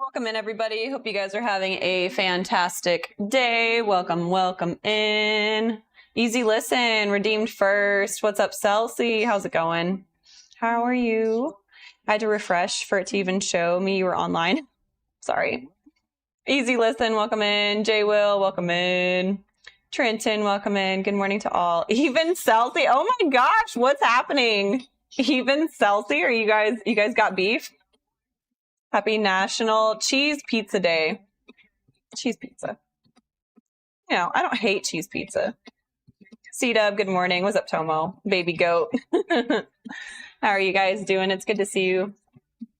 Welcome in, everybody. Hope you guys are having a fantastic day. Welcome in. Easy listen, redeemed first. What's up, Celsi? How's it going? How are you? I had to refresh for it to even show me you were online. Sorry. Easy listen, welcome in. J Will, welcome in. Trenton, welcome in. Good morning to all. Even Celsi. Oh my gosh, what's happening? Even Celsi, are you guys got beef? Happy National Cheese Pizza Day. Cheese pizza. You know, I don't hate cheese pizza. C-Dub, good morning. What's up, Tomo? Baby goat. How are you guys doing? It's good to see you.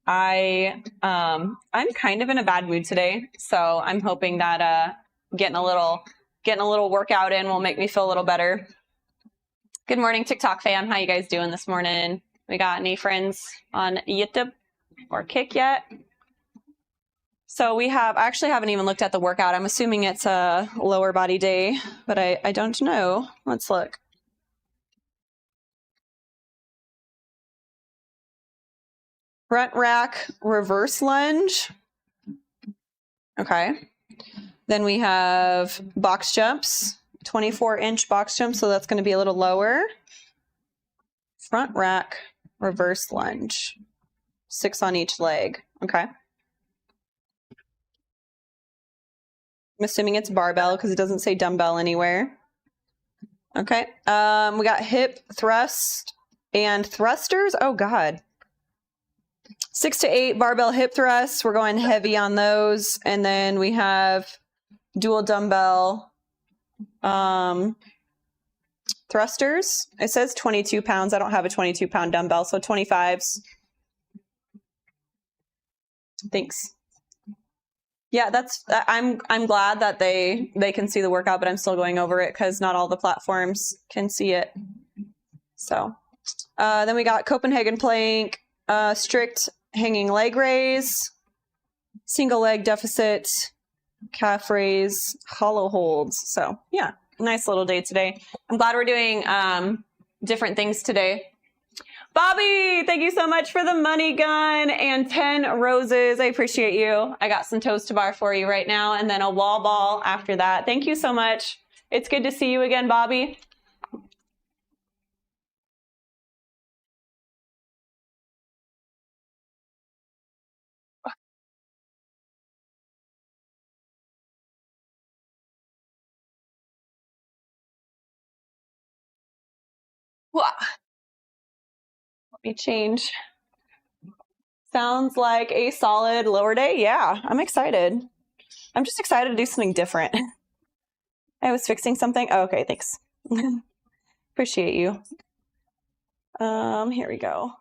I'm kind of in a bad mood today, so I'm hoping that getting a little workout in will make me feel a little better. Good morning, TikTok fam. How you guys doing this morning? We got any friends on YouTube or Kick yet? So we have, I actually haven't even looked at the workout. I'm assuming it's a lower body day, but I don't know. Let's look. Front rack reverse lunge. Okay. Then we have box jumps, 24-inch box jump, so that's going to be a little lower. Front rack reverse lunge, 6 on each leg. Okay. I'm assuming it's barbell because it doesn't say dumbbell anywhere. Okay. We got hip thrust and thrusters. Oh God. 6 to 8 barbell hip thrusts. We're going heavy on those. And then we have dual dumbbell thrusters. It says 22 pounds. I don't have a 22-pound dumbbell, so 25s. Thanks. Yeah, I'm glad that they can see the workout, but I'm still going over it because not all the platforms can see it. So then we got Copenhagen plank, strict hanging leg raise, single leg deficit, calf raise, hollow holds. So yeah, nice little day today. I'm glad we're doing different things today. Bobby, thank you so much for the money gun and 10 roses. I appreciate you. I got some toast to bar for you right now and then a wall ball after that. Thank you so much. It's good to see you again, Bobby. Wow. Let me change. Sounds like a solid lower day. Yeah, I'm excited. I'm just excited to do something different. I was fixing something. Oh, okay, thanks. Appreciate you. Here we go.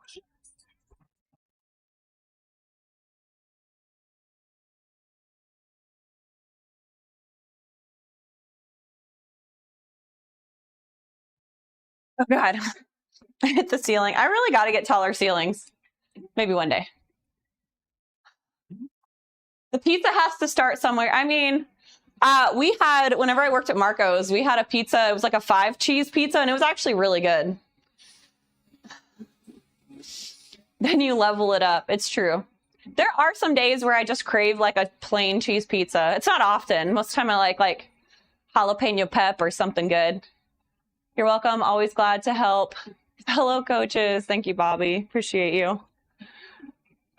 Oh God, I hit the ceiling. I really got to get taller ceilings. Maybe one day. The pizza has to start somewhere. I mean, we had, whenever I worked at Marco's, we had a pizza. It was like a 5-cheese pizza, and it was actually really good. Then you level it up. It's true. There are some days where I just crave like a plain cheese pizza. It's not often. Most of the time I like jalapeno pep or something good. You're welcome. Always glad to help. Hello, coaches. Thank you, Bobby. Appreciate you.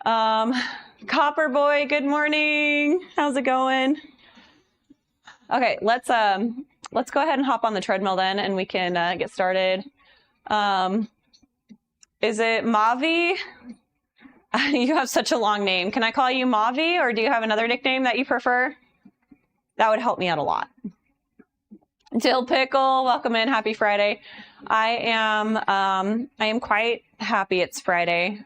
Copper Boy, good morning. How's it going? Okay, let's go ahead and hop on the treadmill then, and we can get started. Is it Mavi? You have such a long name. Can I call you Mavi, or do you have another nickname that you prefer? That would help me out a lot. Dill Pickle, welcome in. Happy Friday. I am quite happy it's Friday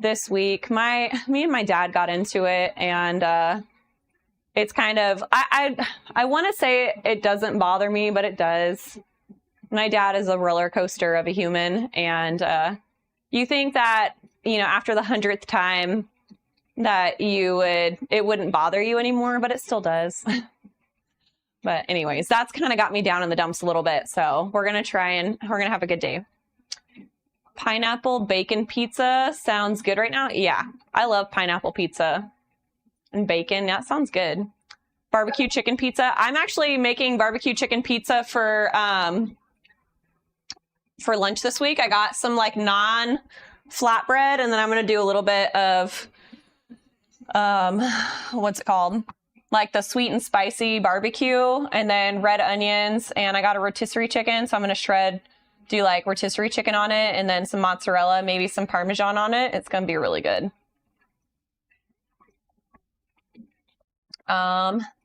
this week. Me and my dad got into it, and it's kind of, I want to say it doesn't bother me, but it does. My dad is a roller coaster of a human, and you think that, you know, after the 100th time that it wouldn't bother you anymore, but it still does. But anyways, that's kind of got me down in the dumps a little bit. So we're going to have a good day. Pineapple bacon pizza sounds good right now. Yeah, I love pineapple pizza. and bacon. Yeah, that sounds good. Barbecue chicken pizza. I'm actually making barbecue chicken pizza for lunch this week. I got some like naan flatbread, and then I'm going to do a little bit of, what's it called? Like the sweet and spicy barbecue, and then red onions, and I got a rotisserie chicken, so I'm going to do like rotisserie chicken on it, and then some mozzarella, maybe some Parmesan on it. It's going to be really good.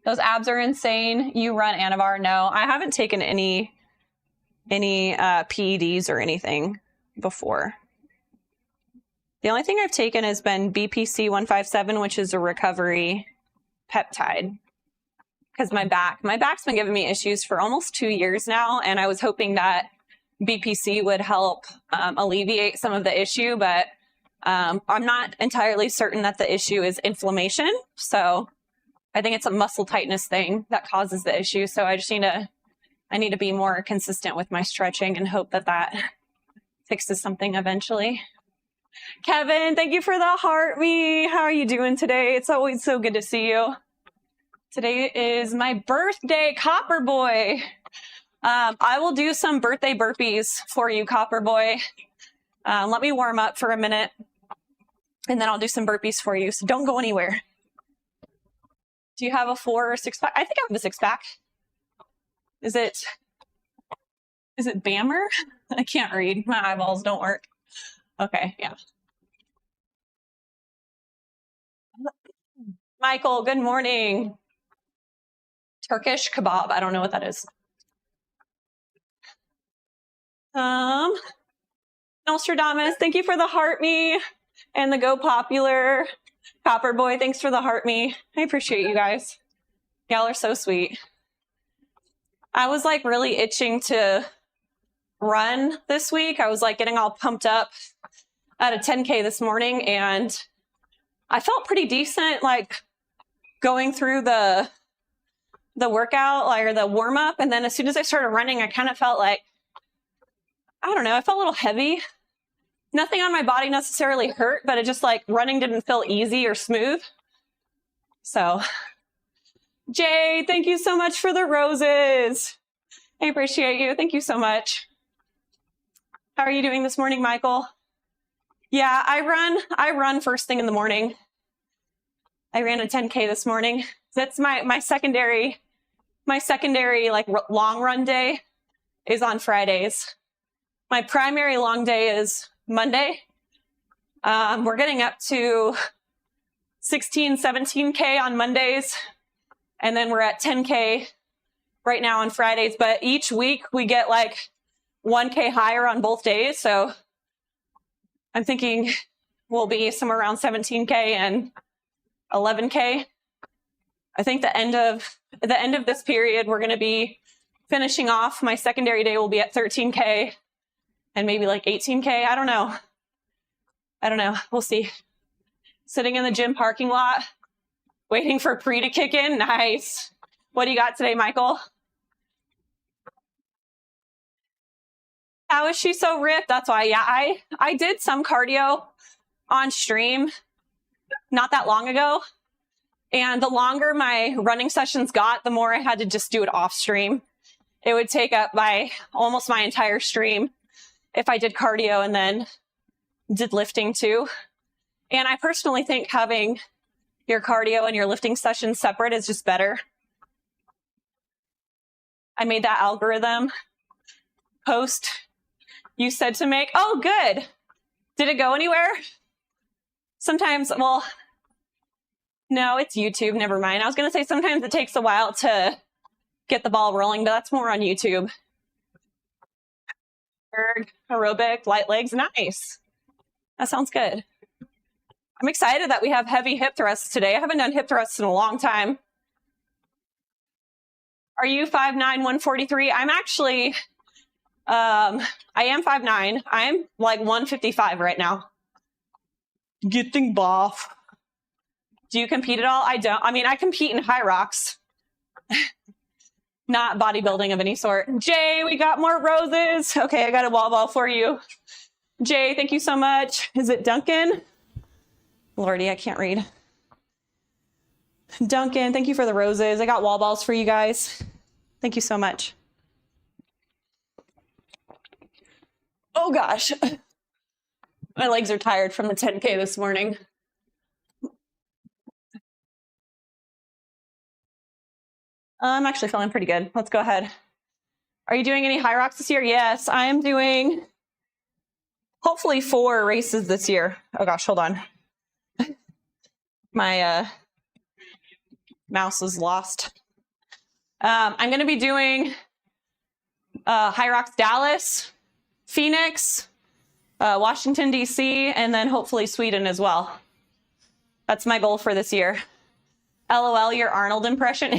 Those abs are insane. You run Anavar? No, I haven't taken any PEDs or anything before. The only thing I've taken has been BPC 157, which is a recovery peptide. Because my back's been giving me issues for almost 2 years now, and I was hoping that BPC would help alleviate some of the issue, but I'm not entirely certain that the issue is inflammation. So I think it's a muscle tightness thing that causes the issue. So I just need to be more consistent with my stretching and hope that fixes something eventually. Kevin, thank you for the heart me. How are you doing today? It's always so good to see you. Today is my birthday, Copper Boy. I will do some birthday burpees for you, Copper Boy. Let me warm up for a minute, and then I'll do some burpees for you. So don't go anywhere. Do you have a 4 or 6 pack? I think I have a 6 pack. Is it Bammer? I can't read. My eyeballs don't work. Okay, yeah. Michael, good morning. Turkish kebab. I don't know what that is. Nostradamus, thank you for the heart me and the go popular. Copper Boy, thanks for the heart me. I appreciate you guys. Y'all are so sweet. I was like really itching to run this week. I was like getting all pumped up at a 10K this morning, and I felt pretty decent like going through the workout or the warm up. And then as soon as I started running, I kind of felt like, I don't know, I felt a little heavy. Nothing on my body necessarily hurt, but it just like running didn't feel easy or smooth. So Jay, thank you so much for the roses. I appreciate you. Thank you so much. How are you doing this morning, Michael? Yeah, I run first thing in the morning. I ran a 10K this morning. That's my secondary like long run day is on Fridays. My primary long day is Monday. We're getting up to 16, 17K on Mondays. And then we're at 10K right now on Fridays. But each week we get like 1K higher on both days. So I'm thinking we'll be somewhere around 17K and 11K. I think the end of this period, we're going to be finishing off. My secondary day will be at 13K and maybe like 18K. I don't know. We'll see. Sitting in the gym parking lot, waiting for pre to kick in. Nice. What do you got today, Michael? How is she so ripped? That's why. Yeah, I did some cardio on stream not that long ago. And the longer my running sessions got, the more I had to just do it off stream. It would take up almost my entire stream if I did cardio and then did lifting too. And I personally think having your cardio and your lifting sessions separate is just better. I made that algorithm post you said to make. Oh, good. Did it go anywhere? Sometimes, well, no, it's YouTube. Never mind. I was going to say sometimes it takes a while to get the ball rolling, but that's more on YouTube. Aerobic, light legs. Nice. That sounds good. I'm excited that we have heavy hip thrusts today. I haven't done hip thrusts in a long time. Are you 5'9", 143? I'm actually, I am 5'9". I'm like 155 right now. Getting buff. Do you compete at all? I don't. I mean, I compete in HYROX. Not bodybuilding of any sort. Jay, we got more roses. Okay, I got a wall ball for you. Jay, thank you so much. Is it Duncan? Lordy, I can't read. Duncan, thank you for the roses. I got wall balls for you guys. Thank you so much. Oh gosh. My legs are tired from the 10K this morning. I'm actually feeling pretty good. Let's go ahead. Are you doing any HYROX this year? Yes, I am doing hopefully 4 races this year. Oh gosh, hold on. My mouse is lost. I'm going to be doing HYROX Dallas, Phoenix, Washington, D.C., and then hopefully Sweden as well. That's my goal for this year. LOL, your Arnold impression.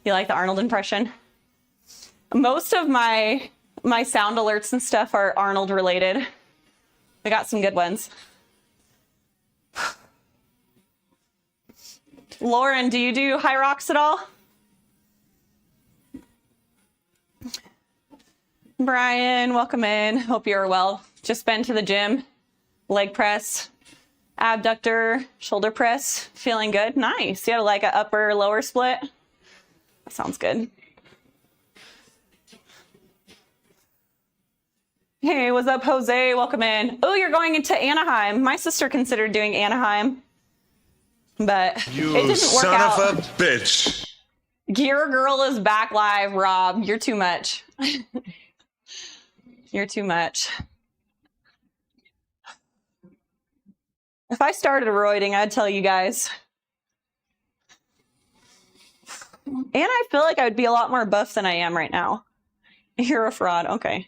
You like the Arnold impression? Most of my sound alerts and stuff are Arnold related. I got some good ones. Lauren, do you do HYROX at all? Brian, welcome in. Hope you're well. Just been to the gym. Leg press, abductor, shoulder press. Feeling good? Nice. You had like an upper lower split? That sounds good. Hey, what's up, Jose? Welcome in. Oh, you're going into Anaheim. My sister considered doing Anaheim, but it didn't work out. You son of a bitch. Gear Girl is back live, Rob. You're too much. You're too much. If I started roiding, I'd tell you guys. And I feel like I would be a lot more buff than I am right now. You're a fraud. Okay.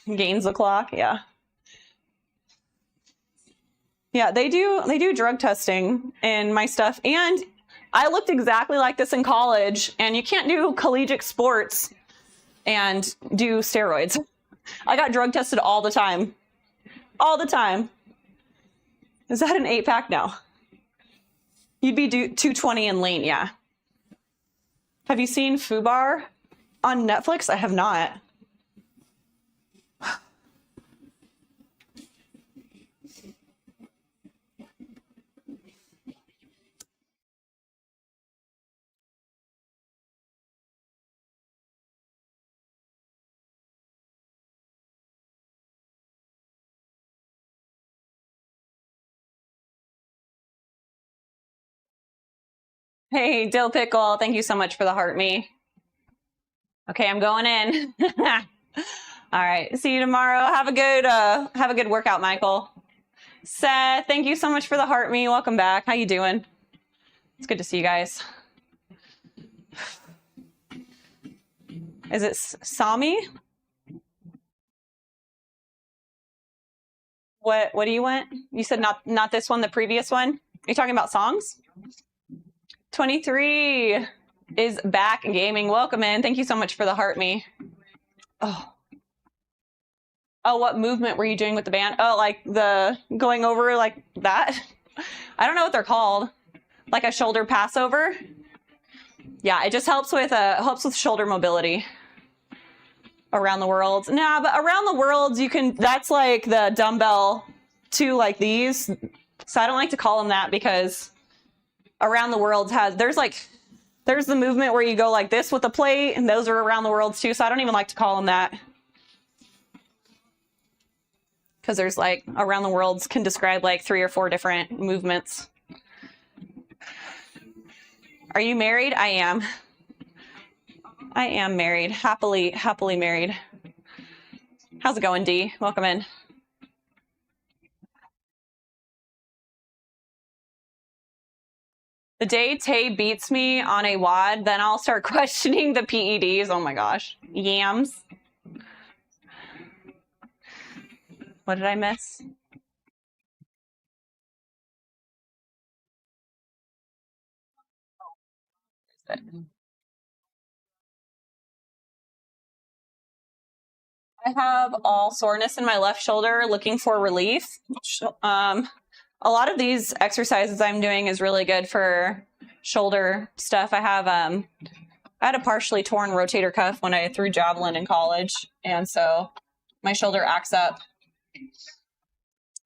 Gains the clock. Yeah. Yeah, they do drug testing in my stuff. And I looked exactly like this in college, and you can't do collegiate sports and do steroids. I got drug tested all the time. All the time. Is that an 8-pack? No. You'd be 220 and lean, yeah. Have you seen FUBAR on Netflix? I have not. Hey, Dill Pickle, thank you so much for the heart me. Okay, I'm going in. All right, see you tomorrow. Have a good workout, Michael. Seth, thank you so much for the heart me. Welcome back. How you doing? It's good to see you guys. Is it Sami? What do you want? You said not this one, the previous one? Are you talking about songs? 23 is back gaming. Welcome in. Thank you so much for the heart me. Oh, what movement were you doing with the band? Oh, like the going over like that? I don't know what they're called. Like a shoulder passover? Yeah, it just helps with shoulder mobility around the world. Nah, but around the world you can, that's like the dumbbell two like these. So I don't like to call them that because around the world there's the movement where you go like this with the plate, and those are around the world too. So I don't even like to call them that. Because there's like around the worlds can describe like 3 or 4 different movements. Are you married? I am. I am married. Happily married. How's it going, D? Welcome in. The day Tay beats me on a WOD, then I'll start questioning the PEDs. Oh my gosh. Yams. What did I miss? I have all soreness in my left shoulder, looking for relief. A lot of these exercises I'm doing is really good for shoulder stuff. I had a partially torn rotator cuff when I threw javelin in college, and so my shoulder acts up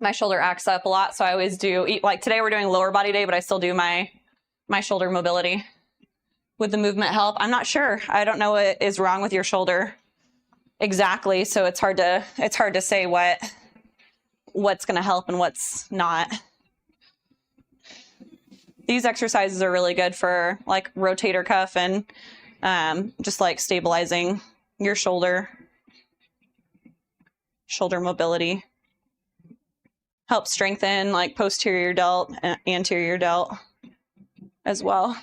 my shoulder acts up a lot. So I always do, like today we're doing lower body day, but I still do my shoulder mobility. Would the movement help? I'm not sure. I don't know what is wrong with your shoulder exactly. So it's hard to say what's going to help and what's not. These exercises are really good for like rotator cuff and just like stabilizing your shoulder mobility. Helps strengthen like posterior delt and anterior delt as well.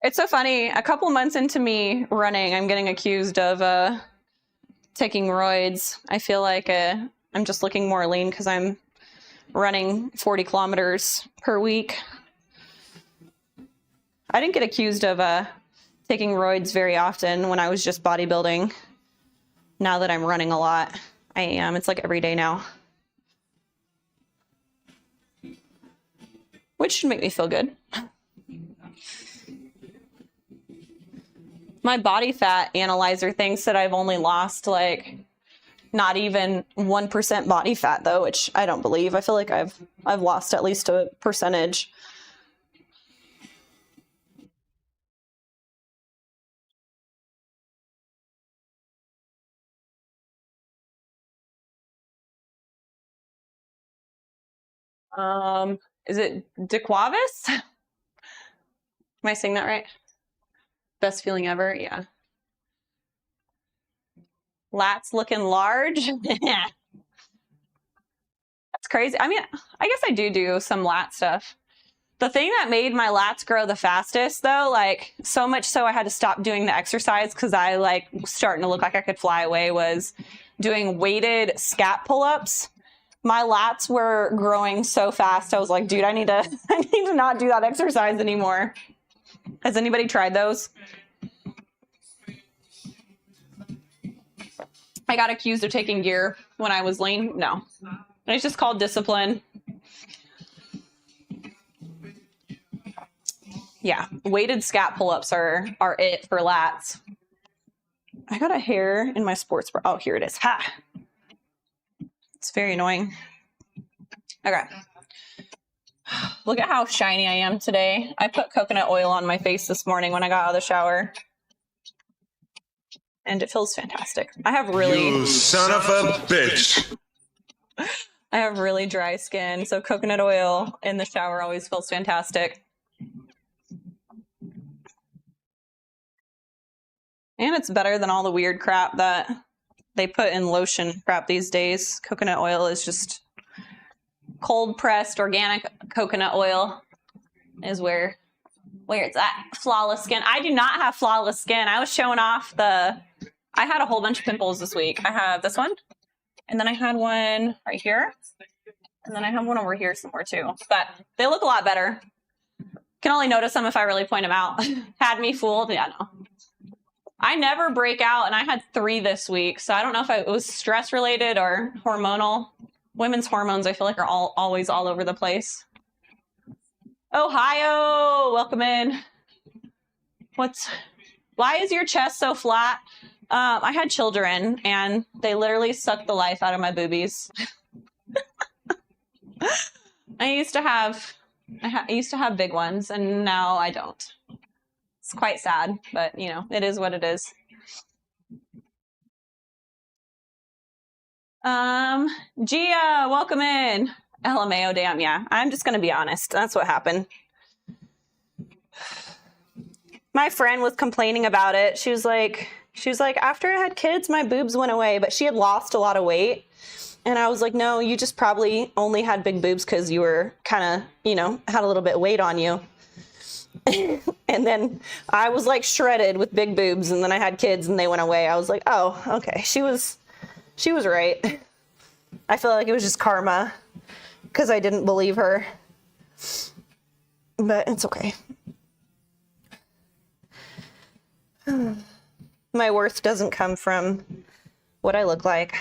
It's so funny. A couple months into me running, I'm getting accused of taking roids. I feel like I'm just looking more lean because I'm running 40 kilometers per week. I didn't get accused of taking roids very often when I was just bodybuilding. Now that I'm running a lot, I am. It's like every day now. Which should make me feel good. My body fat analyzer thinks that I've only lost like not even 1% body fat though, which I don't believe. I feel like I've lost at least a percentage. Is it DeQuavis? Am I saying that right? Best feeling ever, yeah. Lats looking large. That's crazy. I mean, I guess I do some lat stuff. The thing that made my lats grow the fastest though, like so much so I had to stop doing the exercise because I like starting to look like I could fly away, was doing weighted scat pull-ups. My lats were growing so fast. I was like, dude, I need to not do that exercise anymore. Has anybody tried those? I got accused of taking gear when I was lean. No, it's just called discipline. Yeah, weighted scat pull-ups are it for lats. I got a hair in my sports bra. Oh, here it is. Ha! It's very annoying. Okay. Look at how shiny I am today. I put coconut oil on my face this morning when I got out of the shower. And it feels fantastic. I have really... You son of a bitch. I have really dry skin, so coconut oil in the shower always feels fantastic. And it's better than all the weird crap that they put in lotion crap these days. Coconut oil is just cold pressed organic coconut oil is where it's at. Flawless skin. I do not have flawless skin. I was showing off I had a whole bunch of pimples this week. I have this one, and then I had one right here, and then I have one over here somewhere too. But they look a lot better. Can only notice them if I really point them out. Had me fooled. Yeah, no. I never break out, and I had 3 this week, so I don't know if it was stress related or hormonal. Women's hormones, I feel like, are always all over the place. Ohio, welcome in. Why is your chest so flat? I had children, and they literally sucked the life out of my boobies. I used to have big ones, and now I don't. It's quite sad, but you know, it is what it is. Gia, welcome in. LMAO, damn, yeah. I'm just gonna be honest. That's what happened. My friend was complaining about it. She was like, after I had kids, my boobs went away, but she had lost a lot of weight. And I was like, no, you just probably only had big boobs because you were kind of, you know, had a little bit of weight on you. And then I was like shredded with big boobs, and then I had kids and they went away. I was like, oh, okay. She was right. I feel like it was just karma because I didn't believe her. But it's okay. My worth doesn't come from what I look like.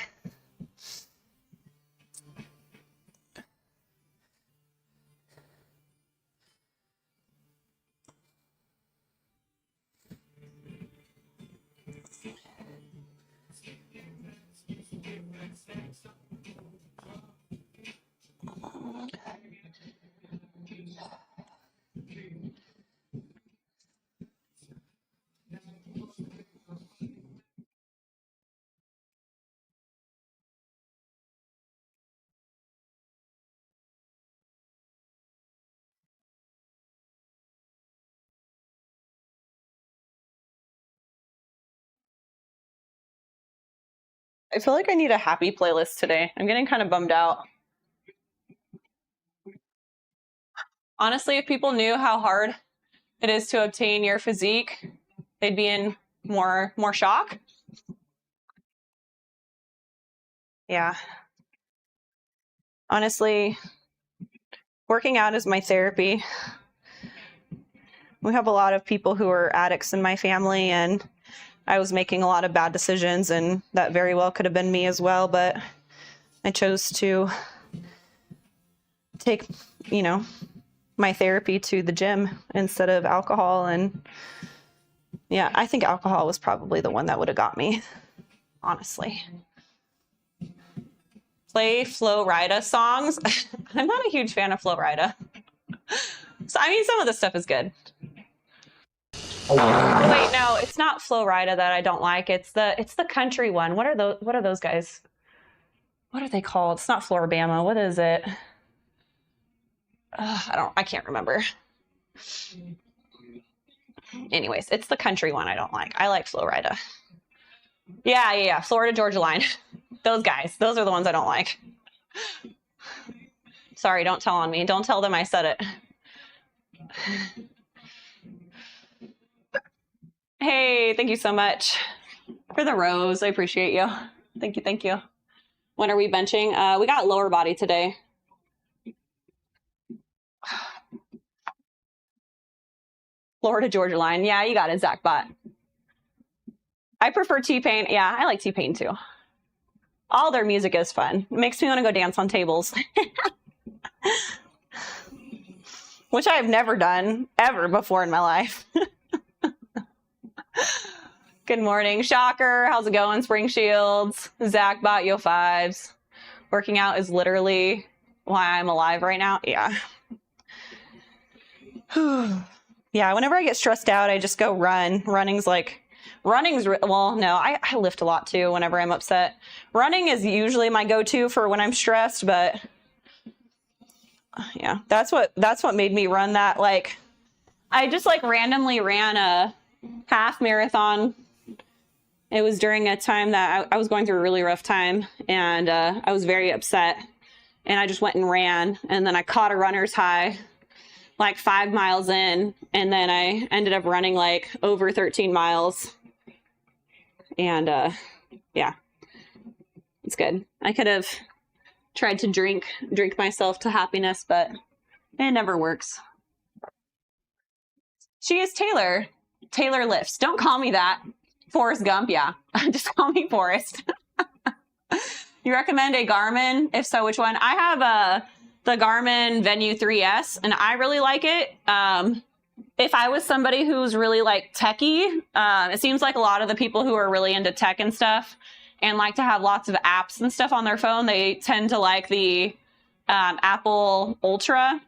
I feel like I need a happy playlist today. I'm getting kind of bummed out. Honestly, if people knew how hard it is to obtain your physique, they'd be in more shock. Yeah. Honestly, working out is my therapy. We have a lot of people who are addicts in my family, and I was making a lot of bad decisions, and that very well could have been me as well, but I chose to take, my therapy to the gym instead of alcohol. And yeah, I think alcohol was probably the one that would have got me, honestly. Play Flo Rida songs. I'm not a huge fan of Flo Rida. So, I mean, some of the stuff is good. Wait, no, it's not Flo Rida that I don't like. It's the country one. What are those guys? What are they called? It's not Floribama. What is it? I can't remember. Anyways, it's the country one I don't like. I like Flo Rida. Yeah. Florida Georgia Line. Those guys. Those are the ones I don't like. Sorry, don't tell on me. Don't tell them I said it. Hey, thank you so much for the rose. I appreciate you. Thank you. When are we benching? We got lower body today. Florida Georgia Line. Yeah, you got it, Zach Bot. I prefer T-Pain. Yeah, I like T-Pain too. All their music is fun. It makes me want to go dance on tables. Which I've never done ever before in my life. Good morning, Shocker. How's it going, Spring Shields? Zach Bot, yo fives. Working out is literally why I'm alive right now. Yeah. Yeah, whenever I get stressed out, I just go run. Well, no, I lift a lot too whenever I'm upset. Running is usually my go-to for when I'm stressed, but yeah, that's what made me run that. Like, I just randomly ran a half marathon. It was during a time that I was going through a really rough time, and I was very upset, and I just went and ran, and then I caught a runner's high 5 miles in, and then I ended up running over 13 miles. And yeah, it's good. I could have tried to drink myself to happiness, but it never works. She is Taylor. Taylor lifts. Don't call me that. Forrest Gump, yeah. Just call me Forrest. You recommend a Garmin? If so, which one? I have the Garmin Venue 3S, and I really like it. If I was somebody who's really techie, it seems like a lot of the people who are really into tech and stuff and like to have lots of apps and stuff on their phone, they tend to like the Apple Ultra,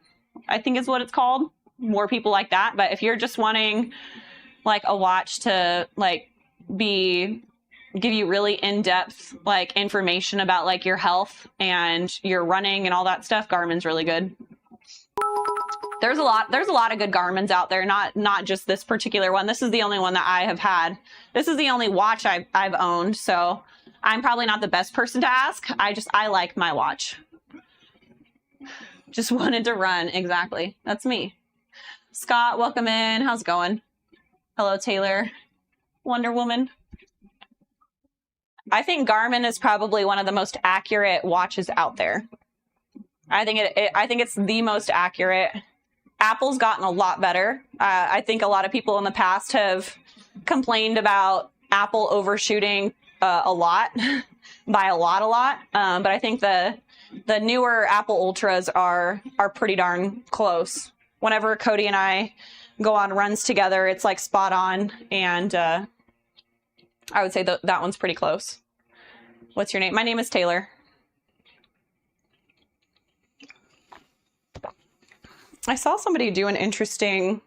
I think is what it's called. More people like that. But if you're just wanting a watch to give you really in-depth information about your health and your running and all that stuff, Garmin's really good. There's a lot of good Garmin's out there, not just this particular one. This is the only one that I have had. This is the only watch I've owned, so I'm probably not the best person to ask. I like my watch. Just wanted to run. Exactly. That's me. Scott, welcome in. How's it going? Hello, Taylor. Wonder Woman. I think Garmin is probably one of the most accurate watches out there. I think it's the most accurate. Apple's gotten a lot better. I think a lot of people in the past have complained about Apple overshooting a lot by a lot. But I think the newer Apple Ultras are pretty darn close. Whenever Cody and I go on runs together, it's spot on. And I would say that one's pretty close. What's your name? My name is Taylor. I saw somebody do an interesting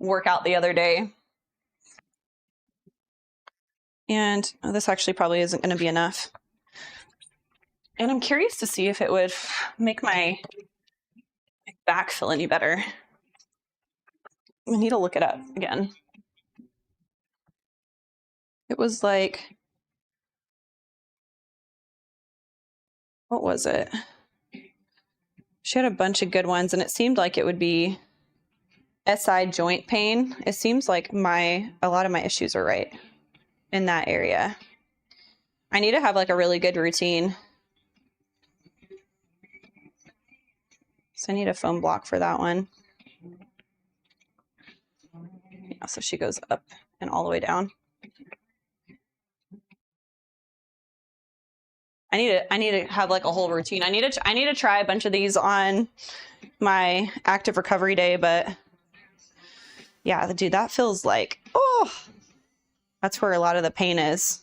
workout the other day. And this actually probably isn't going to be enough. And I'm curious to see if it would make my back feel any better. I need to look it up again. It was what was it? She had a bunch of good ones, and it seemed like it would be SI joint pain. It seems like a lot of my issues are right in that area. I need to have like a really good routine. So I need a foam block for that one. Yeah, so she goes up and all the way down. I need to have like a whole routine. I need to try a bunch of these on my active recovery day, but yeah, dude, that feels like, oh, that's where a lot of the pain is.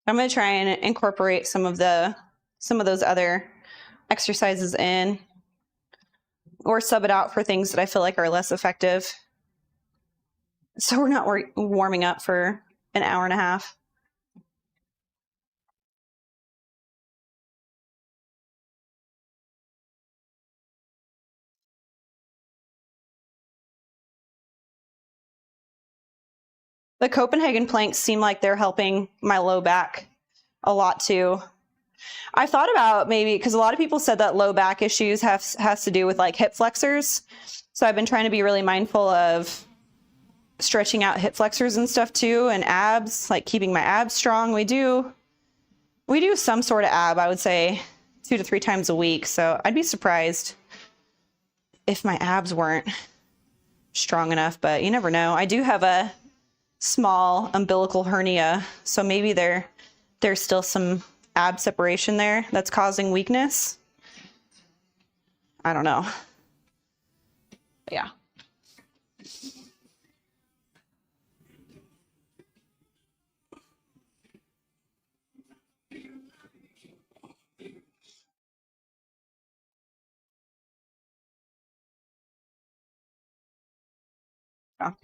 I'm going to try and incorporate some of those other exercises in, or sub it out for things that I feel like are less effective. So we're not warming up for an hour and a half. The Copenhagen planks seem like they're helping my low back a lot too. I thought about maybe, because a lot of people said that low back issues has to do with like hip flexors. So I've been trying to be really mindful of stretching out hip flexors and stuff too, and abs, like keeping my abs strong. We do some sort of ab, I would say 2 to 3 times a week. So I'd be surprised if my abs weren't strong enough, but you never know. I do have a small umbilical hernia, so maybe there's still some ab separation there that's causing weakness. I don't know. But yeah.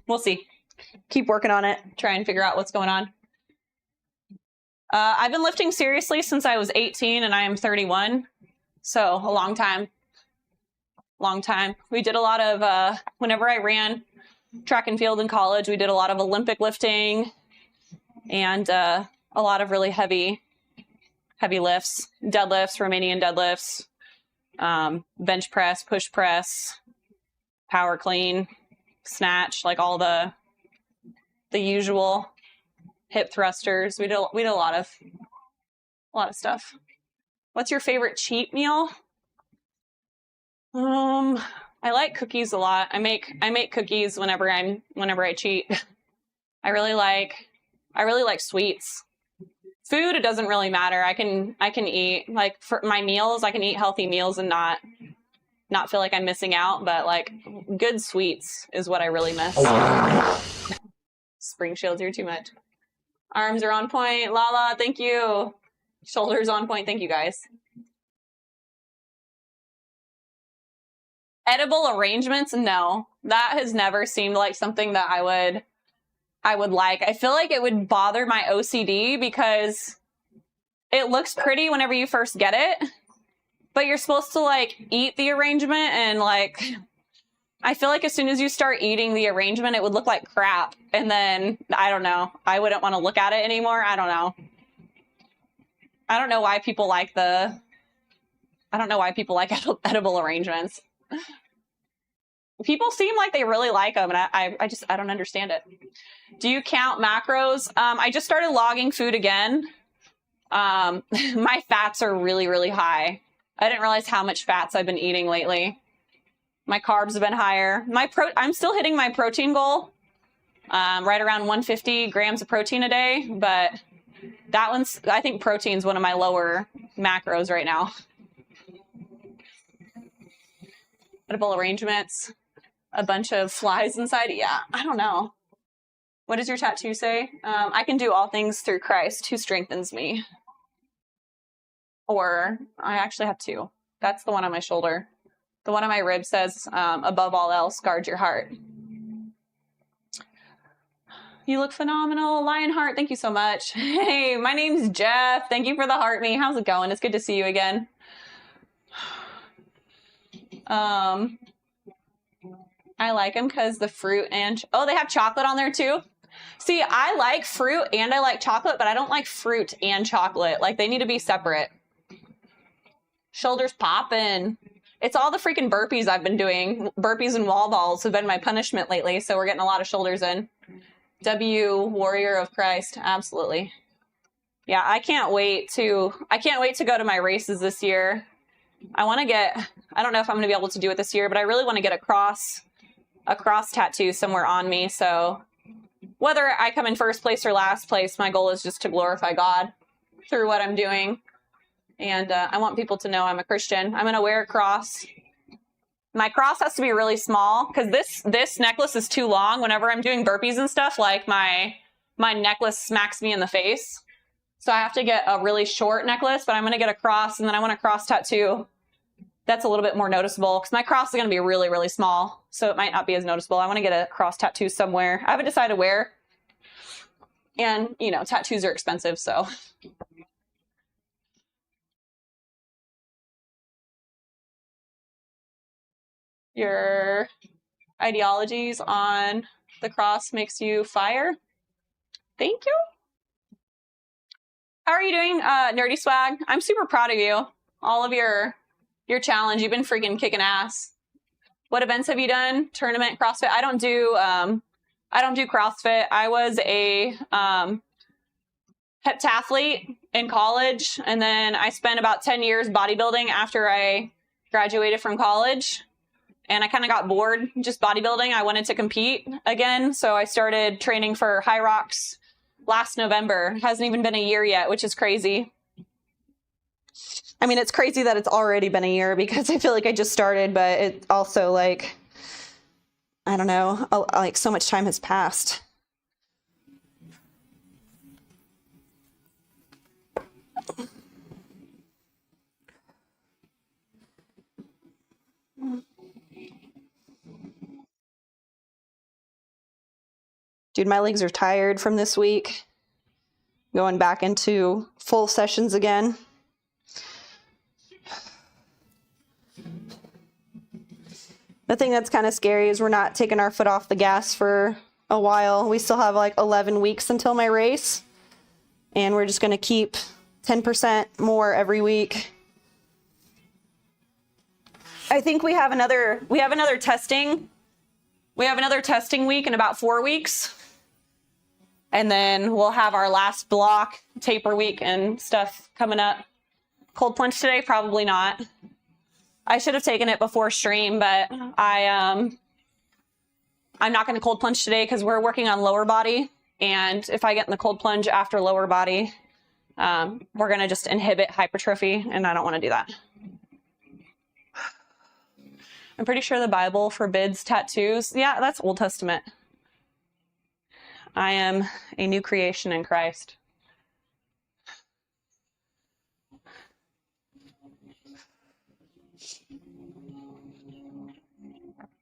We'll see. Keep working on it. Try and figure out what's going on. I've been lifting seriously since I was 18 and I am 31. So a long time. Long time. We did a lot of, whenever I ran track and field in college, we did a lot of Olympic lifting and a lot of really heavy lifts, deadlifts, Romanian deadlifts, bench press, push press, power clean, snatch, like all the usual hip thrusters. We did a lot of stuff. What's your favorite cheat meal? I like cookies a lot. I make cookies whenever I cheat. I really like sweets. Food, it doesn't really matter. I can eat, like, for my meals, I can eat healthy meals and not feel like I'm missing out, but like good sweets is what I really miss. Spring shields, you're too much. Arms are on point. Lala, thank you. Shoulders on point. Thank you, guys. Edible arrangements? No. That has never seemed like something that I would like. I feel like it would bother my OCD because it looks pretty whenever you first get it, but you're supposed to like eat the arrangement, and like I feel like as soon as you start eating the arrangement, it would look like crap. And then, I don't know, I wouldn't want to look at it anymore. I don't know. I don't know why people like edible arrangements. People seem like they really like them, and I don't understand it. Do you count macros? I just started logging food again. My fats are really, really high. I didn't realize how much fats I've been eating lately. My carbs have been higher. I'm still hitting my protein goal, right around 150 grams of protein a day, but I think protein's one of my lower macros right now. Edible arrangements, a bunch of flies inside. Yeah, I don't know. What does your tattoo say? I can do all things through Christ who strengthens me. Or I actually have 2. That's the one on my shoulder. The one on my rib says, above all else, guard your heart. You look phenomenal. Lionheart, thank you so much. Hey, my name's Jeff. Thank you for the heart me. How's it going? It's good to see you again. I like them because the fruit and... Oh, they have chocolate on there too? See, I like fruit and I like chocolate, but I don't like fruit and chocolate. Like, they need to be separate. Shoulders popping. It's all the freaking burpees I've been doing. Burpees and wall balls have been my punishment lately, so we're getting a lot of shoulders in. W, Warrior of Christ. Absolutely. Yeah, I can't wait to go to my races this year. I want to get... I don't know if I'm going to be able to do it this year, but I really want to get a cross tattoo somewhere on me, so... Whether I come in first place or last place, my goal is just to glorify God through what I'm doing. And I want people to know I'm a Christian. I'm going to wear a cross. My cross has to be really small because this necklace is too long. Whenever I'm doing burpees and stuff, like my necklace smacks me in the face. So I have to get a really short necklace, but I'm going to get a cross, and then I want a cross tattoo. That's a little bit more noticeable because my cross is going to be really, really small. So it might not be as noticeable. I want to get a cross tattoo somewhere. I haven't decided where. And, you know, tattoos are expensive, so. Your ideologies on the cross makes you fire. Thank you. How are you doing, Nerdy Swag? I'm super proud of you. All of your challenge. You've been freaking kicking ass. What events have you done? Tournament, CrossFit? I don't do CrossFit. I was a heptathlete in college, and then I spent about 10 years bodybuilding after I graduated from college. And I kind of got bored just bodybuilding. I wanted to compete again, so I started training for HYROX last November. It hasn't even been a year yet, which is crazy. I mean, it's crazy that it's already been a year because I feel like I just started, but it also, like, I don't know, like so much time has passed. Dude, my legs are tired from this week. Going back into full sessions again. The thing that's kind of scary is we're not taking our foot off the gas for a while. We still have like 11 weeks until my race. And we're just going to keep 10% more every week. I think we have another testing. We have another testing week in about 4 weeks. And then we'll have our last block, taper week and stuff coming up. Cold plunge today? Probably not. I should have taken it before stream, but I'm not going to cold plunge today because we're working on lower body. And if I get in the cold plunge after lower body, we're going to just inhibit hypertrophy, and I don't want to do that. I'm pretty sure the Bible forbids tattoos. Yeah, that's Old Testament. I am a new creation in Christ.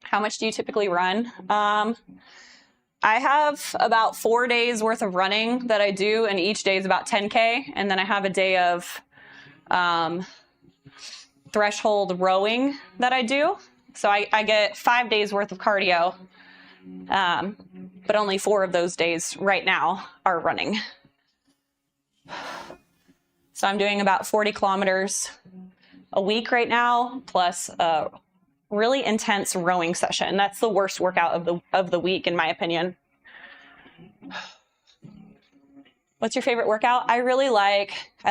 How much do you typically run? I have about 4 days worth of running that I do, and each day is about 10K. And then I have a day of threshold rowing that I do. So I get 5 days worth of cardio, but only 4 of those days right now are running. So I'm doing about 40 kilometers a week right now, plus a really intense rowing session. That's the worst workout of the week, in my opinion. What's your favorite workout? I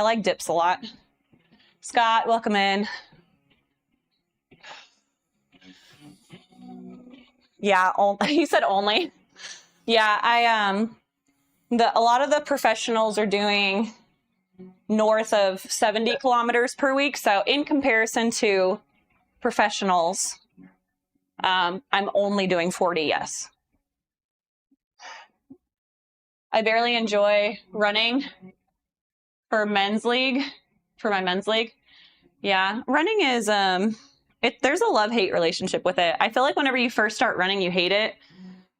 like dips a lot. Scott, welcome in. Yeah, he said only. Yeah, a lot of the professionals are doing north of 70 kilometers per week. So in comparison to professionals, I'm only doing 40, yes. I barely enjoy running for my men's league. Yeah, running is, there's a love-hate relationship with it. I feel like whenever you first start running, you hate it.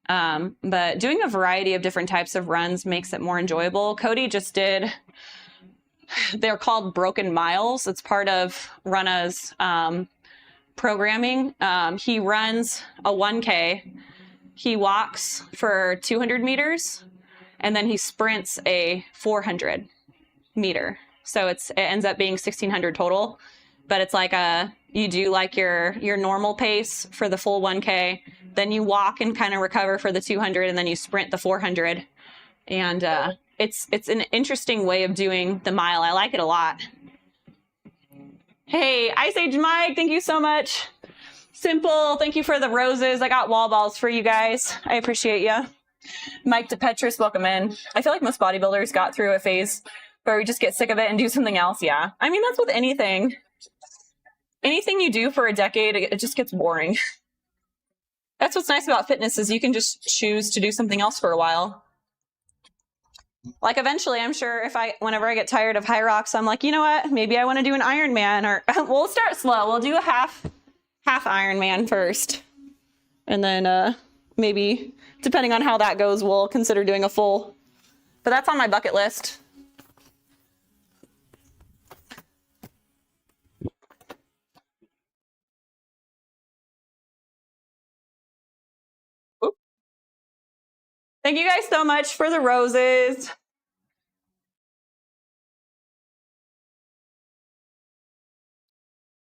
But doing a variety of different types of runs makes it more enjoyable. Cody just did, they're called Broken Miles. It's part of Runna's programming. He runs a 1K, he walks for 200 meters, and then he sprints a 400 meter. So it ends up being 1,600 total, but it's like you do like your normal pace for the full 1K, then you walk and kind of recover for the 200, and then you sprint the 400. And it's an interesting way of doing the mile. I like it a lot. Hey, Ice Age Mike, thank you so much. Simple, thank you for the roses. I got wall balls for you guys. I appreciate you. Mike DePetris, welcome in. I feel like most bodybuilders got through a phase where we just get sick of it and do something else. Yeah, I mean, that's with anything. Anything you do for a decade, it just gets boring. That's what's nice about fitness, is you can just choose to do something else for a while. Like eventually, I'm sure whenever I get tired of HYROX, I'm like, you know what? Maybe I want to do an Ironman, or we'll start slow. We'll do a half Ironman first. And then maybe, depending on how that goes, we'll consider doing a full. But that's on my bucket list. Oop. Thank you guys so much for the roses.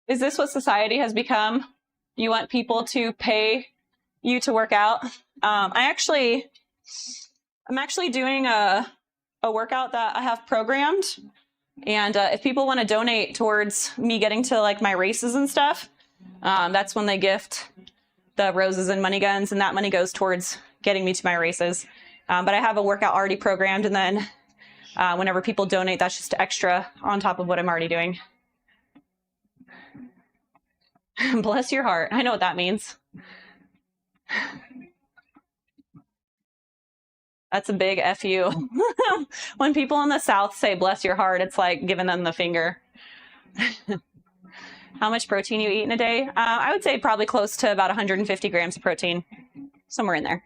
Is this what society has become? You want people to pay you to work out? I'm actually doing a workout that I have programmed. And if people want to donate towards me getting to like my races and stuff, that's when they gift the roses and money guns, and that money goes towards getting me to my races. But I have a workout already programmed, and then whenever people donate, that's just extra on top of what I'm already doing. Bless your heart. I know what that means. That's a big F you. When people in the South say bless your heart, it's like giving them the finger. How much protein you eat in a day? I would say probably close to about 150 grams of protein. Somewhere in there.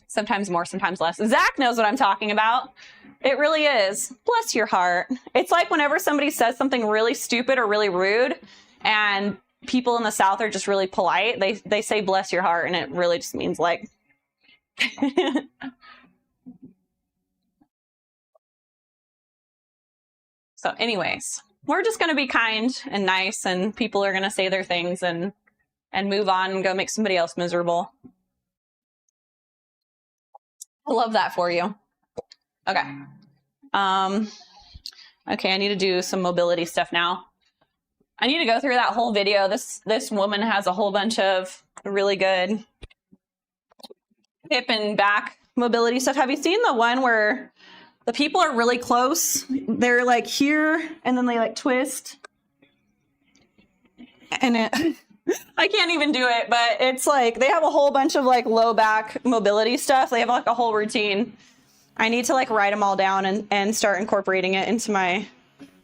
Sometimes more, sometimes less. Zach knows what I'm talking about. It really is. Bless your heart. It's like whenever somebody says something really stupid or really rude, and people in the South are just really polite, they say bless your heart, and it really just means like... So anyways, we're just going to be kind and nice, and people are going to say their things and move on and go make somebody else miserable. I love that for you. Okay. Okay, I need to do some mobility stuff now. I need to go through that whole video. This woman has a whole bunch of really good hip and back mobility stuff. Have you seen the one where the people are really close? They're like here, and then they like twist. And I can't even do it, but it's like they have a whole bunch of like low back mobility stuff. They have like a whole routine. I need to like write them all down and start incorporating it into my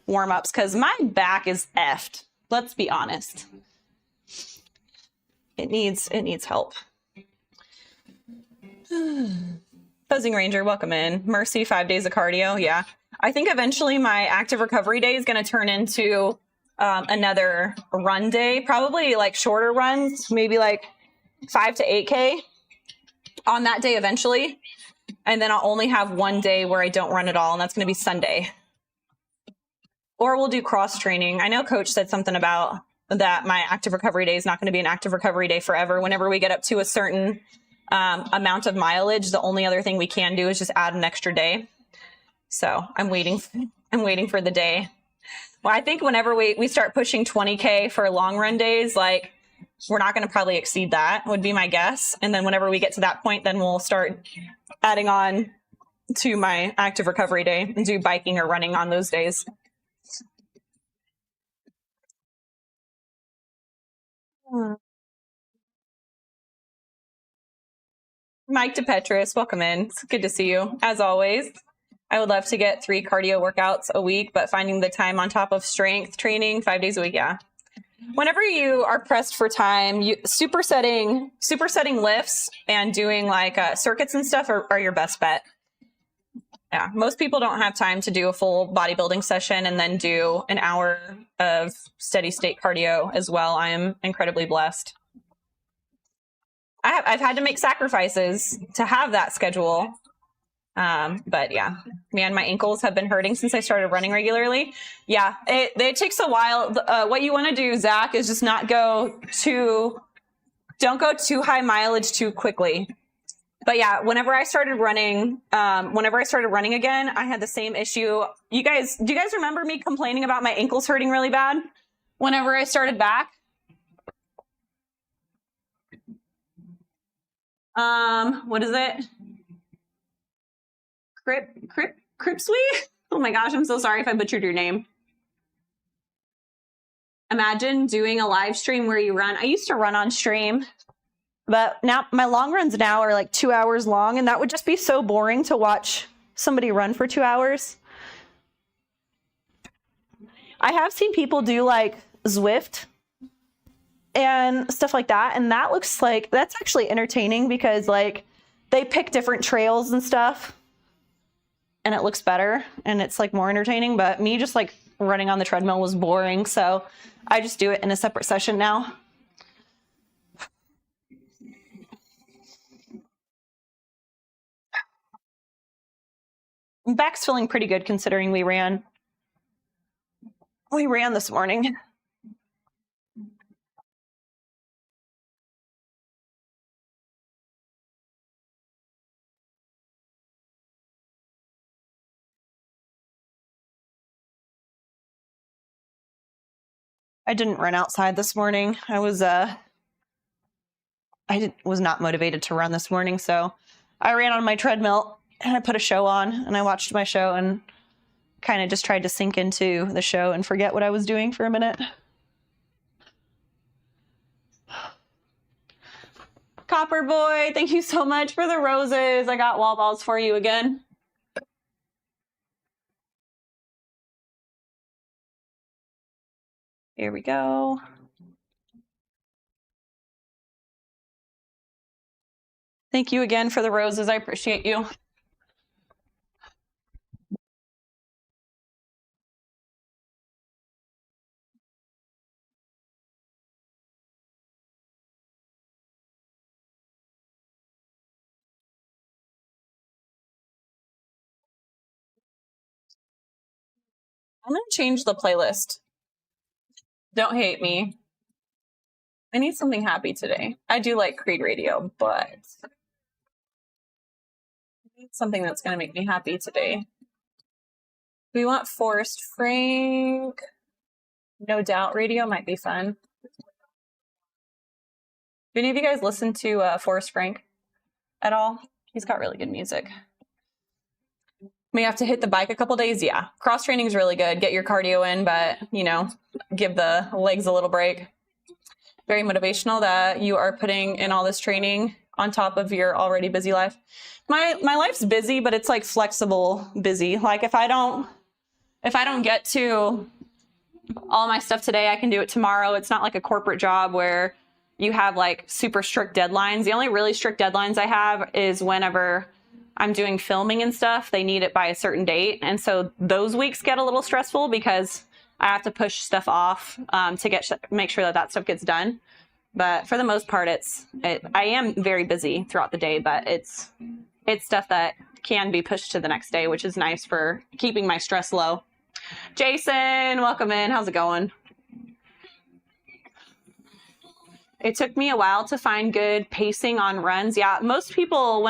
warm-ups, because my back is effed. Let's be honest. It needs help. Posing Ranger, welcome in. Mercy, 5 days of cardio. Yeah. I think eventually my active recovery day is going to turn into another run day, probably like shorter runs, maybe like 5 to 8K on that day eventually. And then I'll only have one day where I don't run at all, and that's going to be Sunday. Or we'll do cross training. I know Coach said something about that my active recovery day is not going to be an active recovery day forever. Whenever we get up to a certain amount of mileage, the only other thing we can do is just add an extra day. So I'm waiting for the day. Well, I think whenever we start pushing 20K for long run days, like we're not going to probably exceed that, would be my guess. And then whenever we get to that point, then we'll start adding on to my active recovery day and do biking or running on those days. Mike DePetris, welcome in. It's good to see you, as always. I would love to get 3 cardio workouts a week, but finding the time on top of strength training 5 days a week, yeah. whenever you are pressed for time, supersetting lifts and doing like circuits and stuff are your best bet. Yeah, most people don't have time to do a full bodybuilding session and then do an hour of steady state cardio as well. I am incredibly blessed. I've had to make sacrifices to have that schedule. But yeah, man, my ankles have been hurting since I started running regularly. Yeah, it takes a while. What you want to do, Zach, is just don't go too high mileage too quickly. But yeah, whenever I started running again, I had the same issue. Do you guys remember me complaining about my ankles hurting really bad whenever I started back? What is it? Cripswee? Oh my gosh, I'm so sorry if I butchered your name. Imagine doing a live stream where you run. I used to run on stream, but now my long runs now are like 2 hours long, and that would just be so boring to watch somebody run for 2 hours. I have seen people do like Zwift and stuff like that, and that looks like that's actually entertaining because like they pick different trails and stuff, and it looks better and it's like more entertaining. But me just like running on the treadmill was boring, so I just do it in a separate session now. Back's feeling pretty good considering we ran this morning. I didn't run outside this morning. I was not motivated to run this morning, so I ran on my treadmill and I put a show on and I watched my show and kind of just tried to sink into the show and forget what I was doing for a minute. Copper Boy, thank you so much for the roses. I got wall balls for you again. Here we go. Thank you again for the roses. I appreciate you. I'm going to change the playlist. Don't hate me. I need something happy today. I do like Creed Radio, but I need something that's going to make me happy today. We want Forrest Frank. No Doubt Radio might be fun. Do any of you guys listen to Forrest Frank at all? He's got really good music. May have to hit the bike a couple days. Yeah, cross training is really good. Get your cardio in, but you know, give the legs a little break. Very motivational that you are putting in all this training on top of your already busy life. My life's busy, but it's like flexible busy. Like if I don't get to all my stuff today, I can do it tomorrow. It's not like a corporate job where you have like super strict deadlines. The only really strict deadlines I have is whenever I'm doing filming and stuff, they need it by a certain date. And so those weeks get a little stressful because I have to push stuff off to make sure that stuff gets done. But for the most part, I am very busy throughout the day, but it's stuff that can be pushed to the next day, which is nice for keeping my stress low. Jason, welcome in. How's it going? It took me a while to find good pacing on runs. Yeah, most people,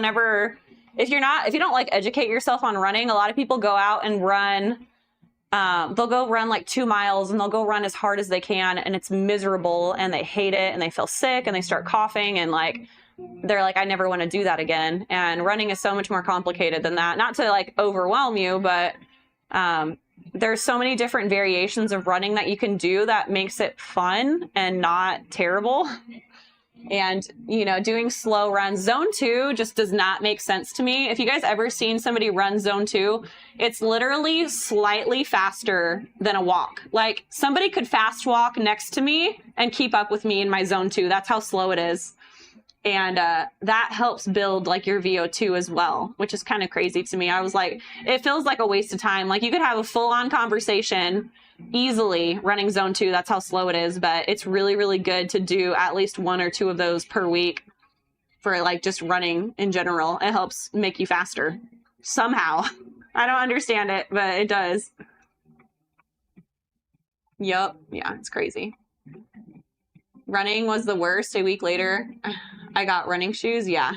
if you don't like educate yourself on running, a lot of people go out and run. They'll go run like 2 miles and they'll go run as hard as they can, and it's miserable and they hate it and they feel sick and they start coughing and like they're like, I never want to do that again. And running is so much more complicated than that. Not to like overwhelm you, but there's so many different variations of running that you can do that makes it fun and not terrible. And, you know, doing slow runs. Zone 2 just does not make sense to me. If you guys ever seen somebody run zone 2, it's literally slightly faster than a walk. Like somebody could fast walk next to me and keep up with me in my zone 2. That's how slow it is. And that helps build like your VO2 as well, which is kind of crazy to me. I was like, it feels like a waste of time. Like you could have a full-on conversation easily running zone 2. That's how slow it is. But it's really, really good to do at least 1 or 2 of those per week for like just running in general. It helps make you faster somehow. I don't understand it, but it does. Yep. Yeah, it's crazy. Running was the worst. A week later, I got running shoes. Yeah.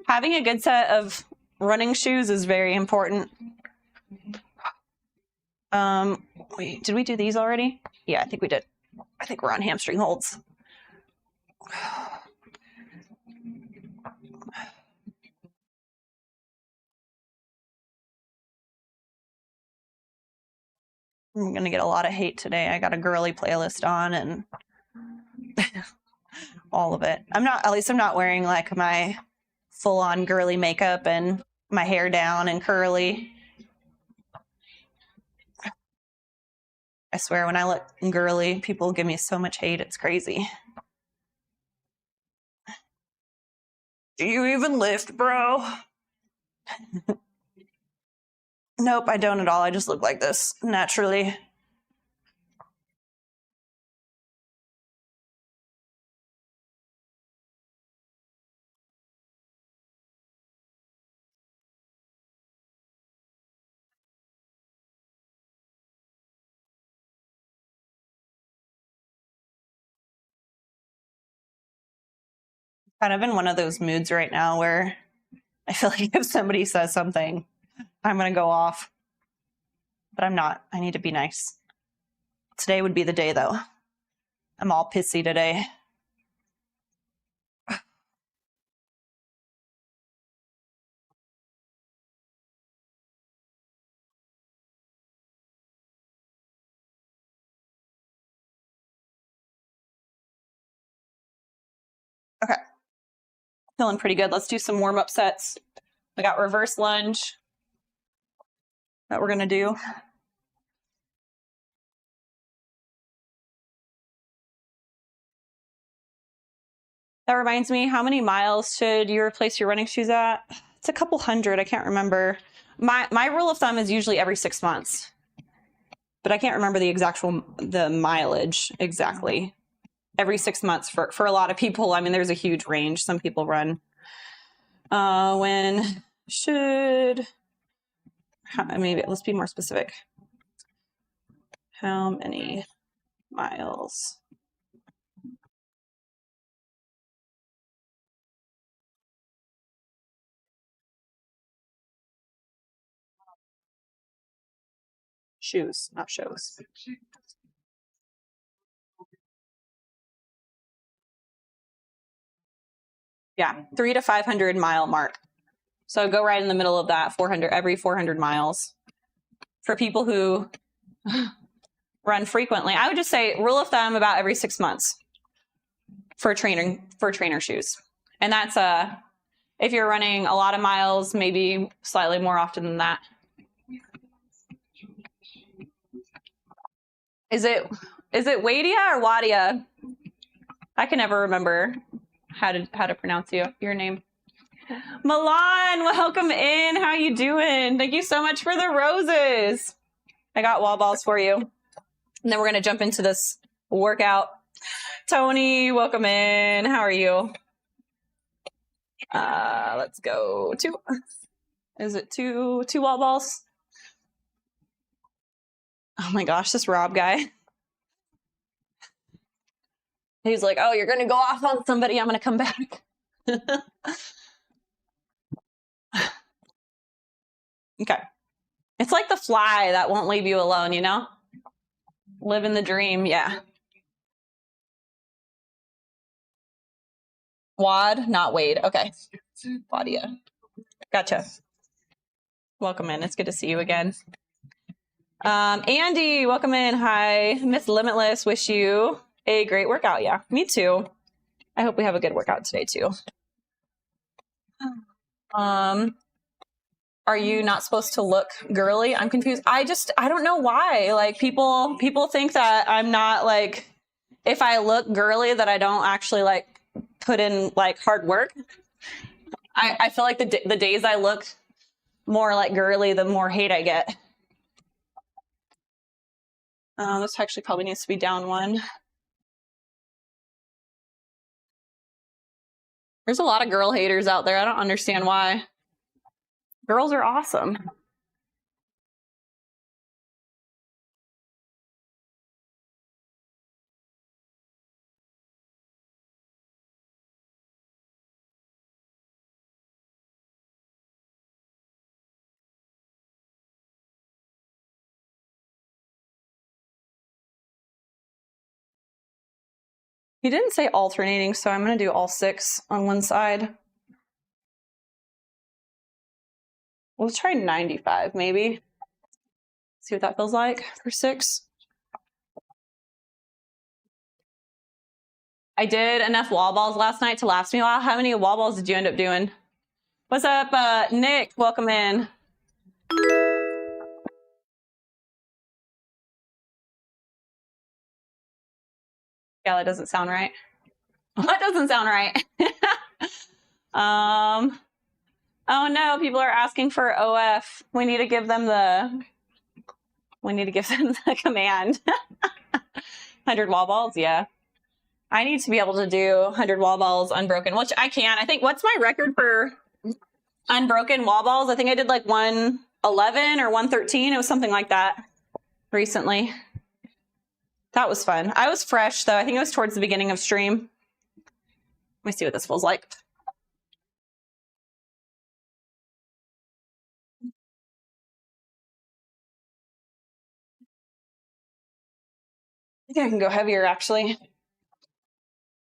Having a good set of running shoes is very important. Wait, did we do these already? Yeah, I think we did. I think we're on hamstring holds. I'm going to get a lot of hate today. I got a girly playlist on and all of it. At least I'm not wearing like my full on girly makeup and my hair down and curly. I swear when I look girly, people give me so much hate. It's crazy. Do you even lift, bro? Nope, I don't at all. I just look like this naturally. Kind of in one of those moods right now where I feel like if somebody says something, I'm going to go off. But I'm not. I need to be nice. Today would be the day, though. I'm all pissy today. Okay. Feeling pretty good. Let's do some warm-up sets. I got reverse lunge that we're going to do. That reminds me, how many miles should you replace your running shoes at? It's a couple hundred. I can't remember. My rule of thumb is usually every 6 months, but I can't remember the mileage exactly. Every 6 months for a lot of people. I mean, there's a huge range. Some people run. When should, maybe let's be more specific. How many miles? Shoes, not shows. Yeah, 300 to 500 mile mark. So go right in the middle of that, every 400 miles. For people who run frequently, I would just say rule of thumb about every 6 months for trainer shoes. And that's if you're running a lot of miles, maybe slightly more often than that. Is it Wadia or Wadia? I can never remember how to pronounce your name. Milan, welcome in. How you doing? Thank you so much for the roses. I got wall balls for you. And then we're going to jump into this workout. Tony, welcome in. How are you? Let's go. Is it two wall balls? Oh my gosh, this Rob guy. He's like, oh, you're going to go off on somebody. I'm going to come back. Okay. It's like the fly that won't leave you alone, you know? Living the dream, yeah. Wad, not Wade. Okay. Wadia. Gotcha. Welcome in. It's good to see you again. Andy, welcome in. Hi. Miss Limitless, wish you a great workout. Yeah, me too. I hope we have a good workout today too. Are you not supposed to look girly? I'm confused. I don't know why. Like people think that I'm not like, if I look girly that I don't actually like put in like hard work. I feel like the days I look more like girly, the more hate I get. This actually probably needs to be down one. There's a lot of girl haters out there. I don't understand why. Girls are awesome. He didn't say alternating, so I'm going to do all 6 on one side. Let's try 95 maybe. See what that feels like for 6. I did enough wall balls last night to last me a while. How many wall balls did you end up doing? What's up, Nick? Welcome in. Yeah, that doesn't sound right. That doesn't sound right. Oh no, people are asking for OF. We need to give them the command. 100 wall balls, yeah. I need to be able to do 100 wall balls unbroken, which I can. I think, what's my record for unbroken wall balls? I think I did like 111 or 113. It was something like that recently. That was fun. I was fresh though. I think it was towards the beginning of stream. Let me see what this feels like. I think I can go heavier actually.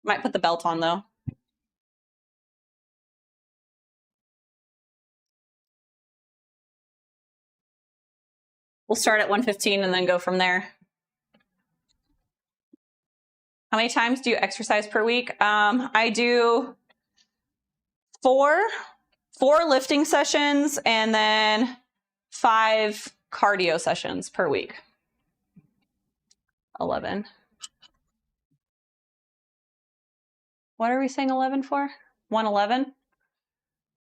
Might put the belt on though. We'll start at 115 and then go from there. How many times do you exercise per week? I do 4 lifting sessions and then 5 cardio sessions per week. 11. What are we saying 11 for? 111?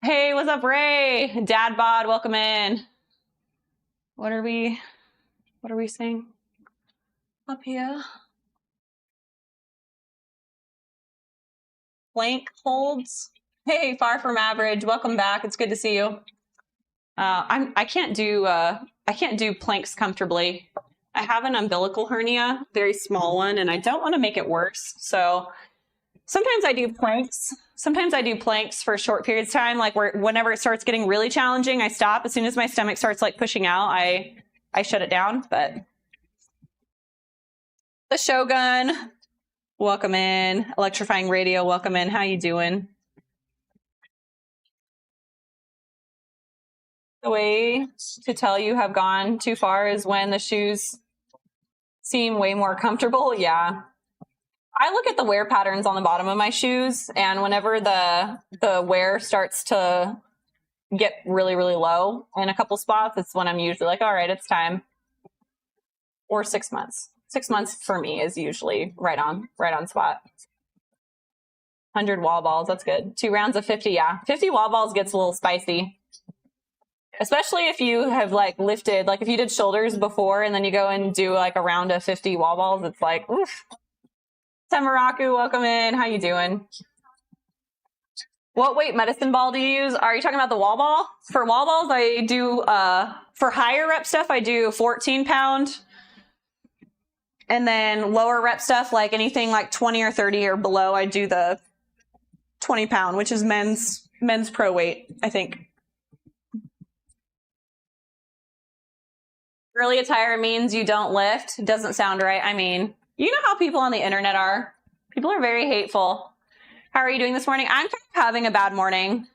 Hey, what's up, Ray? Dad bod, welcome in. What are we saying up here? Plank holds. Hey, far from average. Welcome back. It's good to see you. I can't do planks comfortably. I have an umbilical hernia, very small one, and I don't want to make it worse. So sometimes I do planks. Sometimes I do planks for short periods of time, like whenever it starts getting really challenging, I stop. As soon as my stomach starts like pushing out, I shut it down. But the Shogun, welcome in. Electrifying Radio, welcome in. How you doing? The way to tell you have gone too far is when the shoes seem way more comfortable. Yeah. I look at the wear patterns on the bottom of my shoes, and whenever the wear starts to get really, really low in a couple spots, it's when I'm usually like, all right, it's time. Or 6 months. 6 months for me is usually right on spot. 100 wall balls, that's good. 2 rounds of 50, yeah. 50 wall balls gets a little spicy. Especially if you have like lifted, like if you did shoulders before and then you go and do like a round of 50 wall balls, it's like, oof. Tamaraku, welcome in. How you doing? What weight medicine ball do you use? Are you talking about the wall ball? For wall balls, I do, for higher rep stuff, I do 14 pound. And then lower rep stuff, like anything like 20 or 30 or below, I do the 20 pound, which is men's pro weight, I think. Girly attire means you don't lift. Doesn't sound right. I mean, you know how people on the internet are. People are very hateful. How are you doing this morning? I'm kind of having a bad morning.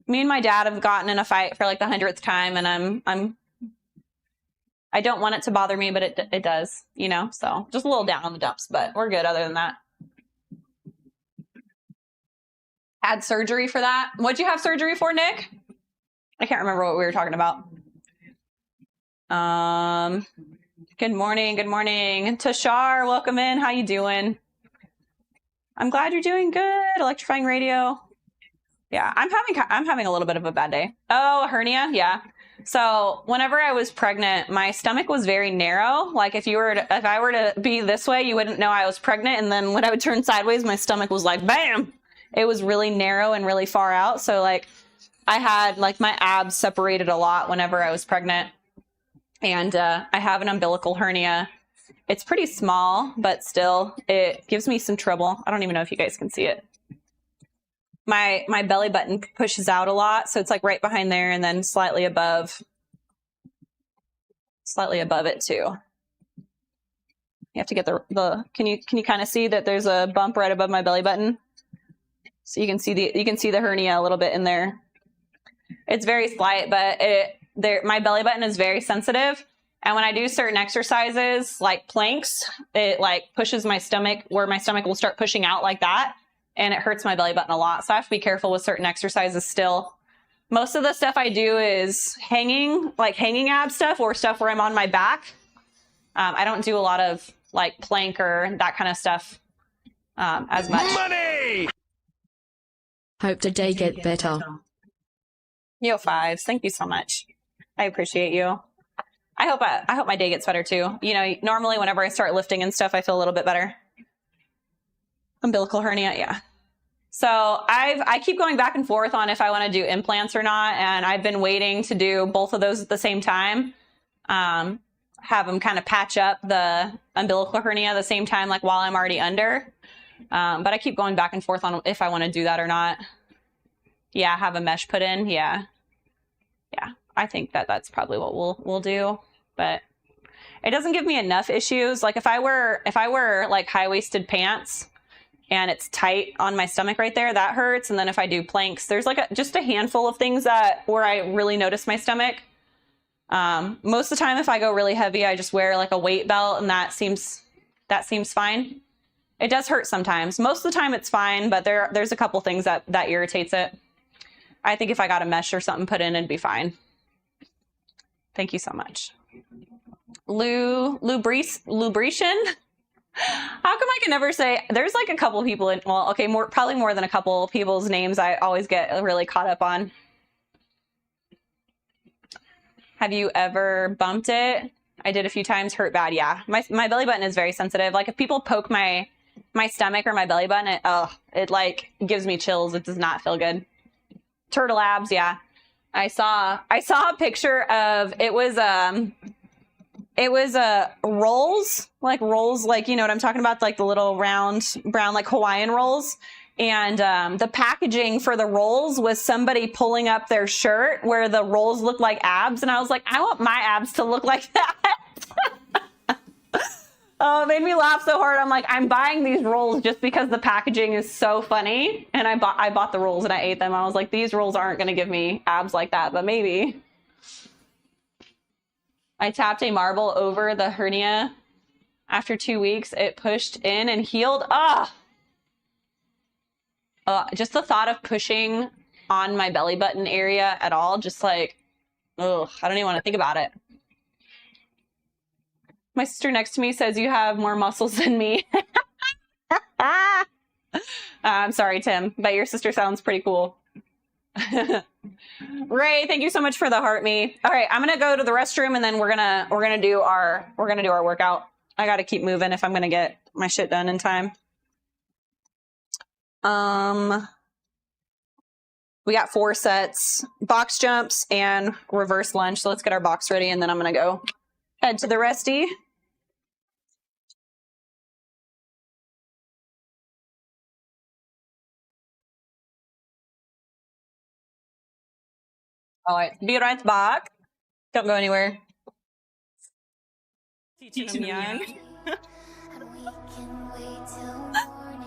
Me and my dad have gotten in a fight for like the 100th time, and I don't want it to bother me, but it does, you know? So just a little down on the dumps, but we're good other than that. Had surgery for that. What'd you have surgery for, Nick? I can't remember what we were talking about. Good morning. Good morning. Tashar, welcome in. How you doing? I'm glad you're doing good. Electrifying radio. Yeah, I'm having a little bit of a bad day. Oh, a hernia. Yeah. So whenever I was pregnant, my stomach was very narrow. Like if I were to be this way, you wouldn't know I was pregnant. And then when I would turn sideways, my stomach was like, bam. It was really narrow and really far out. So like I had like my abs separated a lot whenever I was pregnant. And I have an umbilical hernia. It's pretty small, but still it gives me some trouble. I don't even know if you guys can see it. My belly button pushes out a lot. So it's like right behind there and then slightly above it too. You have to get can you kind of see that there's a bump right above my belly button? So you can see the hernia a little bit in there. It's very slight, but my belly button is very sensitive. And when I do certain exercises like planks, it like pushes my stomach where my stomach will start pushing out like that. And it hurts my belly button a lot. So I have to be careful with certain exercises still. Most of the stuff I do is hanging ab stuff or stuff where I'm on my back. I don't do a lot of like plank or that kind of stuff as much. Money! Hope the day gets better. Yo, fives. Thank you so much. I appreciate you. I hope my day gets better too. You know, normally whenever I start lifting and stuff, I feel a little bit better. Umbilical hernia, yeah. So I keep going back and forth on if I want to do implants or not, and I've been waiting to do both of those at the same time. Have them kind of patch up the umbilical hernia at the same time, like while I'm already under. But I keep going back and forth on if I want to do that or not. Yeah, have a mesh put in. Yeah. I think that's probably what we'll do, but it doesn't give me enough issues. Like if I wear like high-waisted pants and it's tight on my stomach right there, that hurts. And then if I do planks, there's like just a handful of things where I really notice my stomach. Most of the time, if I go really heavy, I just wear like a weight belt and that seems fine. It does hurt sometimes. Most of the time it's fine, but there's a couple things that irritates it. I think if I got a mesh or something put in, it'd be fine. Thank you so much. Lubrication? How come I can never say, there's like a couple people probably more than a couple people's names I always get really caught up on. Have you ever bumped it? I did a few times, hurt bad. Yeah, my belly button is very sensitive. Like if people poke my stomach or my belly button, it like gives me chills. It does not feel good. Turtle abs, yeah. I saw a picture of it was rolls, like you know what I'm talking about, like the little round brown like Hawaiian rolls. And the packaging for the rolls was somebody pulling up their shirt where the rolls look like abs, and I was like, I want my abs to look like that. Oh, it made me laugh so hard. I'm like, I'm buying these rolls just because the packaging is so funny. And I bought the rolls and I ate them. I was like, these rolls aren't going to give me abs like that, but maybe. I tapped a marble over the hernia. After 2 weeks, it pushed in and healed. Just the thought of pushing on my belly button area at all, just like, I don't even want to think about it. My sister next to me says you have more muscles than me. I'm sorry, Tim, but your sister sounds pretty cool. Ray, thank you so much for the heart me. All right, I'm gonna go to the restroom and then we're gonna do our workout. I gotta keep moving if I'm gonna get my shit done in time. We got 4 sets, box jumps and reverse lunge. So let's get our box ready and then I'm gonna go head to the resty. All right, be right back. Don't go anywhere. Teaching them young.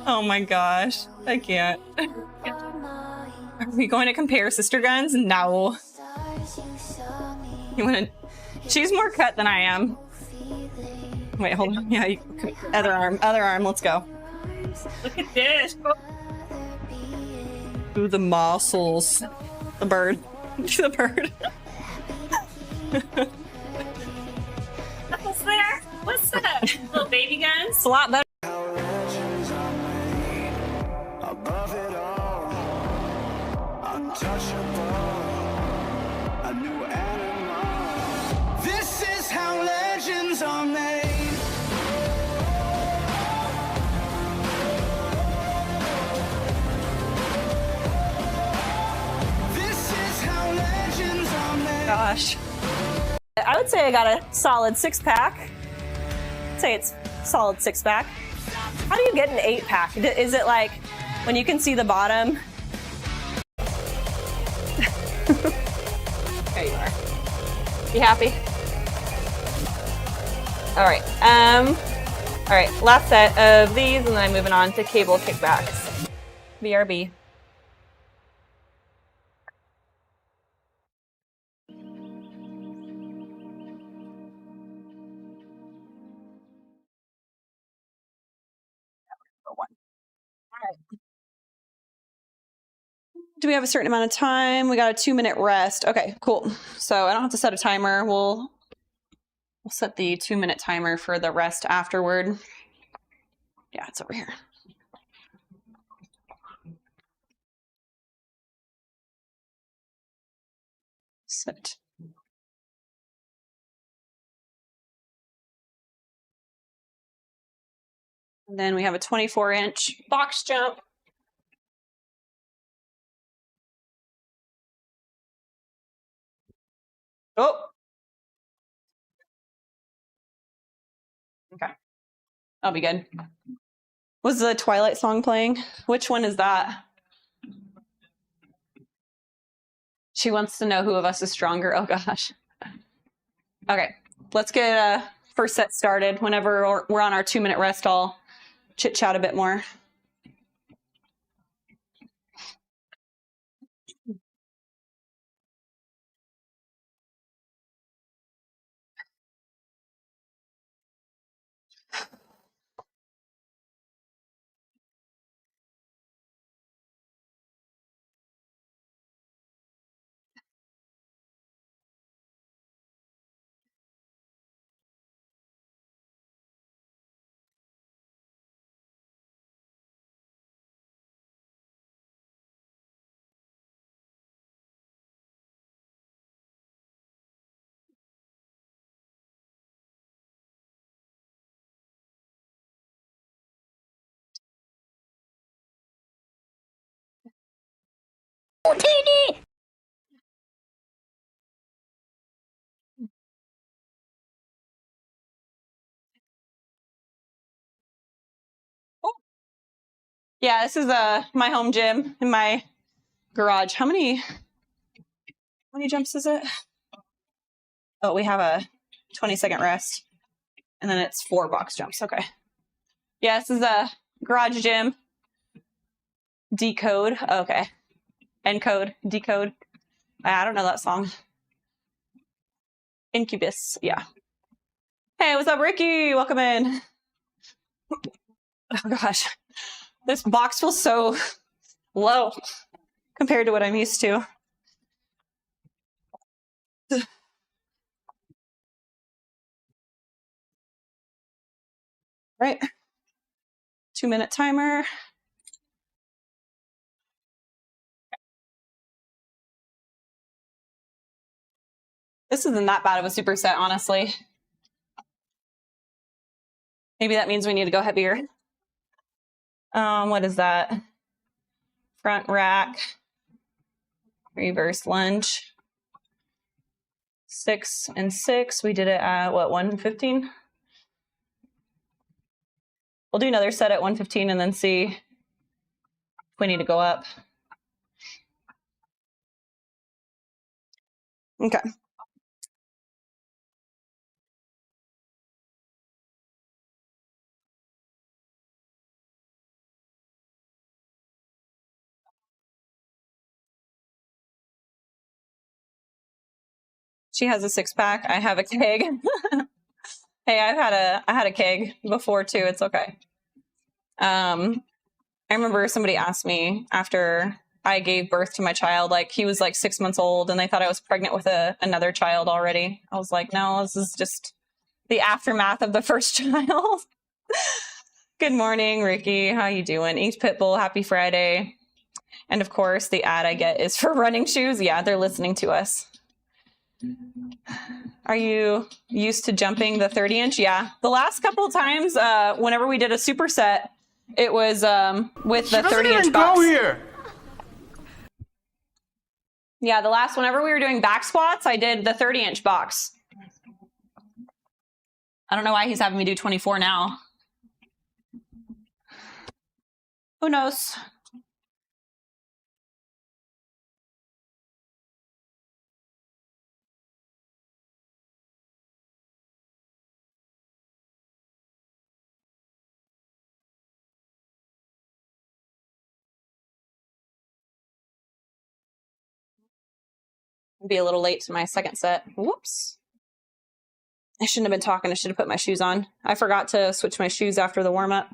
Oh my gosh, I can't. Are we going to compare sister guns? No. You want to? She's more cut than I am. Wait, hold on. Yeah, other arm. Let's go. Look at this. Ooh, the muscles. The bird. The bird. What's there? What's that? Little baby guns? It's a lot better. Above it all, untouchable, a new animal. This is how legends are made. This is how legends are made. Gosh. I would say I got a solid 6-pack. I'd say it's solid 6-pack. How do you get an 8-pack? Is it like when you can see the bottom? There you are. You happy? All right. All right. Last set of these, and then I'm moving on to cable kickbacks. BRB. Do we have a certain amount of time? We got a 2-minute rest. Okay, cool. So I don't have to set a timer. We'll set the 2-minute timer for the rest afterward. Yeah, it's over here. Set. And then we have a 24-inch box jump. Oh. Okay. I'll be good. Was the Twilight song playing? Which one is that? She wants to know who of us is stronger. Oh gosh. Okay, let's get first set started. Whenever we're on our 2-minute rest, I'll chit chat a bit more. Yeah, this is my home gym in my garage. How many jumps is it? Oh, we have a 20-second rest, and then it's 4 box jumps. Okay. Yeah, this is a garage gym. Decode. Okay. Encode. Decode. I don't know that song. Incubus. Yeah. Hey, what's up, Ricky? Welcome in. Oh gosh. This box feels so low compared to what I'm used to. Right. 2-minute timer. This isn't that bad of a superset, honestly. Maybe that means we need to go heavier. What is that? Front rack, reverse lunge. 6 and 6. We did it at what, 115? We'll do another set at 115 and then see if we need to go up. Okay. She has a 6-pack. I have a keg. Hey, I had a keg before too. It's okay. I remember somebody asked me after I gave birth to my child. Like he was like 6 months old and they thought I was pregnant with another child already. I was like, no, this is just the aftermath of the first child. Good morning, Ricky. How you doing? East Pitbull, happy Friday. And of course, the ad I get is for running shoes. Yeah, they're listening to us. Are you used to jumping the 30-inch? Yeah. The last couple of times, whenever we did a superset, it was with the 30-inch box. Here. Yeah, whenever we were doing back squats, I did the 30-inch box. I don't know why he's having me do 24 now. Who knows? Be a little late to my second set. Whoops. I shouldn't have been talking. I should have put my shoes on. I forgot to switch my shoes after the warm-up.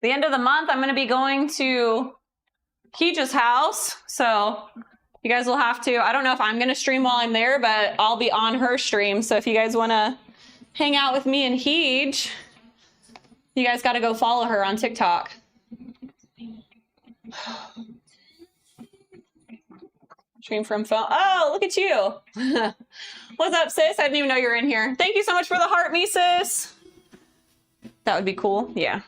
The end of the month, I'm going to be going to Keeja's house. So you guys will have to, I don't know if I'm going to stream while I'm there, but I'll be on her stream. So if you guys want to hang out with me and Heej, you guys got to go follow her on TikTok. Stream from phone. Oh, look at you. What's up, sis? I didn't even know you were in here. Thank you so much for the heart, me, sis. That would be cool. Yeah.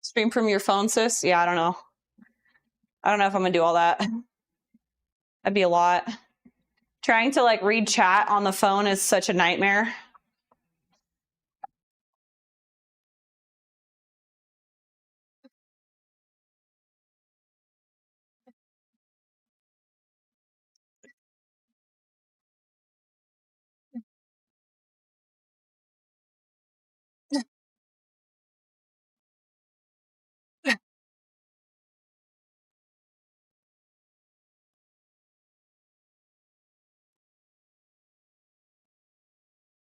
Stream from your phone, sis? Yeah, I don't know. I don't know if I'm gonna do all that. That'd be a lot. Trying to like read chat on the phone is such a nightmare.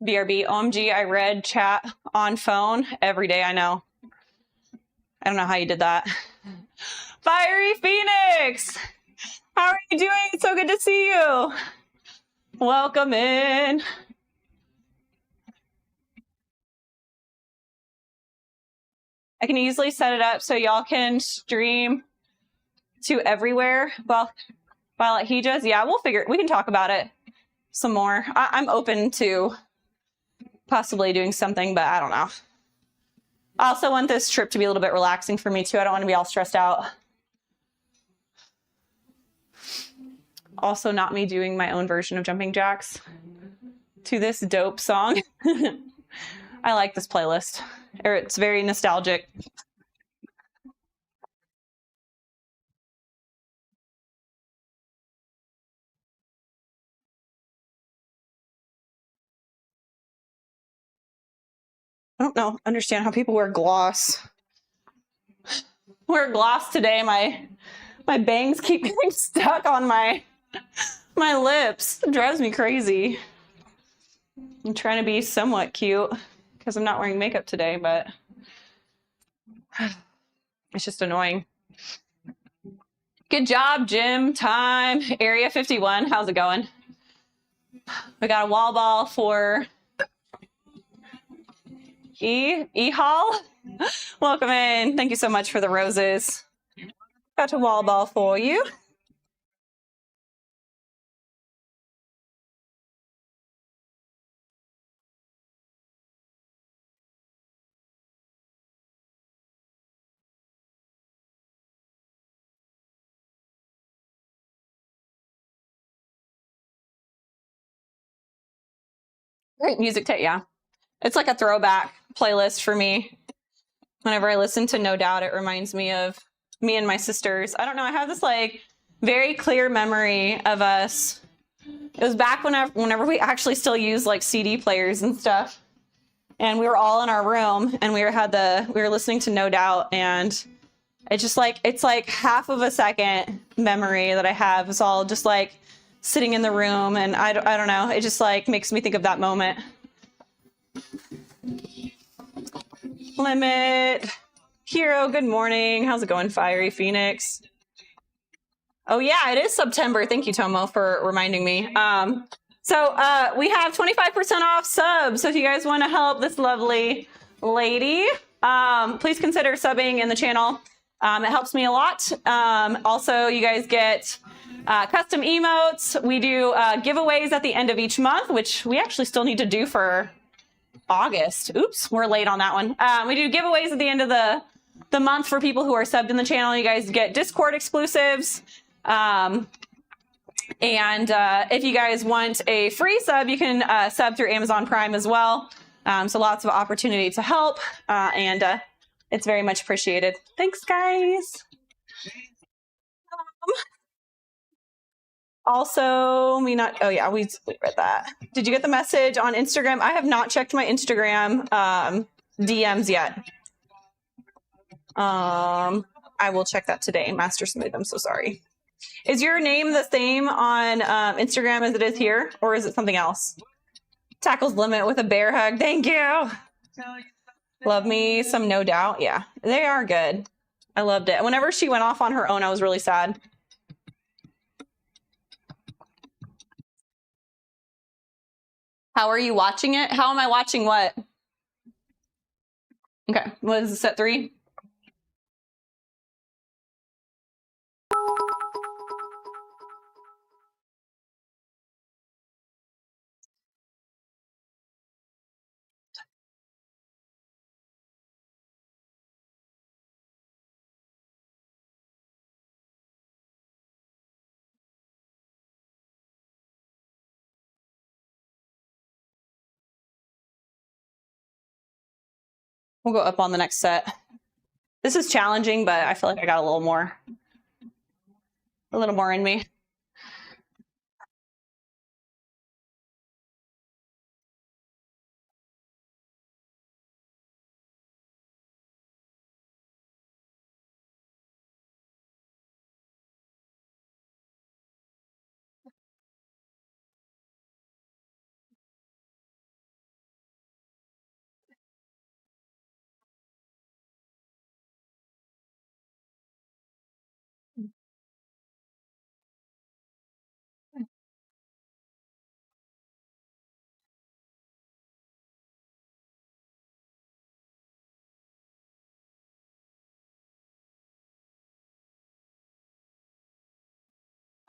BRB, OMG, I read chat on phone every day. I know. I don't know how you did that. Fiery Phoenix, how are you doing? It's so good to see you. Welcome in. I can easily set it up so y'all can stream to everywhere while at Heeja's. Yeah, we can talk about it some more. I'm open to possibly doing something, but I don't know. I also want this trip to be a little bit relaxing for me too. I don't want to be all stressed out. Also, not me doing my own version of jumping jacks to this dope song. I like this playlist. It's very nostalgic. I don't understand how people wear gloss. Wear gloss today. My bangs keep getting stuck on my lips. It drives me crazy. I'm trying to be somewhat cute because I'm not wearing makeup today, but it's just annoying. Good job, gym time. Area 51, how's it going? We got a wall ball for E-Hall. Welcome in. Thank you so much for the roses. Got a wall ball for you. Great music tape, yeah. It's like a throwback playlist for me. Whenever I listen to No Doubt, it reminds me of me and my sisters. I don't know, I have this like very clear memory of us. It was back whenever we actually still used like CD players and stuff. And we were all in our room and we were listening to No Doubt, and it's like half of a second memory that I have. It's all just like sitting in the room, and I don't know. It just like makes me think of that moment. Limit. Hero, good morning. How's it going, Fiery Phoenix? Oh yeah, it is September. Thank you, Tomo, for reminding me. So we have 25% off subs. So if you guys want to help this lovely lady, please consider subbing in the channel. It helps me a lot. Also, you guys get custom emotes. We do giveaways at the end of each month, which we actually still need to do for August. Oops, we're late on that one. We do giveaways at the end of the month for people who are subbed in the channel. You guys get Discord exclusives. And if you guys want a free sub, you can sub through Amazon Prime as well. So lots of opportunity to help, and it's very much appreciated. Thanks, guys. Also, we read that. Did you get the message on Instagram? I have not checked my Instagram DMs yet. I will check that today. Master Smooth, I'm so sorry. Is your name the same on Instagram as it is here, or is it something else? Tackles Limit with a bear hug. Thank you. Love me some No Doubt. Yeah, they are good. I loved it. Whenever she went off on her own, I was really sad. How are you watching it? How am I watching what? Okay, what is this, set 3? We'll go up on the next set. This is challenging, but I feel like I got a little more in me.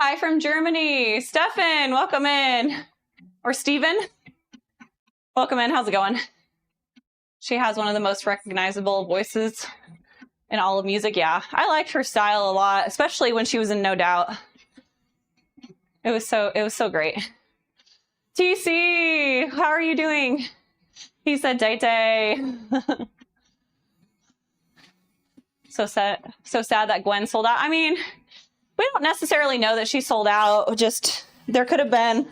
Hi from Germany. Stefan, welcome in. Or Steven. Welcome in. How's it going? She has one of the most recognizable voices in all of music. Yeah, I liked her style a lot, especially when she was in No Doubt. It was so great. TC, how are you doing? He said day. So sad that Gwen sold out. I mean, we don't necessarily know that she sold out. Just there could have been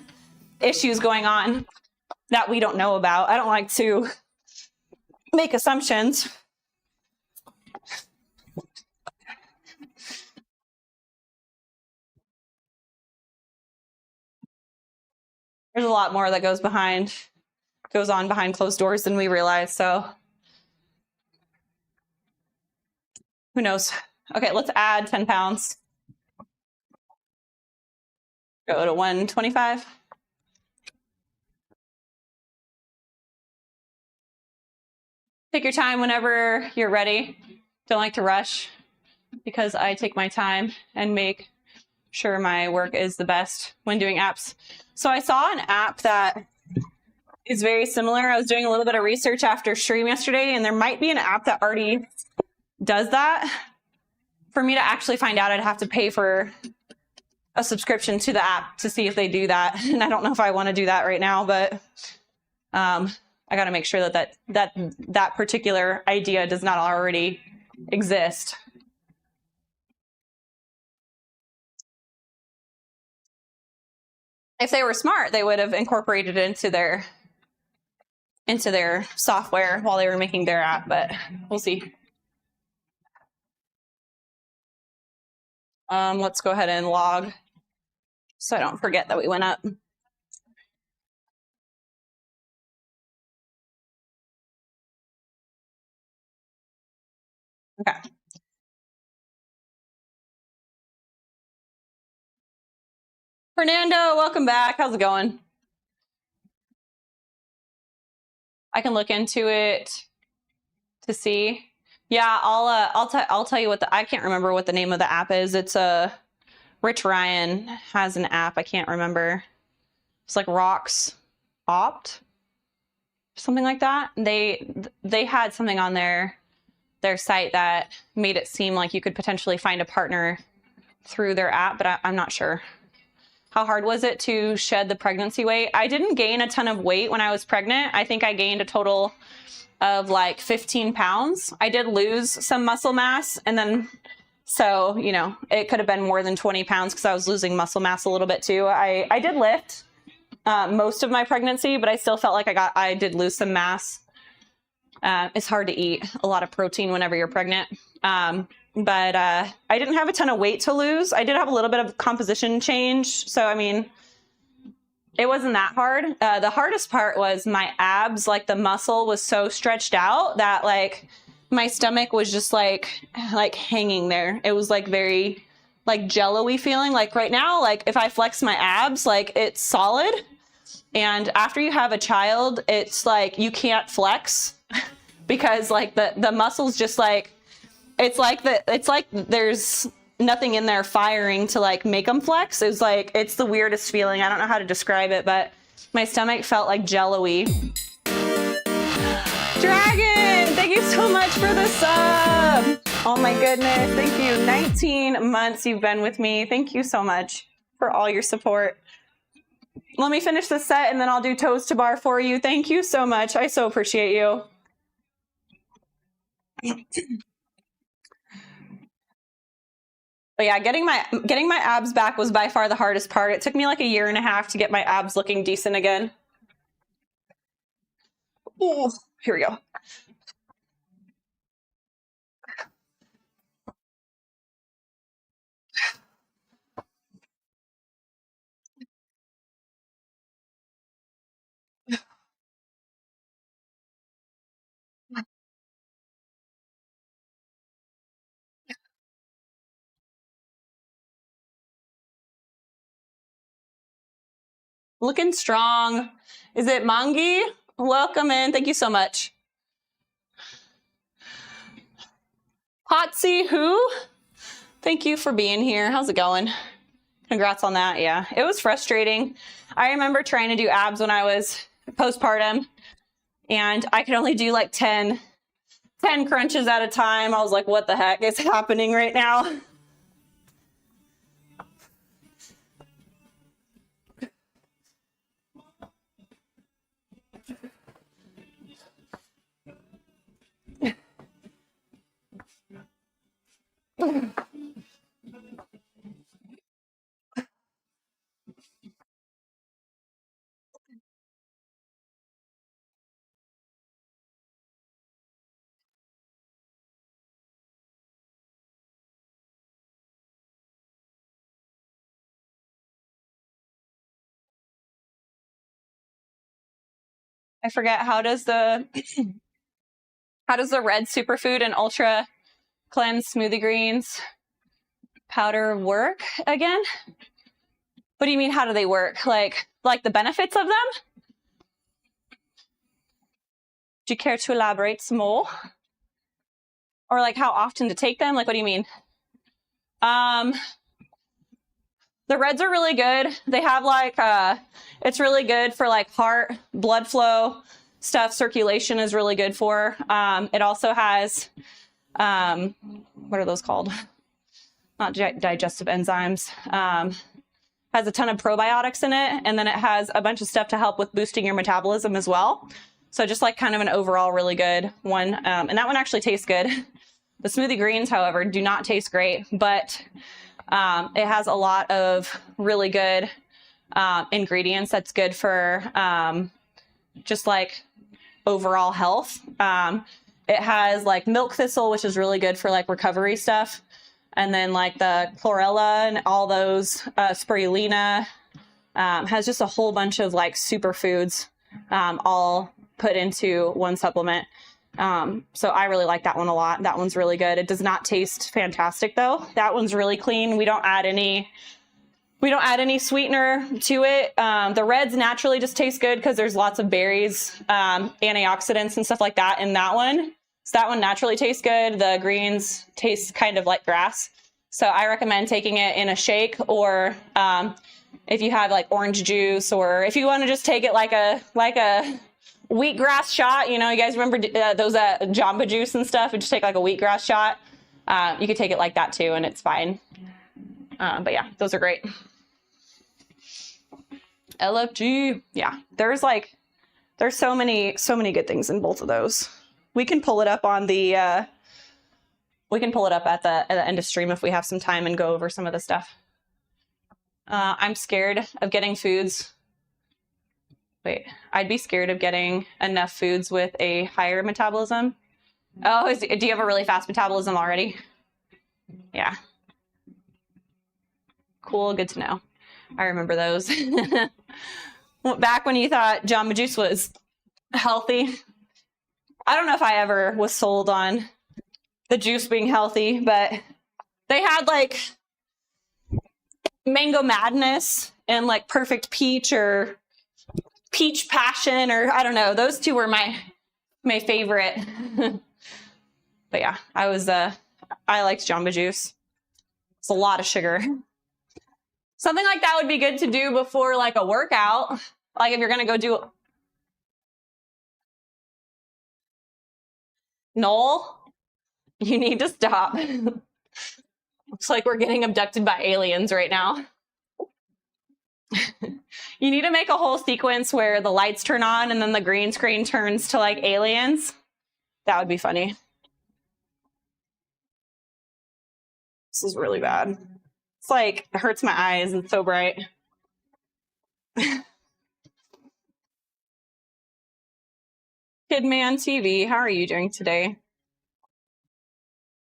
issues going on that we don't know about. I don't like to make assumptions. There's a lot more that goes on behind closed doors than we realize. So who knows? Okay, let's add 10 pounds. Go to 125. Take your time whenever you're ready. Don't like to rush because I take my time and make sure my work is the best when doing apps. So I saw an app that is very similar. I was doing a little bit of research after stream yesterday, and there might be an app that already does that. For me to actually find out, I'd have to pay for a subscription to the app to see if they do that. And I don't know if I want to do that right now, but I got to make sure that particular idea does not already exist. If they were smart, they would have incorporated it into their software while they were making their app, but we'll see. Let's go ahead and log so I don't forget that we went up. Okay. Fernando, welcome back. How's it going? I can look into it to see. Yeah, I'll tell you what I can't remember what the name of the app is. It's Rich Ryan has an app. I can't remember. It's like HYROX Opt, something like that. They had something on their site that made it seem like you could potentially find a partner through their app, but I'm not sure. How hard was it to shed the pregnancy weight? I didn't gain a ton of weight when I was pregnant. I think I gained a total of like 15 pounds. I did lose some muscle mass, and then, so, you know, it could have been more than 20 pounds because I was losing muscle mass a little bit too. I did lift most of my pregnancy, but I still felt like I did lose some mass. It's hard to eat a lot of protein whenever you're pregnant. But I didn't have a ton of weight to lose. I did have a little bit of composition change. So, I mean, it wasn't that hard. The hardest part was my abs, like the muscle was so stretched out that like my stomach was just like hanging there. It was like very like jello-y feeling. Like right now, like if I flex my abs, like it's solid. And after you have a child, it's like you can't flex because like the muscles just like, it's like there's nothing in there firing to like make them flex. It's like, it's the weirdest feeling. I don't know how to describe it, but my stomach felt like jello-y. Dragon, thank you so much for the sub. Oh my goodness, thank you. 19 months you've been with me. Thank you so much for all your support. Let me finish the set and then I'll do toes to bar for you. Thank you so much. I so appreciate you. But yeah, getting my abs back was by far the hardest part. It took me like 1.5 years to get my abs looking decent again. Ooh, here we go. Looking strong. Is it Mangi? Welcome in. Thank you so much. Potsy who? Thank you for being here. How's it going? Congrats on that. Yeah, it was frustrating. I remember trying to do abs when I was postpartum and I could only do like 10 crunches at a time. I was like, what the heck is happening right now? I forget, how does the red superfood and ultra cleanse smoothie greens powder work again? What do you mean, how do they work? Like the benefits of them? Do you care to elaborate some more? Or like how often to take them? Like, what do you mean? The reds are really good. They have like, it's really good for like heart, blood flow stuff. Circulation is really good for. It also has, what are those called? Not digestive enzymes. Has a ton of probiotics in it, and then it has a bunch of stuff to help with boosting your metabolism as well. So just like kind of an overall really good one. And that one actually tastes good. The smoothie greens, however, do not taste great, but it has a lot of really good ingredients that's good for just like overall health. It has like milk thistle, which is really good for like recovery stuff. And then like the chlorella and all those spirulina, has just a whole bunch of like superfoods all put into one supplement. So I really like that one a lot. That one's really good. It does not taste fantastic though. That one's really clean. We don't add any sweetener to it. The reds naturally just taste good because there's lots of berries, antioxidants and stuff like that in that one. So that one naturally tastes good. The greens taste kind of like grass. So I recommend taking it in a shake, or if you have like orange juice, or if you want to just take it like a wheatgrass shot. You know, you guys remember those Jamba Juice and stuff? And just take like a wheatgrass shot. You could take it like that too, and it's fine. But yeah, those are great. LFG. Yeah, there's so many good things in both of those. We can pull it up on the, we can pull it up at the end of stream if we have some time and go over some of the stuff. I'm scared of getting foods. Wait, I'd be scared of getting enough foods with a higher metabolism. Oh, do you have a really fast metabolism already? Yeah. Cool, good to know. I remember those. Back when you thought Jamba Juice was healthy. I don't know if I ever was sold on the juice being healthy, but they had like Mango Madness and like Perfect Peach or Peach Passion, or I don't know. Those two were my favorite. But yeah, I liked Jamba Juice. It's a lot of sugar. Something like that would be good to do before like a workout. Like if you're going to go do Knoll, you need to stop. Looks like we're getting abducted by aliens right now. You need to make a whole sequence where the lights turn on and then the green screen turns to like aliens. That would be funny. This is really bad. It's like, it hurts my eyes. It's so bright. Kidman TV, how are you doing today?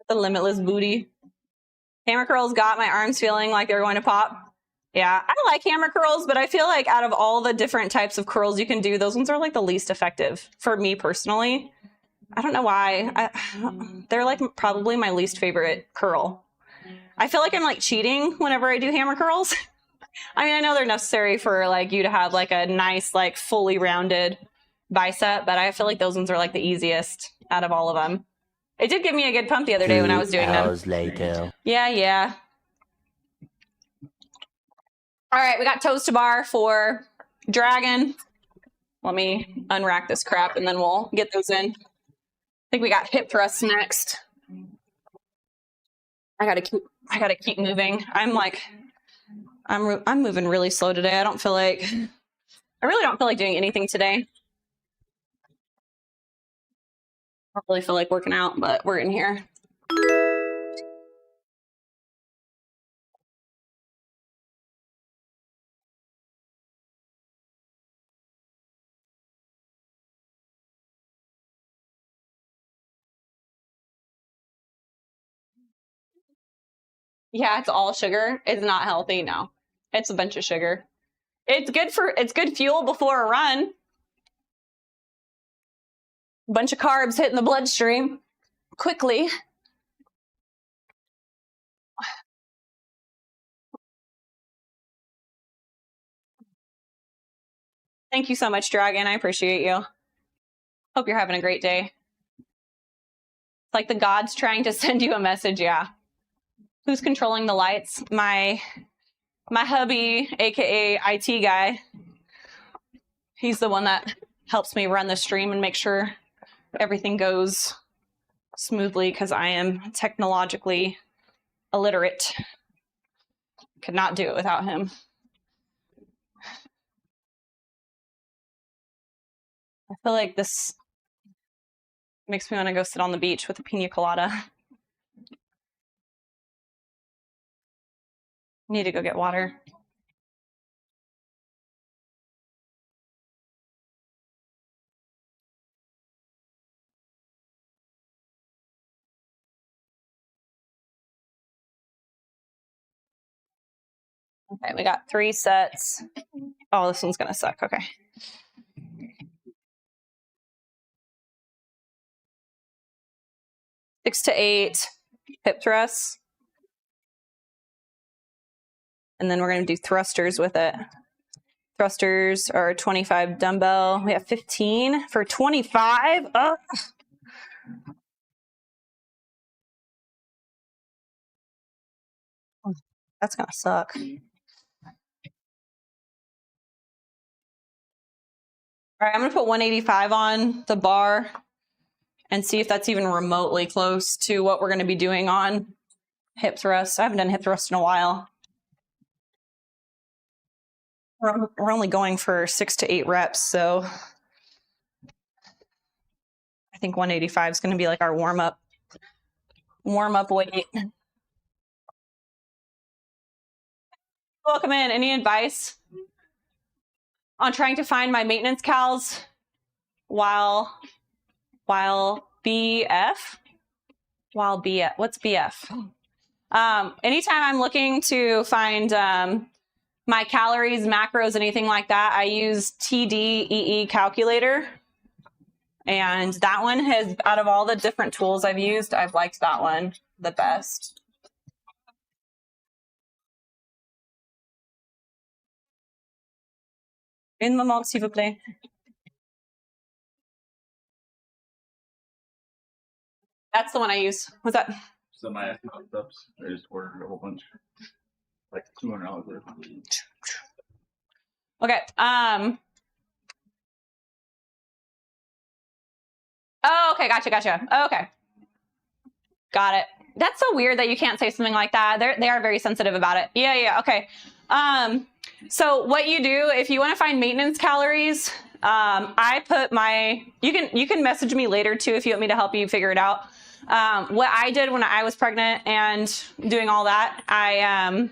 The limitless booty. Hammer curls got my arms feeling like they're going to pop. Yeah, I like hammer curls, but I feel like out of all the different types of curls you can do, those ones are like the least effective for me personally. I don't know why. They're like probably my least favorite curl. I feel like I'm like cheating whenever I do hammer curls. I mean, I know they're necessary for like you to have like a nice, like fully rounded bicep, but I feel like those ones are like the easiest out of all of them. It did give me a good pump the other day when I was doing them. 2 hours later. Yeah. All right, we got toes to bar for Dragon. Let me unrack this crap and then we'll get those in. I think we got hip thrusts next. I gotta keep moving. I'm moving really slow today. I really don't feel like doing anything today. I don't really feel like working out, but we're in here. Yeah, it's all sugar. It's not healthy. No, it's a bunch of sugar. It's good fuel before a run. Bunch of carbs hitting the bloodstream quickly. Thank you so much, Dragon. I appreciate you. Hope you're having a great day. It's like the gods trying to send you a message. Yeah. Who's controlling the lights? My hubby, aka IT guy. He's the one that helps me run the stream and make sure everything goes smoothly because I am technologically illiterate. Could not do it without him. feel like this makes me want to go sit on the beach with a pina colada. Need to go get water. Okay, we got 3 sets. Oh, this one's gonna suck. Okay. Six to 8 hip thrusts. And then we're going to do thrusters with it. Thrusters are 25 dumbbell. We have 15 for 25. Oh. That's going to suck. All right, I'm going to put 185 on the bar and see if that's even remotely close to what we're going to be doing on hip thrusts. I haven't done hip thrust in a while. We're only going for 6 to 8 reps, so I think 185 is going to be like our warm-up weight. Welcome in. Any advice on trying to find my maintenance cals while BF? While BF, what's BF? Anytime I'm looking to find my calories, macros, anything like that, I use TDEE calculator. And that one has, out of all the different tools I've used, I've liked that one the best. Une moment, s'il vous plaît. That's the one I use. What's that? So my ups, I just ordered a whole bunch, like $200 worth. Okay. Oh, okay. Gotcha. Okay. Got it. That's so weird that you can't say something like that. They are very sensitive about it. Yeah. Okay. So what you do if you want to find maintenance calories, I put my, you can message me later too if you want me to help you figure it out. What I did when I was pregnant and doing all that, I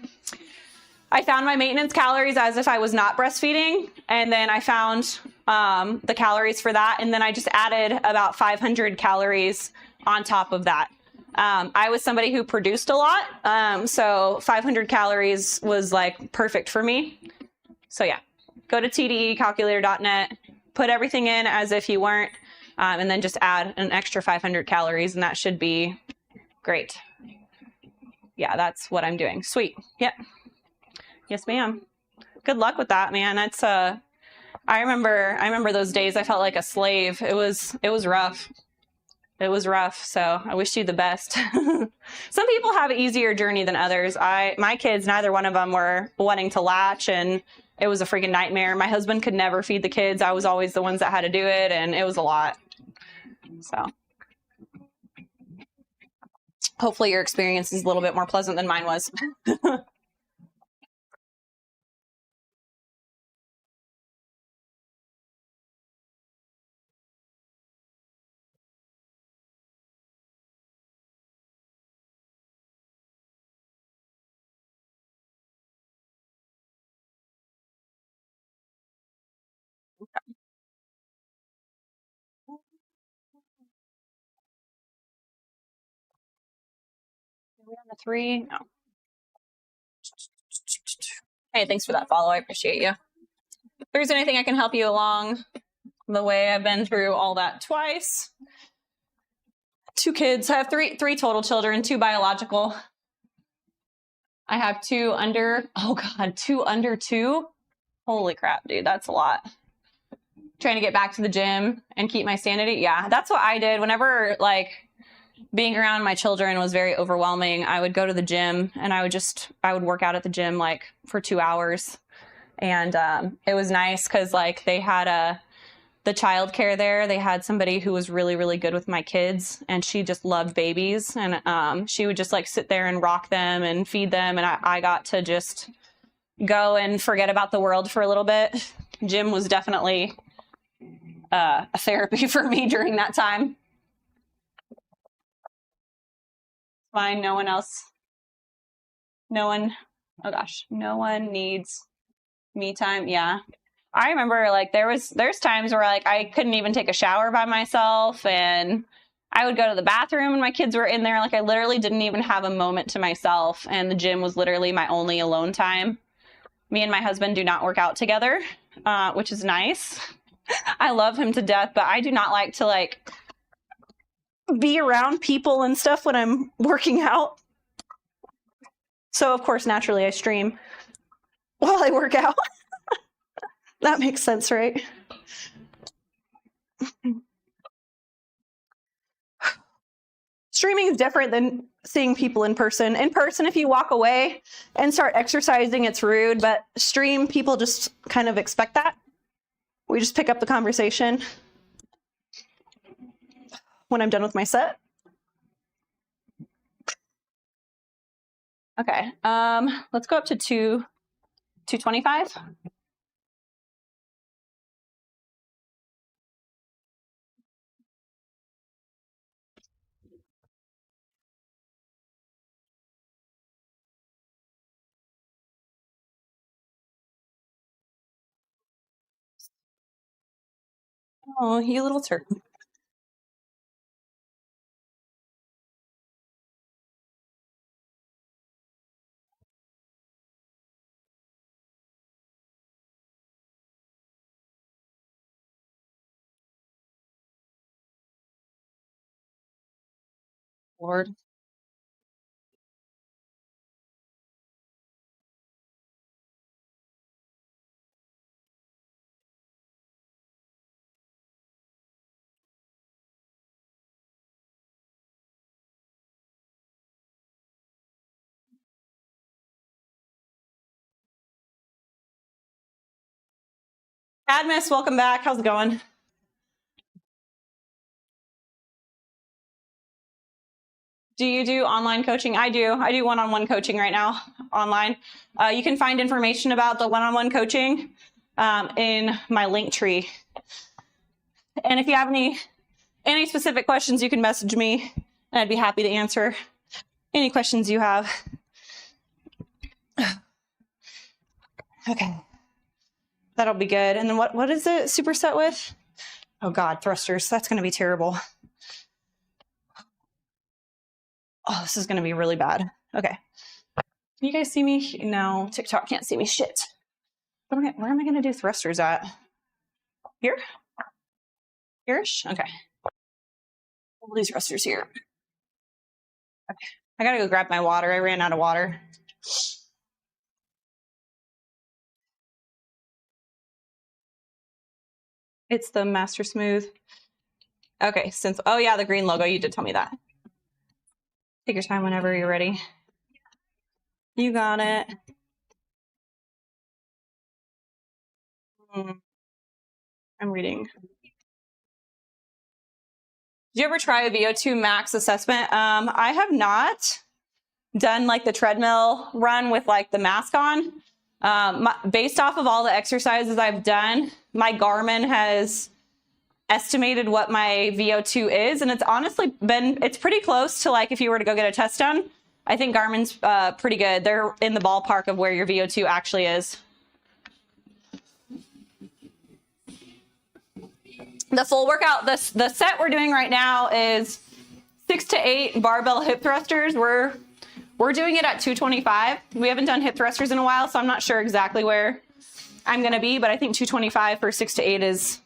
found my maintenance calories as if I was not breastfeeding. And then I found the calories for that. And then I just added about 500 calories on top of that. I was somebody who produced a lot. So 500 calories was like perfect for me. So yeah, go to tdecalculator.net, put everything in as if you weren't, and then just add an extra 500 calories and that should be great. Yeah, that's what I'm doing. Sweet. Yep. Yes, ma'am. Good luck with that, man. That's I remember those days I felt like a slave. It was rough. It was rough. So I wish you the best. Some people have an easier journey than others. My kids, neither one of them were wanting to latch and it was a freaking nightmare. My husband could never feed the kids. I was always the ones that had to do it and it was a lot. So hopefully your experience is a little bit more pleasant than mine was. Are we on the 3? No. Hey, thanks for that follow. I appreciate you. If there's anything I can help you along the way, I've been through all that twice. 2 kids. I have three total children, 2 biological. I have 2 under, 2 under 2. Holy crap, dude, that's a lot. Trying to get back to the gym and keep my sanity. Yeah, that's what I did. Whenever like being around my children was very overwhelming, I would go to the gym and I would work out at the gym like for 2 hours. And it was nice because like they had the childcare there. They had somebody who was really, really good with my kids and she just loved babies. And she would just like sit there and rock them and feed them. And I got to just go and forget about the world for a little bit. Gym was definitely a therapy for me during that time. Fine, no one else. No one, oh gosh, no one needs me time. Yeah. I remember like there's times where like I couldn't even take a shower by myself, and I would go to the bathroom and my kids were in there. Like I literally didn't even have a moment to myself, and the gym was literally my only alone time. Me and my husband do not work out together, which is nice. I love him to death, but I do not like to like be around people and stuff when I'm working out. So of course, naturally I stream while I work out. That makes sense, right? Streaming is different than seeing people in person. In person, if you walk away and start exercising, it's rude, but stream, people just kind of expect that. We just pick up the conversation when I'm done with my set. Okay, let's go up to 225. Oh, you little turkey. Lord. Cadmus, welcome back. How's it going? Do you do online coaching? I do. I do one-on-one coaching right now online. You can find information about the one-on-one coaching in my Linktree. And if you have any specific questions, you can message me, and I'd be happy to answer any questions you have. Okay, that'll be good. And then what is it superset with? Oh God, thrusters. That's going to be terrible. Oh, this is going to be really bad. Okay. Can you guys see me? No, TikTok can't see me. Shit. Where am I going to do thrusters at? Here? Here-ish? Okay. We'll do thrusters here. Okay. I got to go grab my water. I ran out of water. It's the Master Smooth. Okay, oh yeah, the green logo. You did tell me that. Take your time whenever you're ready. You got it. I'm reading. Did you ever try a VO2 max assessment? I have not done like the treadmill run with like the mask on. Based off of all the exercises I've done, my Garmin has estimated what my VO2 is, and it's honestly it's pretty close to like if you were to go get a test done. I think Garmin's pretty good. They're in the ballpark of where your VO2 actually is. The full workout, the set we're doing right now is 6 to 8 barbell hip thrusters. We're doing it at 225. We haven't done hip thrusters in a while, so I'm not sure exactly where I'm going to be, but I think 225 for 6 to 8 is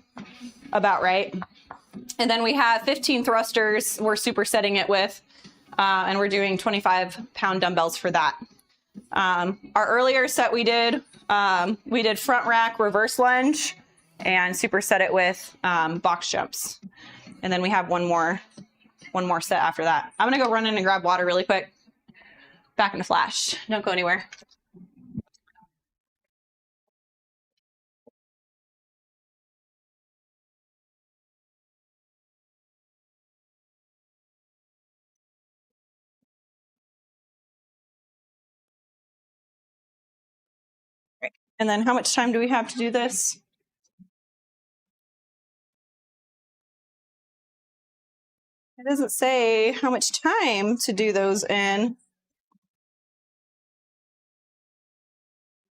about right. And then we have 15 thrusters we're supersetting it with, and we're doing 25-pound dumbbells for that. Our earlier set we did front rack reverse lunge and superset it with box jumps. And then we have one more set after that. I'm gonna go run in and grab water really quick. Back in a flash. Don't go anywhere. Right. And then how much time do we have to do this? It doesn't say how much time to do those in.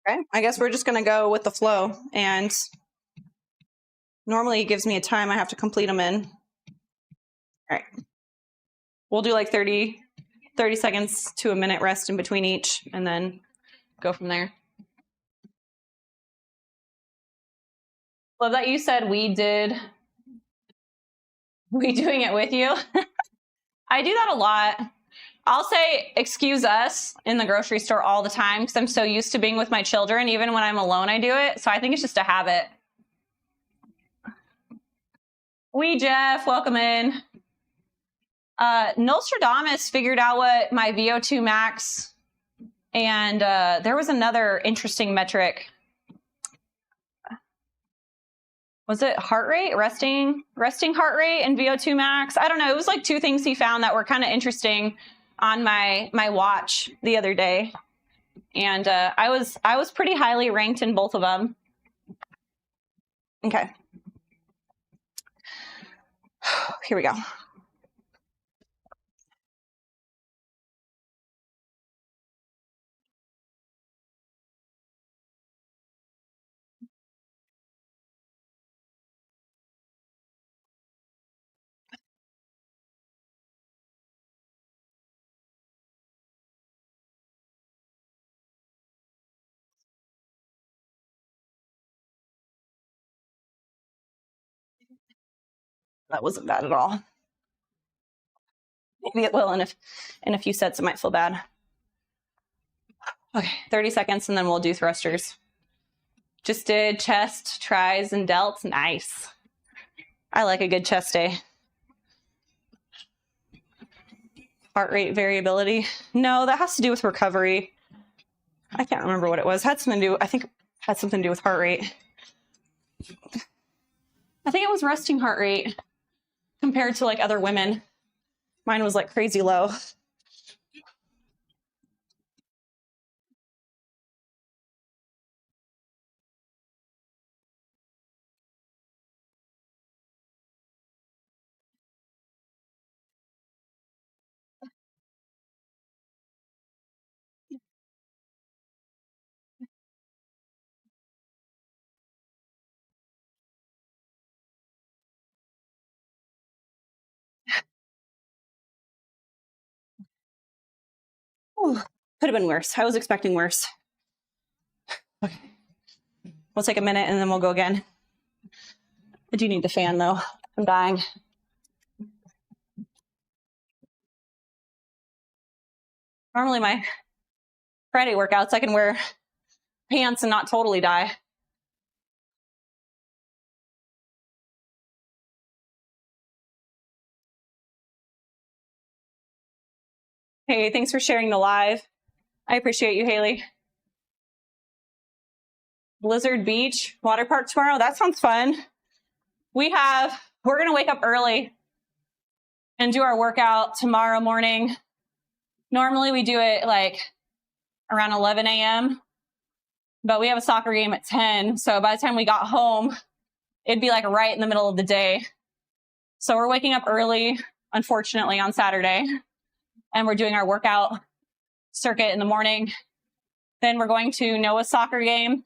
Okay, I guess we're just going to go with the flow. And normally it gives me a time I have to complete them in. All right. We'll do like 30 seconds to a minute rest in between each and then go from there. Love that you said we doing it with you. I do that a lot. I'll say excuse us in the grocery store all the time because I'm so used to being with my children. Even when I'm alone, I do it. So I think it's just a habit. Jeff, welcome in. Nostradamus figured out what my VO2 max, and there was another interesting metric. Was it heart rate, resting heart rate and VO2 max? I don't know. It was like 2 things he found that were kind of interesting on my watch the other day. And I was pretty highly ranked in both of them. Okay. Here we go. That wasn't bad at all. Maybe it will in a few sets it might feel bad. Okay, 30 seconds and then we'll do thrusters. Just did chest, tris, and delts. Nice. I like a good chest day. Heart rate variability. No, that has to do with recovery. I can't remember what it was. I think it had something to do with heart rate. I think it was resting heart rate compared to like other women. Mine was like crazy low. Ooh, could have been worse. I was expecting worse. Okay. We'll take a minute and then we'll go again. I do need the fan though. I'm dying. Normally my Friday workouts, I can wear pants and not totally die. Hey, thanks for sharing the live. I appreciate you, Haley. Blizzard Beach water park tomorrow. That sounds fun. We're going to wake up early and do our workout tomorrow morning. Normally we do it like around 11 a.m., but we have a soccer game at 10. So by the time we got home, it'd be like right in the middle of the day. So we're waking up early, unfortunately, on Saturday, and we're doing our workout circuit in the morning. Then we're going to Noah's soccer game.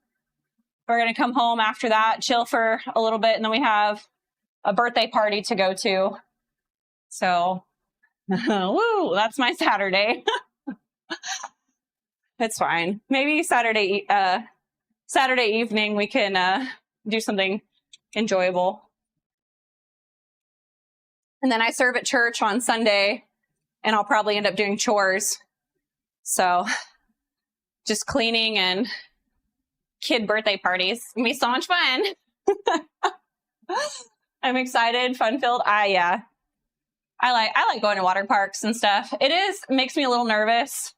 We're going to come home after that, chill for a little bit, and then we have a birthday party to go to. So, woo, that's my Saturday. It's fine. Maybe Saturday evening we can do something enjoyable. And then I serve at church on Sunday, and I'll probably end up doing chores. So just cleaning and kid birthday parties. It's gonna be so much fun. I'm excited, fun-filled. I like going to water parks and stuff. Makes me a little nervous.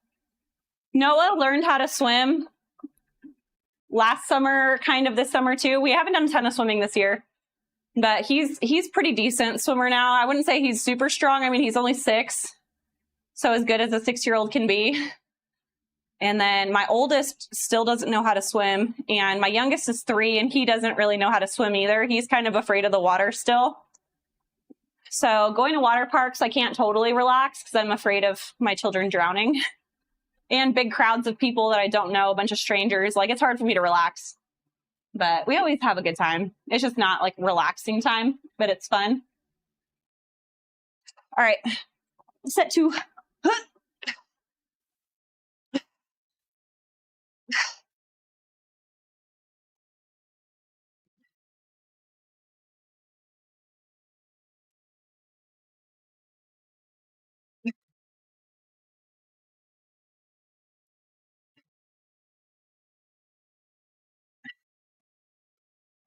Noah learned how to swim last summer, kind of this summer too. We haven't done a ton of swimming this year, but he's pretty decent swimmer now. I wouldn't say he's super strong. I mean, he's only 6, so as good as a 6-year-old can be. And then my oldest still doesn't know how to swim, and my youngest is 3, and he doesn't really know how to swim either. He's kind of afraid of the water still. So going to water parks, I can't totally relax because I'm afraid of my children drowning. And big crowds of people that I don't know, a bunch of strangers. Like, it's hard for me to relax. But we always have a good time. It's just not like relaxing time, but it's fun. All right. Set 2.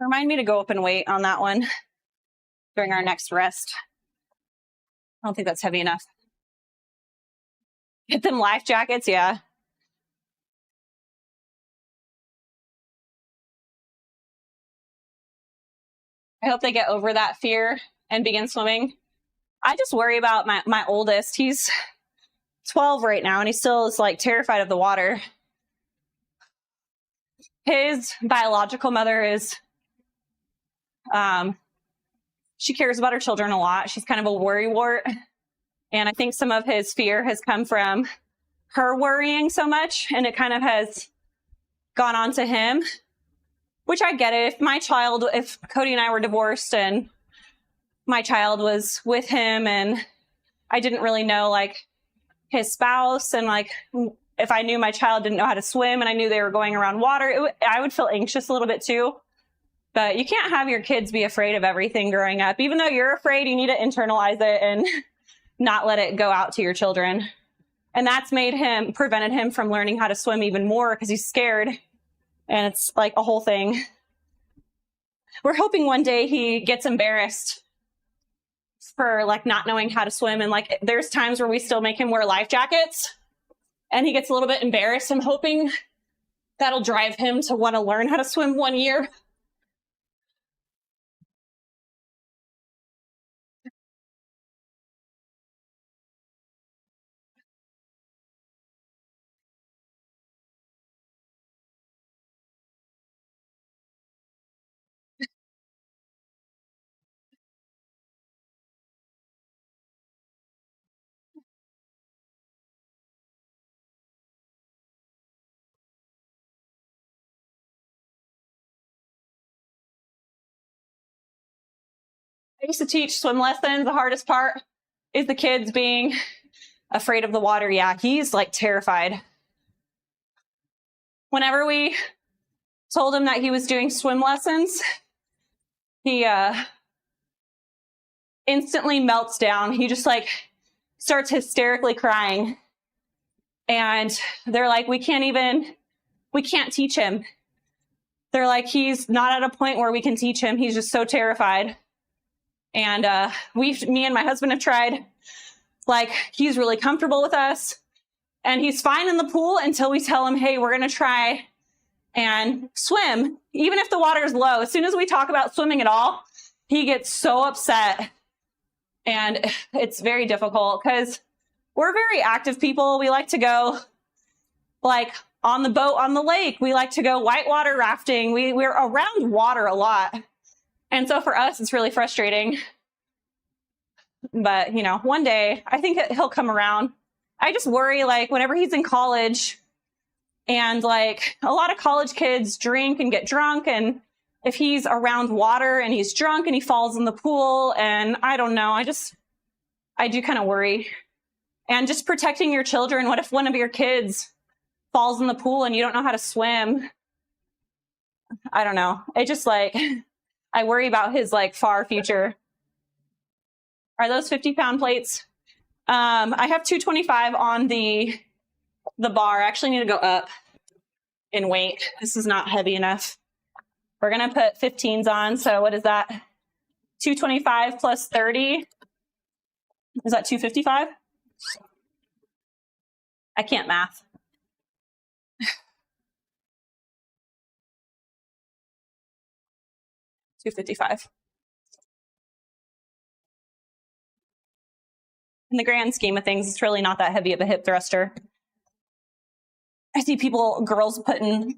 Remind me to go up and wait on that one during our next rest. I don't think that's heavy enough. Get them life jackets, yeah. I hope they get over that fear and begin swimming. I just worry about my oldest. He's 12 right now, and he still is like terrified of the water. His biological mother is, she cares about her children a lot. She's kind of a worrywart. And I think some of his fear has come from her worrying so much, and it kind of has gone on to him, which I get it. If Cody and I were divorced and my child was with him and I didn't really know like his spouse, and like if I knew my child didn't know how to swim and I knew they were going around water, I would feel anxious a little bit too. But you can't have your kids be afraid of everything growing up. Even though you're afraid, you need to internalize it and not let it go out to your children. And that's prevented him from learning how to swim even more because he's scared. And it's like a whole thing. We're hoping one day he gets embarrassed for like not knowing how to swim. And like there's times where we still make him wear life jackets and he gets a little bit embarrassed. I'm hoping that'll drive him to want to learn how to swim one year. I used to teach swim lessons. The hardest part is the kids being afraid of the water. Yeah, he's like terrified. Whenever we told him that he was doing swim lessons, he instantly melts down. He just like starts hysterically crying. And they're like, we can't teach him. They're like, he's not at a point where we can teach him. He's just so terrified. And me and my husband have tried, like, he's really comfortable with us and he's fine in the pool until we tell him, hey, we're going to try and swim. Even if the water is low, as soon as we talk about swimming at all, he gets so upset. And it's very difficult because we're very active people. We like to go like on the boat, on the lake. We like to go whitewater rafting. We're around water a lot. And so for us, it's really frustrating. But, you know, one day I think he'll come around. I just worry, like, whenever he's in college and like a lot of college kids drink and get drunk. And if he's around water and he's drunk and he falls in the pool, and I don't know, I do kind of worry. And just protecting your children. What if one of your kids falls in the pool and you don't know how to swim? I don't know. It just like, I worry about his like far future. Are those 50-pound plates? I have 225 on the bar. I actually need to go up in weight. This is not heavy enough. We're going to put 15s on. So what is that? 225 plus 30. Is that 255? I can't math. 255. In the grand scheme of things, it's really not that heavy of a hip thruster. I see girls putting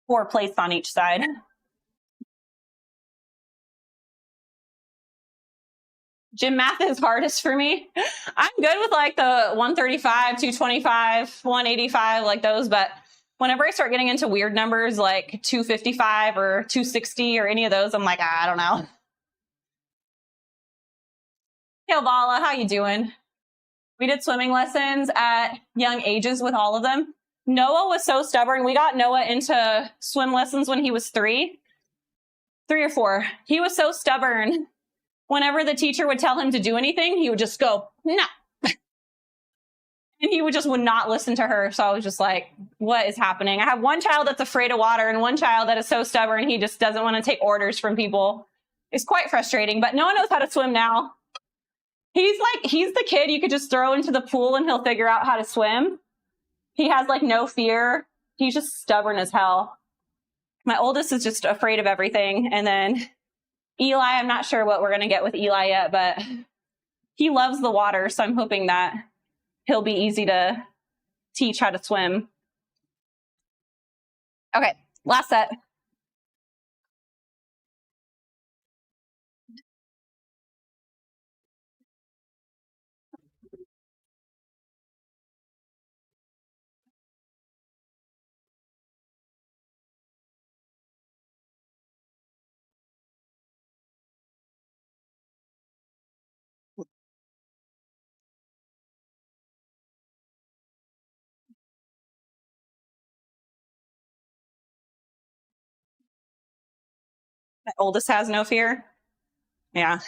4 plates on each side. Gym math is hardest for me. I'm good with like the 135, 225, 185, like those, but whenever I start getting into weird numbers like 255 or 260 or any of those, I'm like, I don't know. Hey, Vala, how you doing? We did swimming lessons at young ages with all of them. Noah was so stubborn. We got Noah into swim lessons when he was 3 or 4. He was so stubborn. Whenever the teacher would tell him to do anything, he would just go, no. And he would not listen to her. So I was just like, what is happening? I have one child that's afraid of water and one child that is so stubborn. He just doesn't want to take orders from people. It's quite frustrating, but Noah knows how to swim now. He's the kid you could just throw into the pool and he'll figure out how to swim. He has like no fear. He's just stubborn as hell. My oldest is just afraid of everything. And then Eli, I'm not sure what we're going to get with Eli yet, but he loves the water. So I'm hoping that he'll be easy to teach how to swim. Okay, last set. My oldest has no fear. Yeah.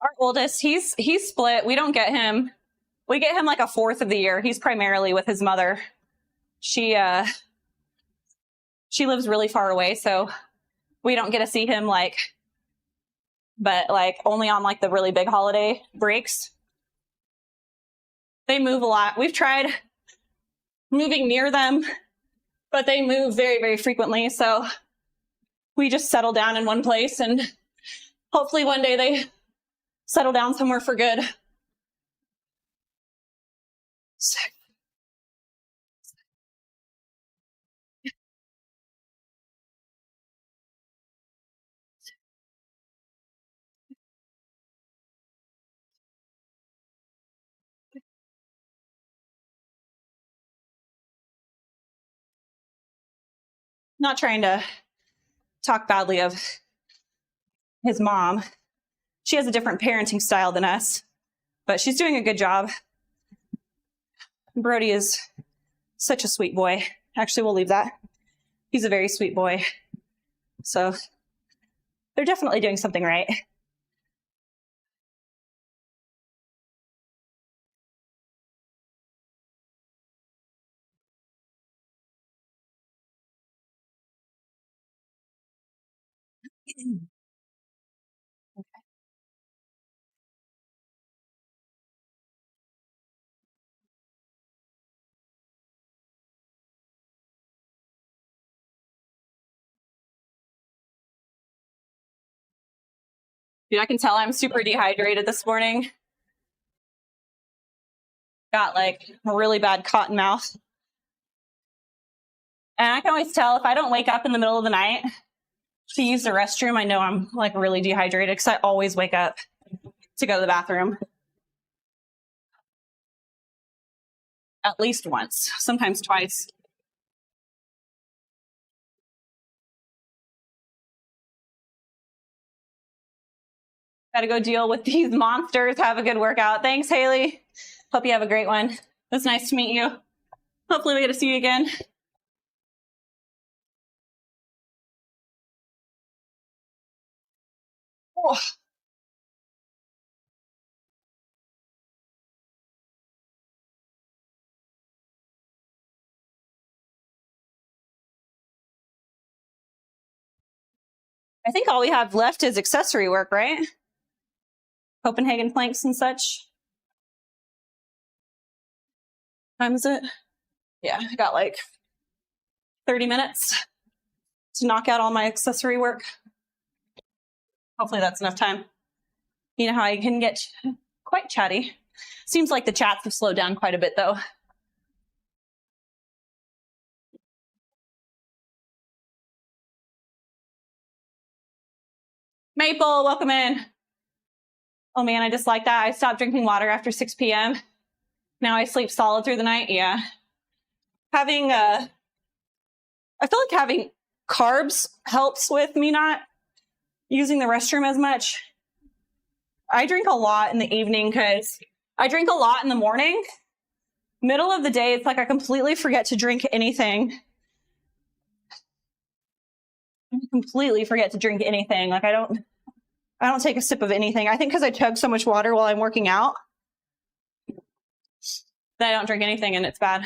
Our oldest, he's split. We don't get him. We get him like a fourth of the year. He's primarily with his mother. She lives really far away, so we don't get to see him but only on like the really big holiday breaks. They move a lot. We've tried moving near them, but they move very, very frequently. So we just settle down in one place and hopefully one day they settle down somewhere for good. Not trying to talk badly of his mom. She has a different parenting style than us, but she's doing a good job. Brody is such a sweet boy. Actually, we'll leave that. He's a very sweet boy. So they're definitely doing something right. Dude, I can tell I'm super dehydrated this morning. Got like a really bad cotton mouth. And I can always tell if I don't wake up in the middle of the night to use the restroom, I know I'm like really dehydrated because I always wake up to go to the bathroom. At least once, sometimes twice. Gotta go deal with these monsters. Have a good workout. Thanks, Haley. Hope you have a great one. It was nice to meet you. Hopefully we get to see you again. Oh. I think all we have left is accessory work, right? Copenhagen planks and such. What time is it? Yeah, I got like 30 minutes to knock out all my accessory work. Hopefully that's enough time. You know how I can get quite chatty. Seems like the chats have slowed down quite a bit though. Maple, welcome in. Oh man, I just like that. I stopped drinking water after 6 p.m. Now I sleep solid through the night. Yeah. I feel like having carbs helps with me not using the restroom as much. I drink a lot in the evening because I drink a lot in the morning. Middle of the day, it's like I completely forget to drink anything. Like I don't take a sip of anything. I think because I chug so much water while I'm working out that I don't drink anything, and it's bad.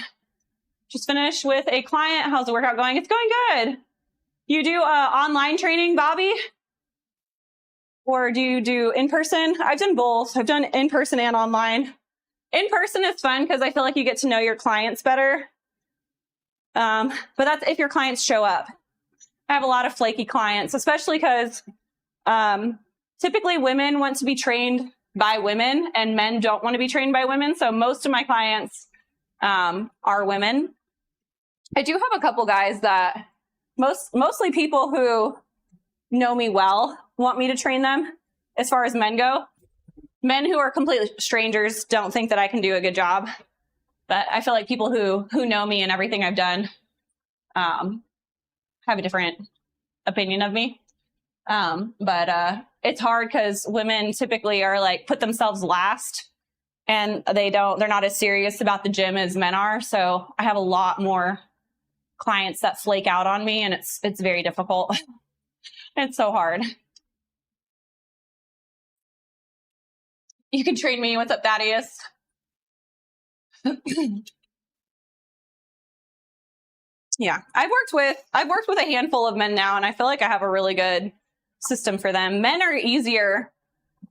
Just finished with a client. How's the workout going? It's going good. You do online training, Bobby? Or do you do in-person? I've done both. I've done in-person and online. In-person is fun because I feel like you get to know your clients better. But that's if your clients show up. I have a lot of flaky clients, especially because typically women want to be trained by women and men don't want to be trained by women. So most of my clients are women. I do have a couple guys that mostly people who know me well want me to train them as far as men go. Men who are completely strangers don't think that I can do a good job. But I feel like people who know me and everything I've done have a different opinion of me. But it's hard because women typically are like put themselves last and they're not as serious about the gym as men are. So I have a lot more clients that flake out on me, and it's very difficult. It's so hard. You can train me. What's up, Thaddeus? Yeah, I've worked with a handful of men now, and I feel like I have a really good system for them. Men are easier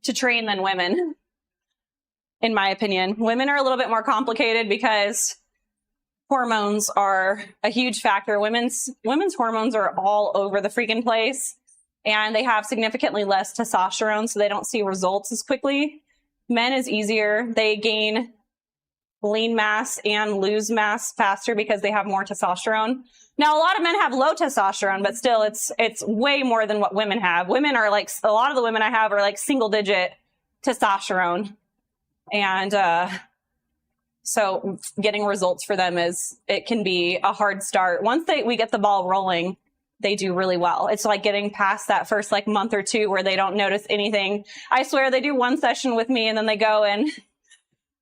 to train than women, in my opinion. Women are a little bit more complicated because hormones are a huge factor. Women's hormones are all over the freaking place, and they have significantly less testosterone, so they don't see results as quickly. Men is easier. They gain lean mass and lose mass faster because they have more testosterone. Now, a lot of men have low testosterone, but still it's way more than what women have. Women are like, a lot of the women I have are like single digit testosterone. And so getting results for them it can be a hard start. Once we get the ball rolling, they do really well. It's like getting past that first like month or two where they don't notice anything. I swear they do one session with me and then they go and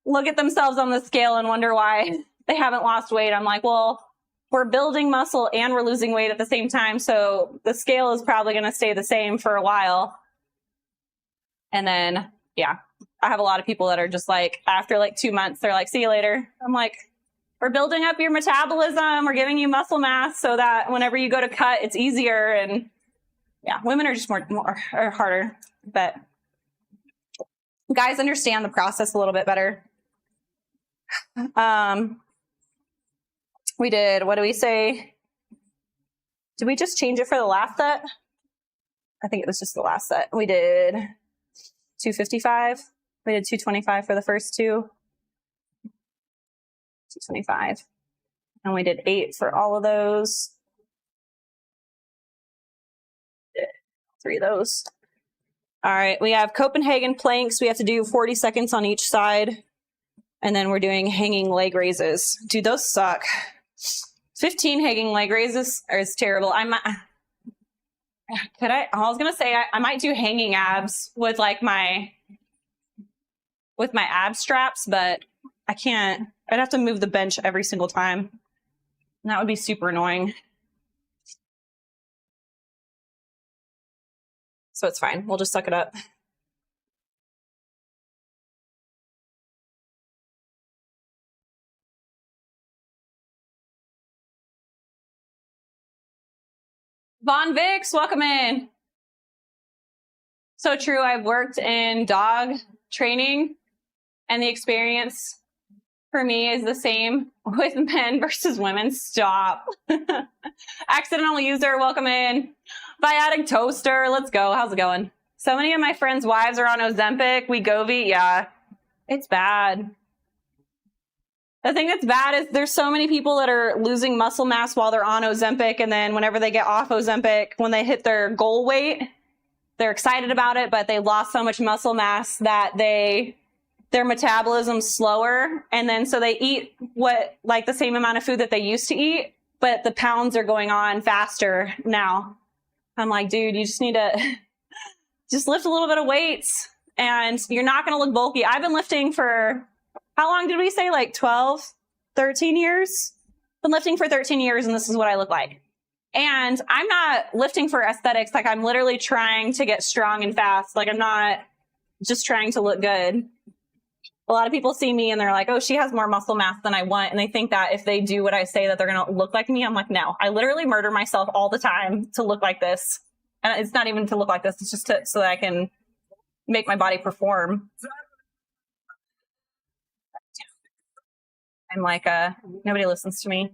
look at themselves on the scale and wonder why they haven't lost weight. I'm like, well, we're building muscle and we're losing weight at the same time. So the scale is probably going to stay the same for a while. And then, yeah, I have a lot of people that are just like, after like 2 months, they're like, see you later. I'm like, we're building up your metabolism. We're giving you muscle mass so that whenever you go to cut, it's easier. And yeah, women are just more or harder, but guys understand the process a little bit better. We did, what do we say? Did we just change it for the last set? I think it was just the last set. We did 255. We did 225 for the first two. 225. And we did 8 for all of those. 3 of those. All right, we have Copenhagen planks. We have to do 40 seconds on each side. And then we're doing hanging leg raises. Dude, those suck. 15 hanging leg raises is terrible. I was gonna say I might do hanging abs with like my ab straps, but I can't. I'd have to move the bench every single time. And that would be super annoying. So it's fine. We'll just suck it up. Von Vix, welcome in. So true. I've worked in dog training, and the experience for me is the same with men versus women. Stop. Accidental user, welcome in. Biotic toaster, let's go. How's it going? So many of my friends' wives are on Ozempic, Wegovy. Yeah, it's bad. The thing that's bad is there's so many people that are losing muscle mass while they're on Ozempic, and then whenever they get off Ozempic, when they hit their goal weight, they're excited about it, but they lost so much muscle mass that their metabolism's slower. And then so they eat like the same amount of food that they used to eat, but the pounds are going on faster now. I'm like, dude, you just need to just lift a little bit of weights and you're not going to look bulky. I've been lifting for, how long did we say? Like 12, 13 years? Been lifting for 13 years and this is what I look like. And I'm not lifting for aesthetics. Like I'm literally trying to get strong and fast. Like I'm not just trying to look good. A lot of people see me and they're like, oh, she has more muscle mass than I want. And they think that if they do what I say that they're going to look like me. I'm like, no, I literally murder myself all the time to look like this. And it's not even to look like this. It's just so that I can make my body perform. I'm like, nobody listens to me.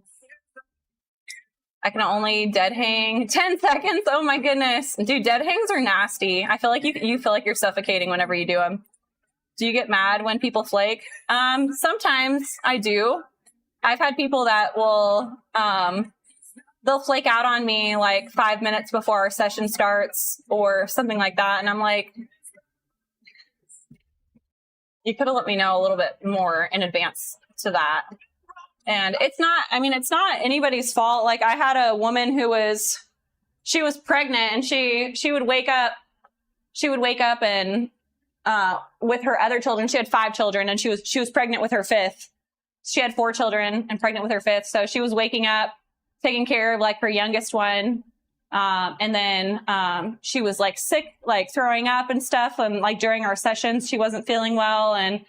I can only dead hang 10 seconds. Oh my goodness. Dude, dead hangs are nasty. I feel like you feel like you're suffocating whenever you do them. Do you get mad when people flake? Sometimes I do. I've had people that will, they'll flake out on me like 5 minutes before our session starts or something like that. And I'm like, you could have let me know a little bit more in advance to that. And it's not anybody's fault. Like I had a woman who she was pregnant and she would wake up and, with her other children, she had 5 children and she was pregnant with her 5th. She had 4 children and pregnant with her 5th. So she was waking up, taking care of like her youngest one. And then, she was like sick, like throwing up and stuff. And like during our sessions, she wasn't feeling well. And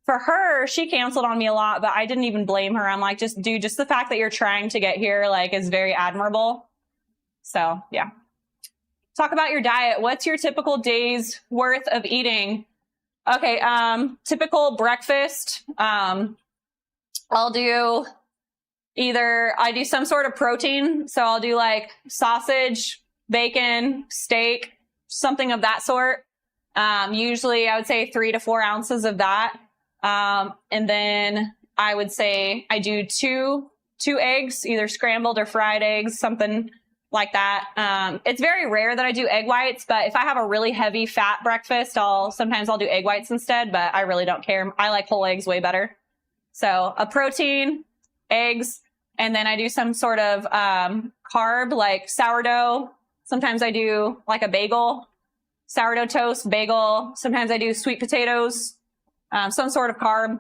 for her, she canceled on me a lot, but I didn't even blame her. I'm like, just the fact that you're trying to get here, like is very admirable. So yeah. Talk about your diet. What's your typical day's worth of eating? Okay, typical breakfast. I do some sort of protein. So I'll do like sausage, bacon, steak, something of that sort. Usually I would say 3 to 4 ounces of that. And then I would say I do two eggs, either scrambled or fried eggs, something like that. It's very rare that I do egg whites, but if I have a really heavy fat breakfast, sometimes I'll do egg whites instead, but I really don't care. I like whole eggs way better. So a protein, eggs, and then I do some sort of carb like sourdough. Sometimes I do like a bagel, sourdough toast, bagel. Sometimes I do sweet potatoes, some sort of carb,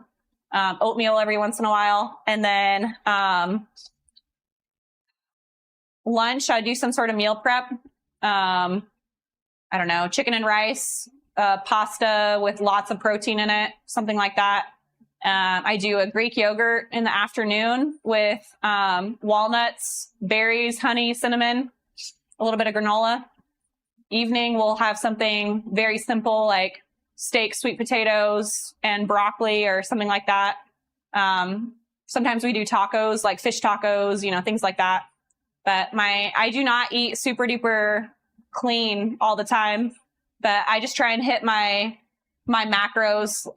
oatmeal every once in a while. And then lunch, I do some sort of meal prep. I don't know, chicken and rice, pasta with lots of protein in it, something like that. I do a Greek yogurt in the afternoon with walnuts, berries, honey, cinnamon, a little bit of granola. Evening, we'll have something very simple like steak, sweet potatoes, and broccoli or something like that. Sometimes we do tacos, like fish tacos, things like that. But I do not eat super duper clean all the time, but I just try and hit my macros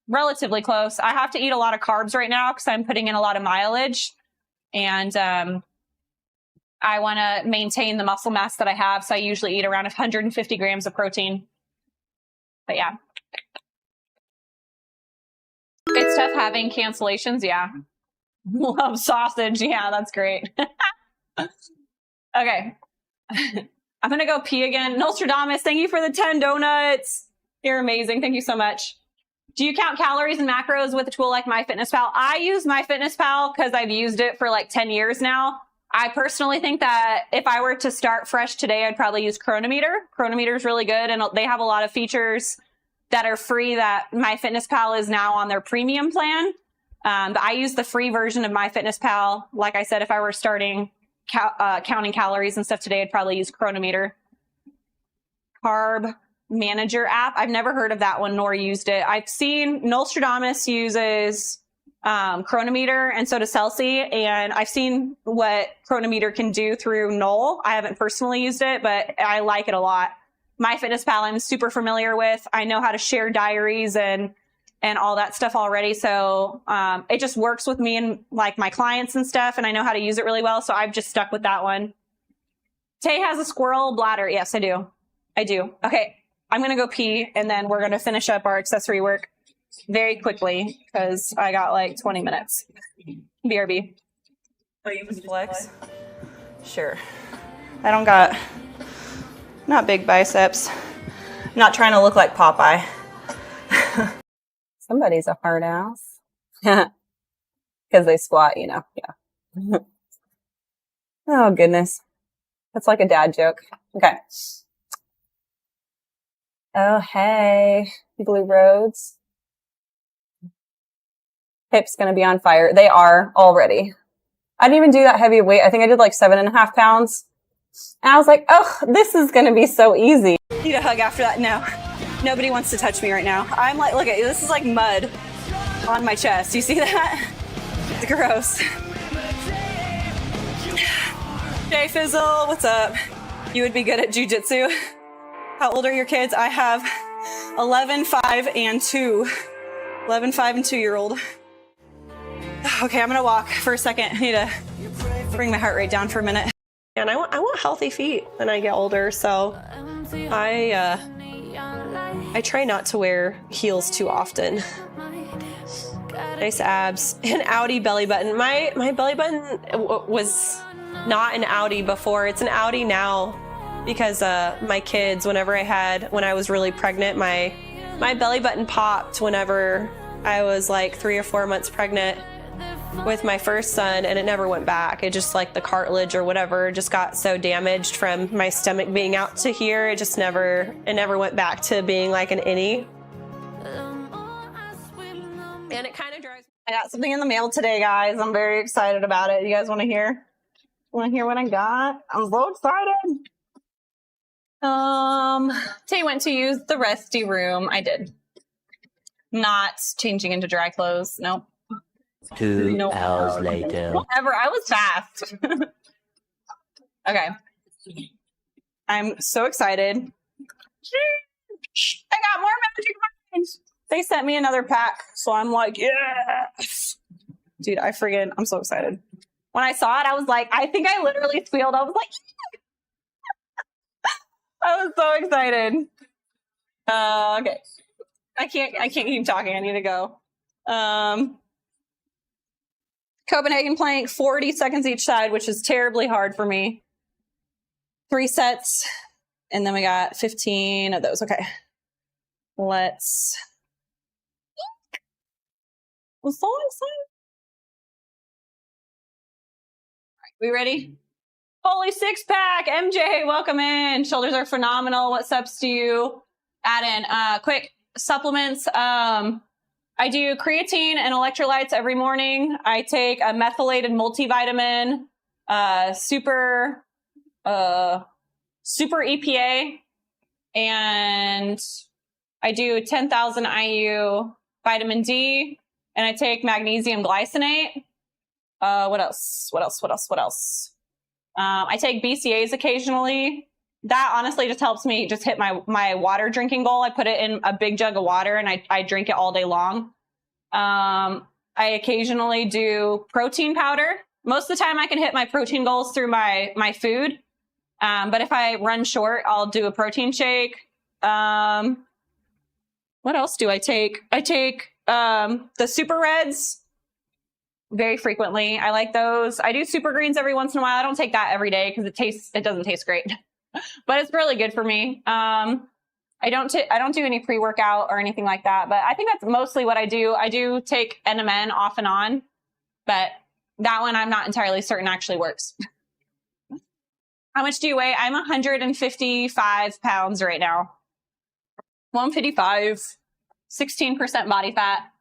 relatively close. I have to eat a lot of carbs right now because I'm putting in a lot of mileage, and I want to maintain the muscle mass that I have. So I usually eat around 150 grams of protein. But yeah, it's tough having cancellations. Yeah. Love sausage. Yeah, that's great. Okay. I'm going to go pee again. Nostradamus, thank you for the 10 donuts. You're amazing. Thank you so much. Do you count calories and macros with a tool like MyFitnessPal? I use MyFitnessPal because I've used it for like 10 years now. I personally think that if I were to start fresh today, I'd probably use Chronometer. Chronometer is really good, and they have a lot of features that are free that MyFitnessPal is now on their premium plan. But I use the free version of MyFitnessPal. Like I said, if I were starting counting calories and stuff today, I'd probably use Chronometer. Carb Manager app. I've never heard of that one nor used it. I've seen Nostradamus uses Chronometer, and so does Celsi, and I've seen what Chronometer can do through Knoll. I haven't personally used it, but I like it a lot. MyFitnessPal I'm super familiar with. I know how to share diaries and all that stuff already, so it just works with me and like my clients and stuff, and I know how to use it really well, so I've just stuck with that one. Tay has a squirrel bladder. Yes, I do. I do. Okay. I'm going to go pee and then we're going to finish up our accessory work very quickly because I got like 20 minutes. BRB. Oh, you can flex? Sure. I don't got, not big biceps. I'm not trying to look like Popeye. Somebody's a hard ass. Because they squat, you know. Yeah. Oh, goodness. That's like a dad joke. Okay. Oh, hey. Blue Roads. Hips gonna be on fire. They are already. I didn't even do that heavy weight. I think I did like 7.5 pounds. And I was like, oh, this is gonna be so easy. Need a hug after that? No. Nobody wants to touch me right now. I'm like, look at this is like mud on my chest. You see that? It's gross. Jay Fizzle, what's up? You would be good at jujitsu. How old are your kids? I have 11, 5, and 2. 11, 5, and 2-year-old. Okay, I'm gonna walk for a second. I need to bring my heart rate down for a minute. And I want healthy feet when I get older, so I try not to wear heels too often. Nice abs. An Audi belly button. My belly button was not an Audi before. It's an Audi now because my kids, when I was really pregnant, my belly button popped whenever I was like 3 or 4 months pregnant with my first son, and it never went back. It just like the cartilage or whatever just got so damaged from my stomach being out to here. It never went back to being like an innie. And it kind of drives. I got something in the mail today, guys. I'm very excited about it. You guys want to hear? Want to hear what I got? I'm so excited. Tay went to use the resty room. I did. Not changing into dry clothes. Nope. 2 hours later. Whatever. I was fast. Okay. I'm so excited. I got more magic minds. They sent me another pack, so I'm like, yes. Dude, I'm so excited. When I saw it, I was like, I think I literally squealed. I was like, I was so excited. Okay. I can't keep talking. I need to go. Copenhagen plank, 40 seconds each side, which is terribly hard for me. 3 sets, and then we got 15 of those. Okay. Let's. I'm so excited. All right, we ready? Holy 6-pack. MJ, welcome in. Shoulders are phenomenal. What steps do you add in? Quick supplements. I do creatine and electrolytes every morning. I take a methylated multivitamin, super EPA, and I do 10,000 IU vitamin D, and I take magnesium glycinate. What else? I take BCAAs occasionally. That honestly just helps me just hit my water drinking goal. I put it in a big jug of water and I drink it all day long. I occasionally do protein powder. Most of the time I can hit my protein goals through my food. But if I run short, I'll do a protein shake. What else do I take? I take the Super Reds very frequently. I like those. I do Super Greens every once in a while. I don't take that every day because it doesn't taste great. But it's really good for me. I don't do any pre-workout or anything like that, but I think that's mostly what I do. I do take NMN off and on, but that one I'm not entirely certain actually works. How much do you weigh? I'm 155 pounds right now. 155, 16% body fat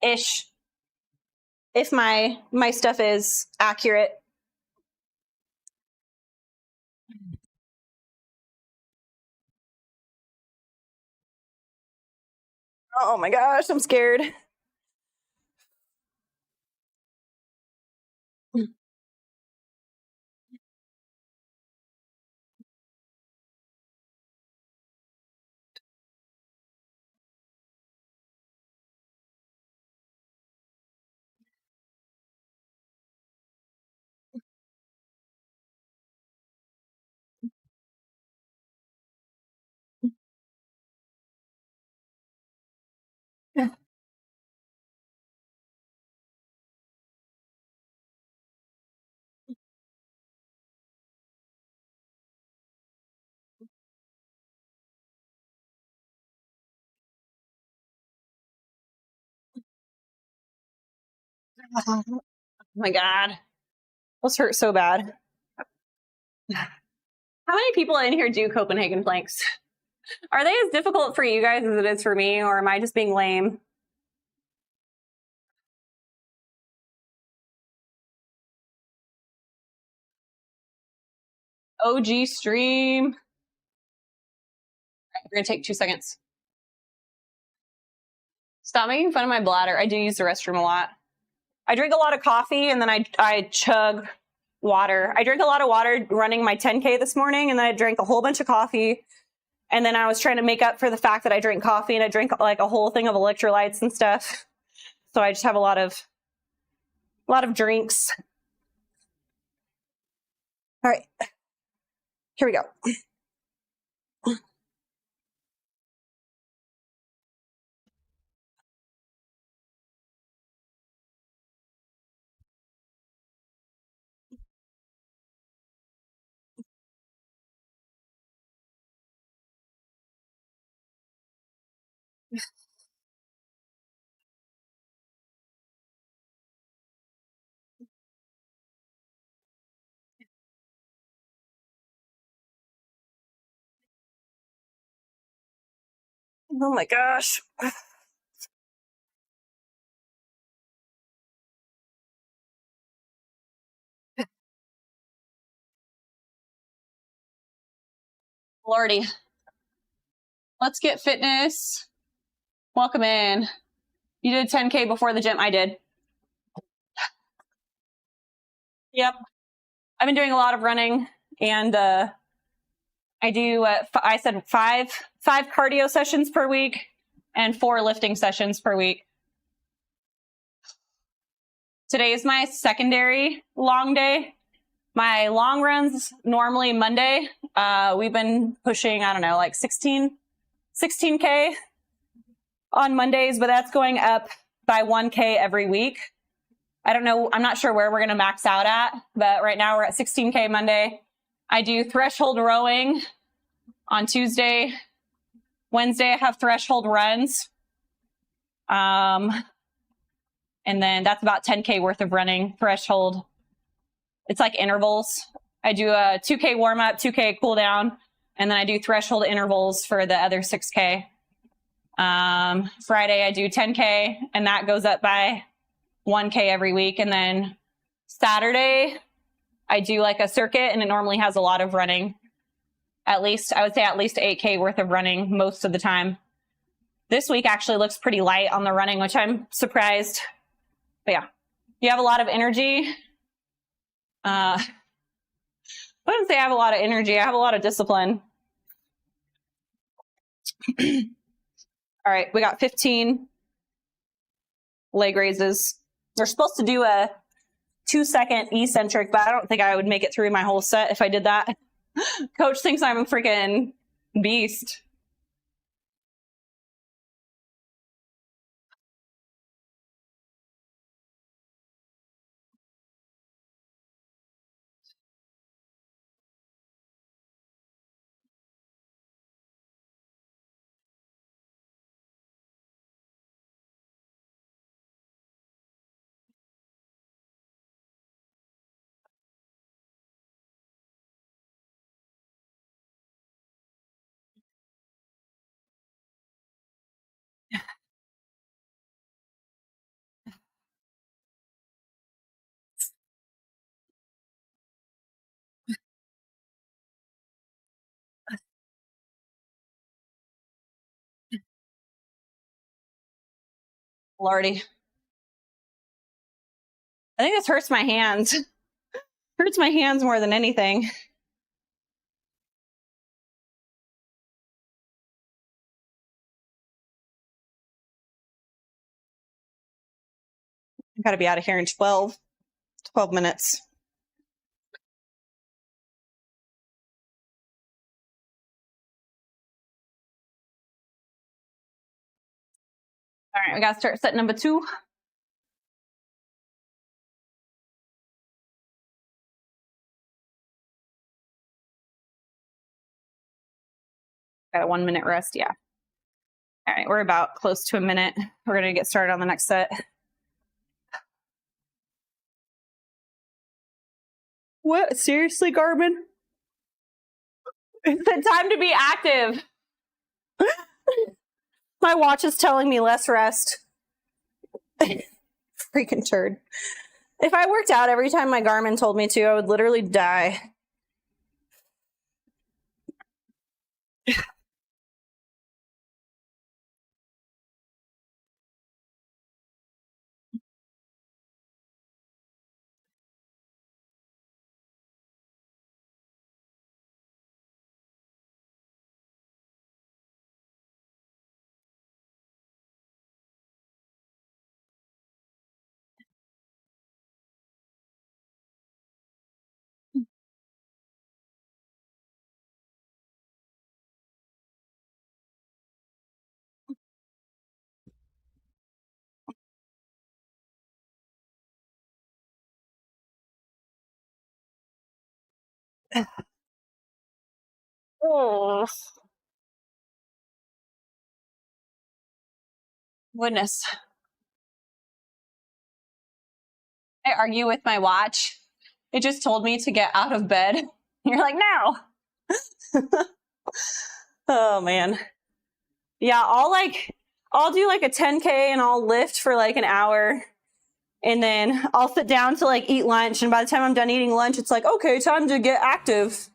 ish. If my stuff is accurate. Oh my gosh, I'm scared. Oh my God. Those hurt so bad. How many people in here do Copenhagen planks? Are they as difficult for you guys as it is for me, or am I just being lame? OG stream. We're gonna take 2 seconds. Stop making fun of my bladder. I do use the restroom a lot. I drink a lot of coffee and then I chug water. I drank a lot of water running my 10K this morning, and then I drank a whole bunch of coffee. And then I was trying to make up for the fact that I drink coffee, and I drink like a whole thing of electrolytes and stuff. So I just have a lot of drinks. All right, here we go. Oh my gosh. Lordy. Let's get fitness. Welcome in. You did 10K before the gym. I did. Yep. I've been doing a lot of running, and I do, I said five cardio sessions per week and 4 lifting sessions per week. Today is my secondary long day. My long runs normally Monday. We've been pushing, I don't know, like 16K on Mondays, but that's going up by 1K every week. I don't know. I'm not sure where we're going to max out at, but right now we're at 16K Monday. I do threshold rowing on Tuesday. Wednesday, I have threshold runs. And then that's about 10K worth of running threshold. It's like intervals. I do a 2K warm up, 2K cool down, and then I do threshold intervals for the other 6K. Friday, I do 10K, and that goes up by 1K every week. And then Saturday, I do like a circuit, and it normally has a lot of running. I would say at least 8K worth of running most of the time. This week actually looks pretty light on the running, which I'm surprised. But yeah, you have a lot of energy. I wouldn't say I have a lot of energy. I have a lot of discipline. All right, we got 15 leg raises. They're supposed to do a 2-second eccentric, but I don't think I would make it through my whole set if I did that. Coach thinks I'm a freaking beast. Lordy. I think this hurts my hands. Hurts my hands more than anything. I've got to be out of here in 12 minutes. All right, we got to start set number 2. Got a 1 minute rest, yeah. All right, we're about close to a minute. We're going to get started on the next set. What? Seriously, Garmin? It's the time to be active. My watch is telling me less rest. Freaking turd. If I worked out every time my Garmin told me to, I would literally die. Oh, goodness. I argue with my watch. It just told me to get out of bed. You're like, no. Oh man. Yeah, I'll do like a 10K and I'll lift for like an hour. And then I'll sit down to like eat lunch. And by the time I'm done eating lunch, it's like, okay, time to get active.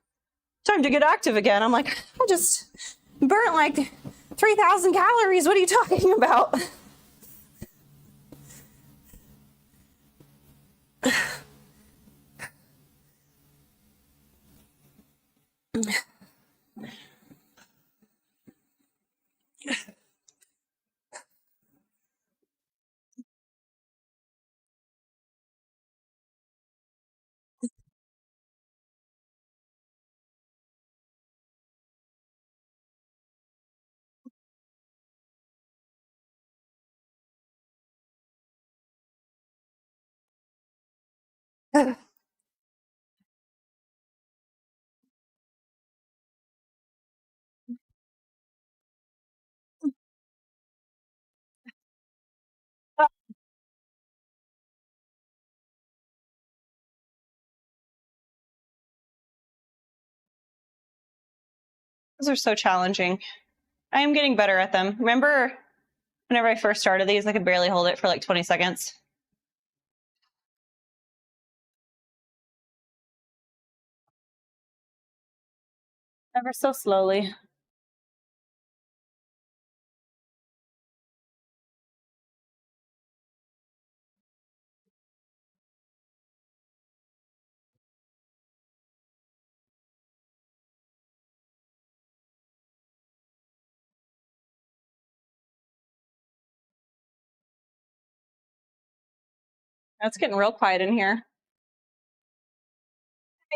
Time to get active again. I'm like, I just burnt like 3,000 calories. What are you talking about? Those are so challenging. I am getting better at them. Remember whenever I first started these, I could barely hold it for like 20 seconds. Ever so slowly. It's getting real quiet in here.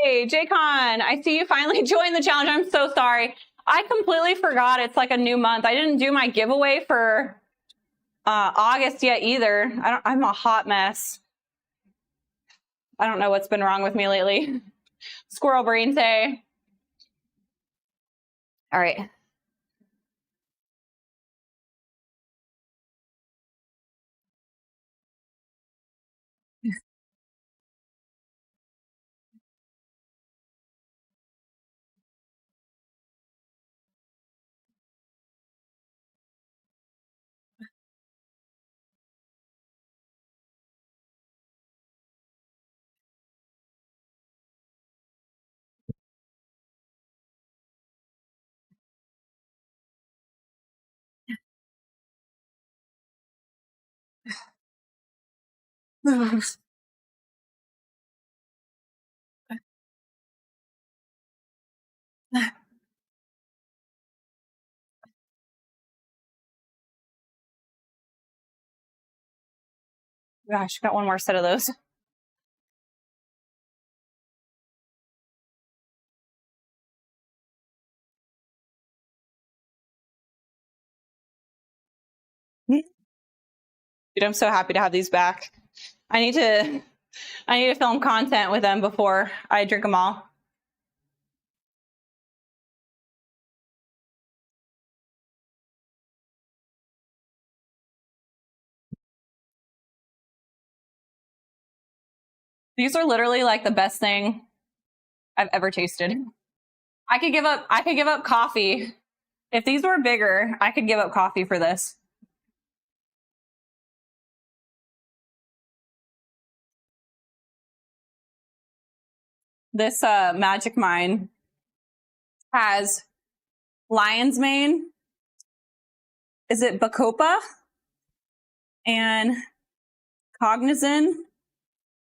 Hey, JCon, I see you finally joined the challenge. I'm so sorry. I completely forgot it's like a new month. I didn't do my giveaway for August yet either. I'm a hot mess. I don't know what's been wrong with me lately. Squirrel brain day. All right. Gosh, got one more set of those. Dude, I'm so happy to have these back. I need to film content with them before I drink them all. These are literally like the best thing I've ever tasted. I could give up coffee. If these were bigger, I could give up coffee for this. This Magic Mine has lion's mane. Is it bacopa? And cognizin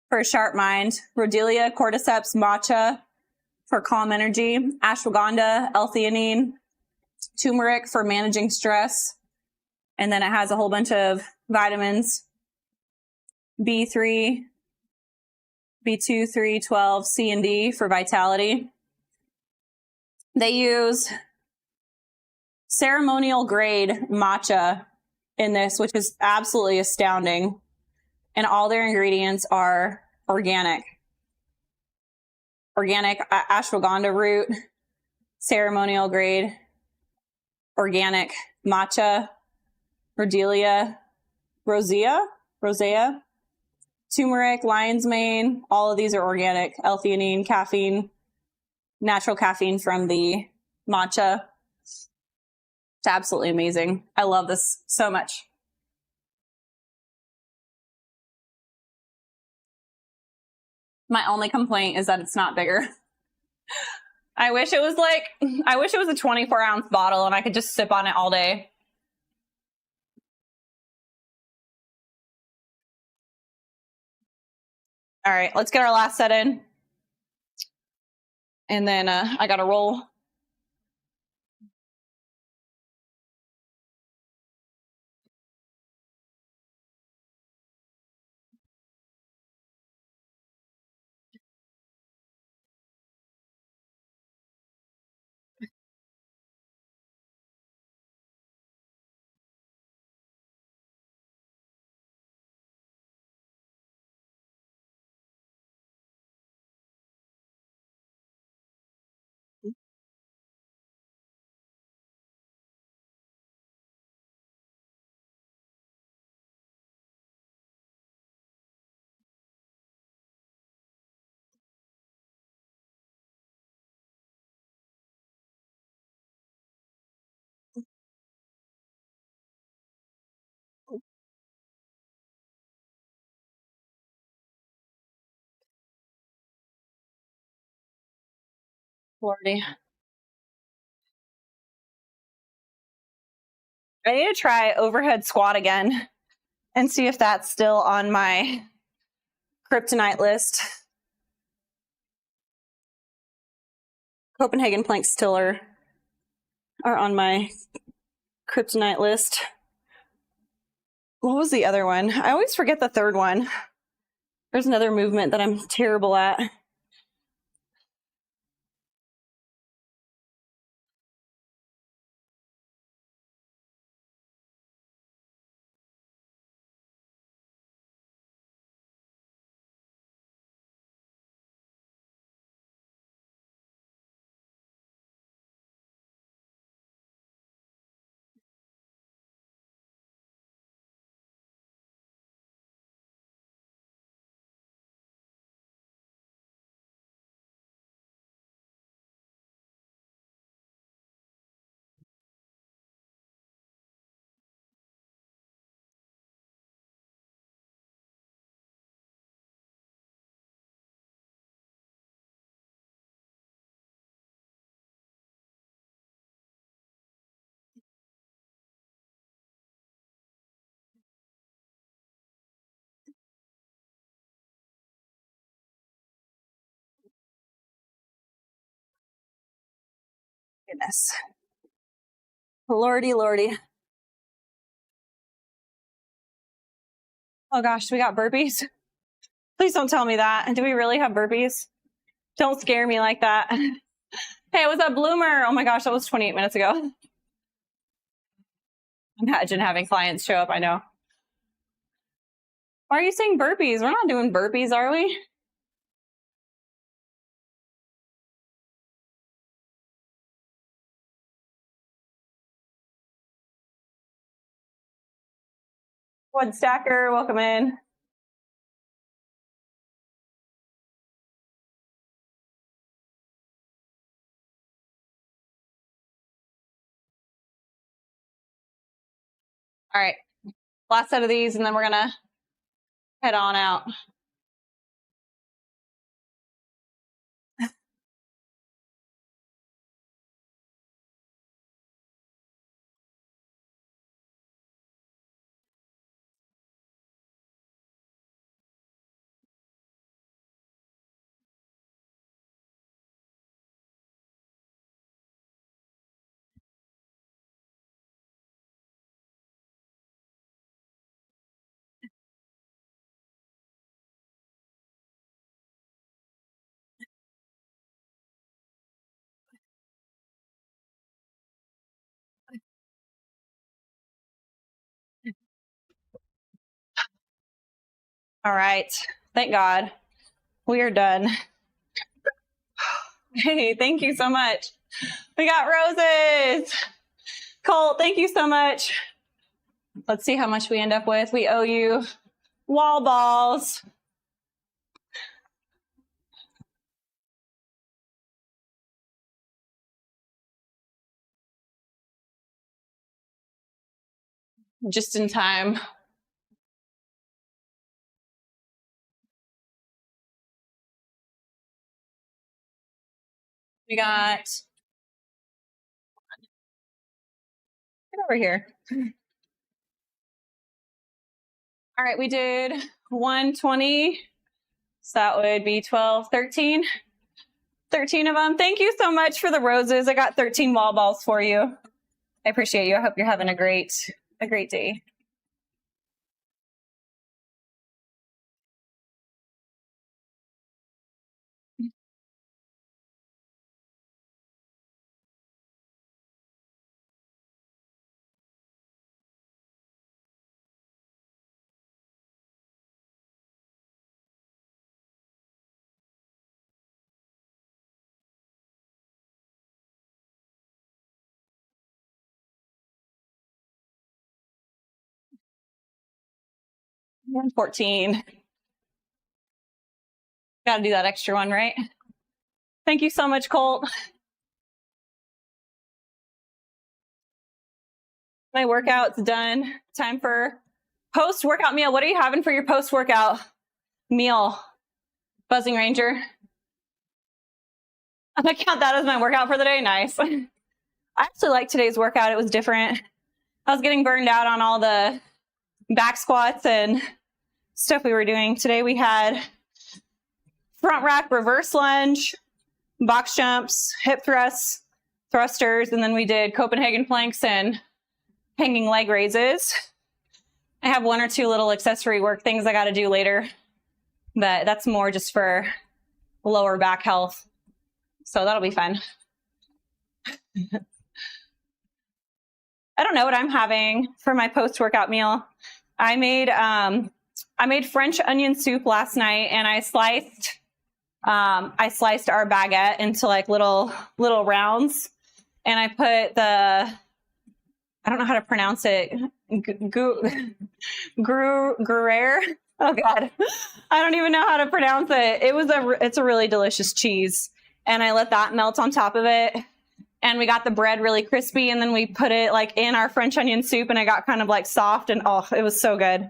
for a sharp mind. Rhodelia, cordyceps, matcha for calm energy. Ashwagandha, L-theanine. Turmeric for managing stress. And then it has a whole bunch of vitamins. B3, B2, 3, 12, C and D for vitality. They use ceremonial grade matcha in this, which is absolutely astounding. And all their ingredients are organic. Organic ashwagandha root, ceremonial grade, organic matcha, rhodelia, rosea, turmeric, lion's mane. All of these are organic. L-theanine, caffeine, natural caffeine from the matcha. It's absolutely amazing. I love this so much. My only complaint is that it's not bigger. I wish it was a 24-ounce bottle and I could just sip on it all day. All right, let's get our last set in. And then I got to roll. Lordy. I need to try overhead squat again and see if that's still on my kryptonite list. Copenhagen planks still are on my kryptonite list. What was the other one? I always forget the third one. There's another movement that I'm terrible at. Goodness. Lordy, lordy. Oh gosh, we got burpees. Please don't tell me that. Do we really have burpees? Don't scare me like that. Hey, what's up, Bloomer? Oh my gosh, that was 28 minutes ago. Imagine having clients show up, I know. Why are you saying burpees? We're not doing burpees, are we? Wood Stacker, welcome in. All right. Last set of these, and then we're going to head on out. All right. Thank God. We are done. Hey, thank you so much. We got roses. Colt, thank you so much. Let's see how much we end up with. We owe you wall balls. Just in time. We got, get over here. All right, we did 120. So that would be 12, 13. 13 of them. Thank you so much for the roses. I got 13 wall balls for you. I appreciate you. I hope you're having a great day. And 14. Got to do that extra one, right? Thank you so much, Colt. My workout's done. Time for post-workout meal. What are you having for your post-workout meal, Buzzing Ranger? I'm gonna count that as my workout for the day. Nice. I actually liked today's workout. It was different. I was getting burned out on all the back squats and stuff we were doing. Today we had front rack reverse lunge, box jumps, hip thrusts, thrusters, and then we did Copenhagen planks and hanging leg raises. I have one or two little accessory work things I got to do later, but that's more just for lower back health. So that'll be fun. I don't know what I'm having for my post-workout meal. I made French onion soup last night, and I sliced our baguette into like little rounds, and I put I don't know how to pronounce it. Gruyere. Oh God, I don't even know how to pronounce it. It's a really delicious cheese, and I let that melt on top of it. And we got the bread really crispy, and then we put it like in our French onion soup, and it got kind of like soft, and oh, it was so good.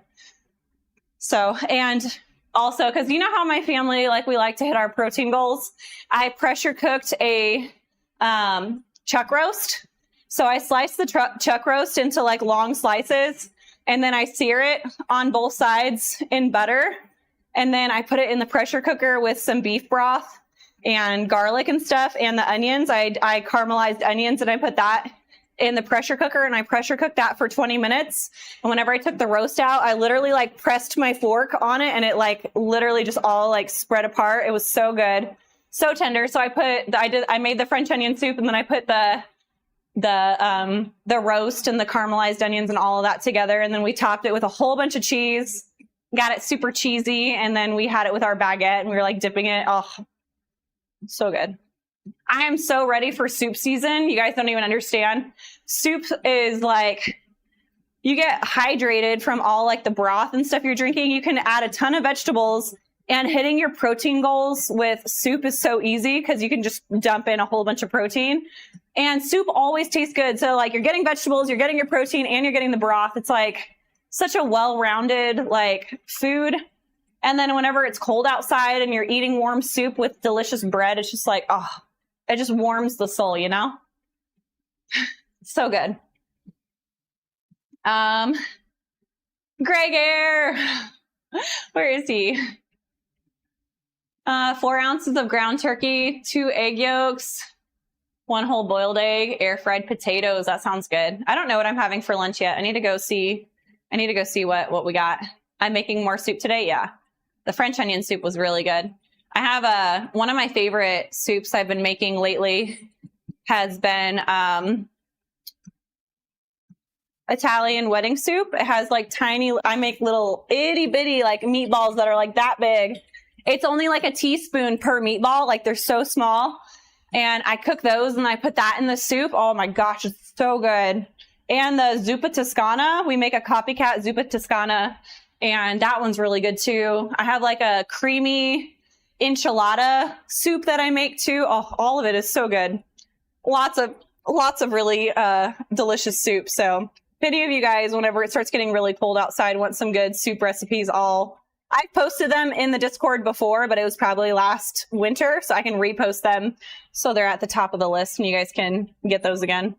So, and also, because you know how my family, like we like to hit our protein goals, I pressure cooked a chuck roast. So I sliced the chuck roast into like long slices, and then I sear it on both sides in butter. And then I put it in the pressure cooker with some beef broth and garlic and stuff, and the onions. I caramelized onions, and I put that in the pressure cooker, and I pressure cooked that for 20 minutes. And whenever I took the roast out, I literally like pressed my fork on it, and it like literally just all like spread apart. It was so good, so tender. So I made the French onion soup, and then I put the roast and the caramelized onions and all of that together, and then we topped it with a whole bunch of cheese, got it super cheesy, and then we had it with our baguette, and we were like dipping it. Oh, so good. I am so ready for soup season. You guys don't even understand. Soup is like, you get hydrated from all like the broth and stuff you're drinking. You can add a ton of vegetables And hitting your protein goals with soup is so easy because you can just dump in a whole bunch of protein. And soup always tastes good. So like you're getting vegetables, you're getting your protein, and you're getting the broth. It's like such a well-rounded like food. And then whenever it's cold outside and you're eating warm soup with delicious bread, it's just like, oh, it just warms the soul, you know? So good. Greg Air, where is he? 4 ounces of ground turkey, 2 egg yolks, 1 whole boiled egg, air fried potatoes. That sounds good. I don't know what I'm having for lunch yet. I need to go see what we got. I'm making more soup today. Yeah. The French onion soup was really good. I have one of my favorite soups I've been making lately has been Italian wedding soup. It has like I make little itty bitty like meatballs that are like that big. It's only like a teaspoon per meatball. Like they're so small. And I cook those and I put that in the soup. Oh my gosh, it's so good. And the zuppa Toscana, we make a copycat zuppa Toscana. And that one's really good too. I have like a creamy enchilada soup that I make too. Oh, all of it is so good. Lots of really delicious soup. So if any of you guys, whenever it starts getting really cold outside, want some good soup recipes, I've posted them in the Discord before, but it was probably last winter, so I can repost them so they're at the top of the list and you guys can get those again.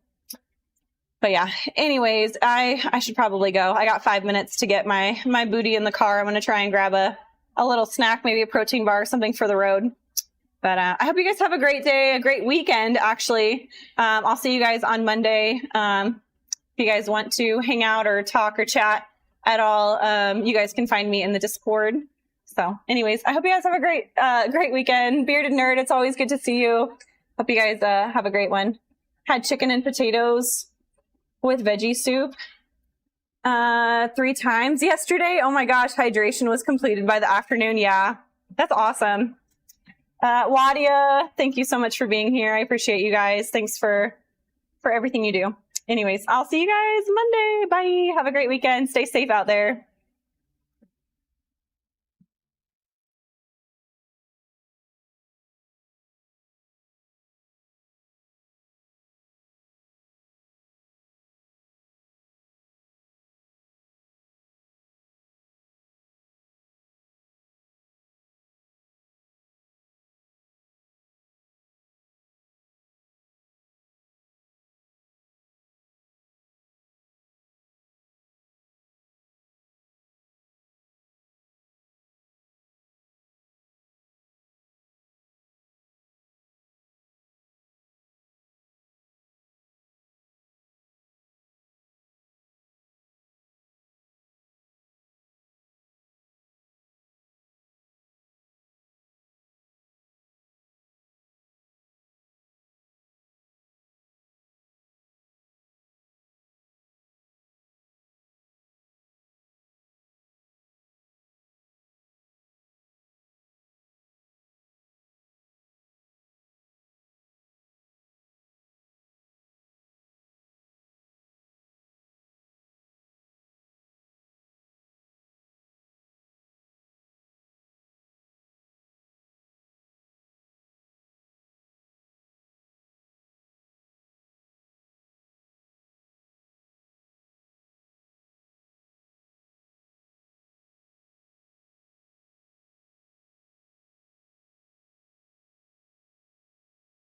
But yeah, anyways, I should probably go. I got 5 minutes to get my booty in the car. I'm going to try and grab a little snack, maybe a protein bar or something for the road. But I hope you guys have a great day, a great weekend, actually. I'll see you guys on Monday. If you guys want to hang out or talk or chat at all, you guys can find me in the Discord. So anyways, I hope you guys have a great weekend. Bearded Nerd, it's always good to see you. Hope you guys have a great one. Had chicken and potatoes with veggie soup 3 times yesterday. Oh my gosh, hydration was completed by the afternoon. Yeah, that's awesome. Wadia, thank you so much for being here. I appreciate you guys. Thanks for everything you do. Anyways, I'll see you guys Monday. Bye. Have a great weekend. Stay safe out there.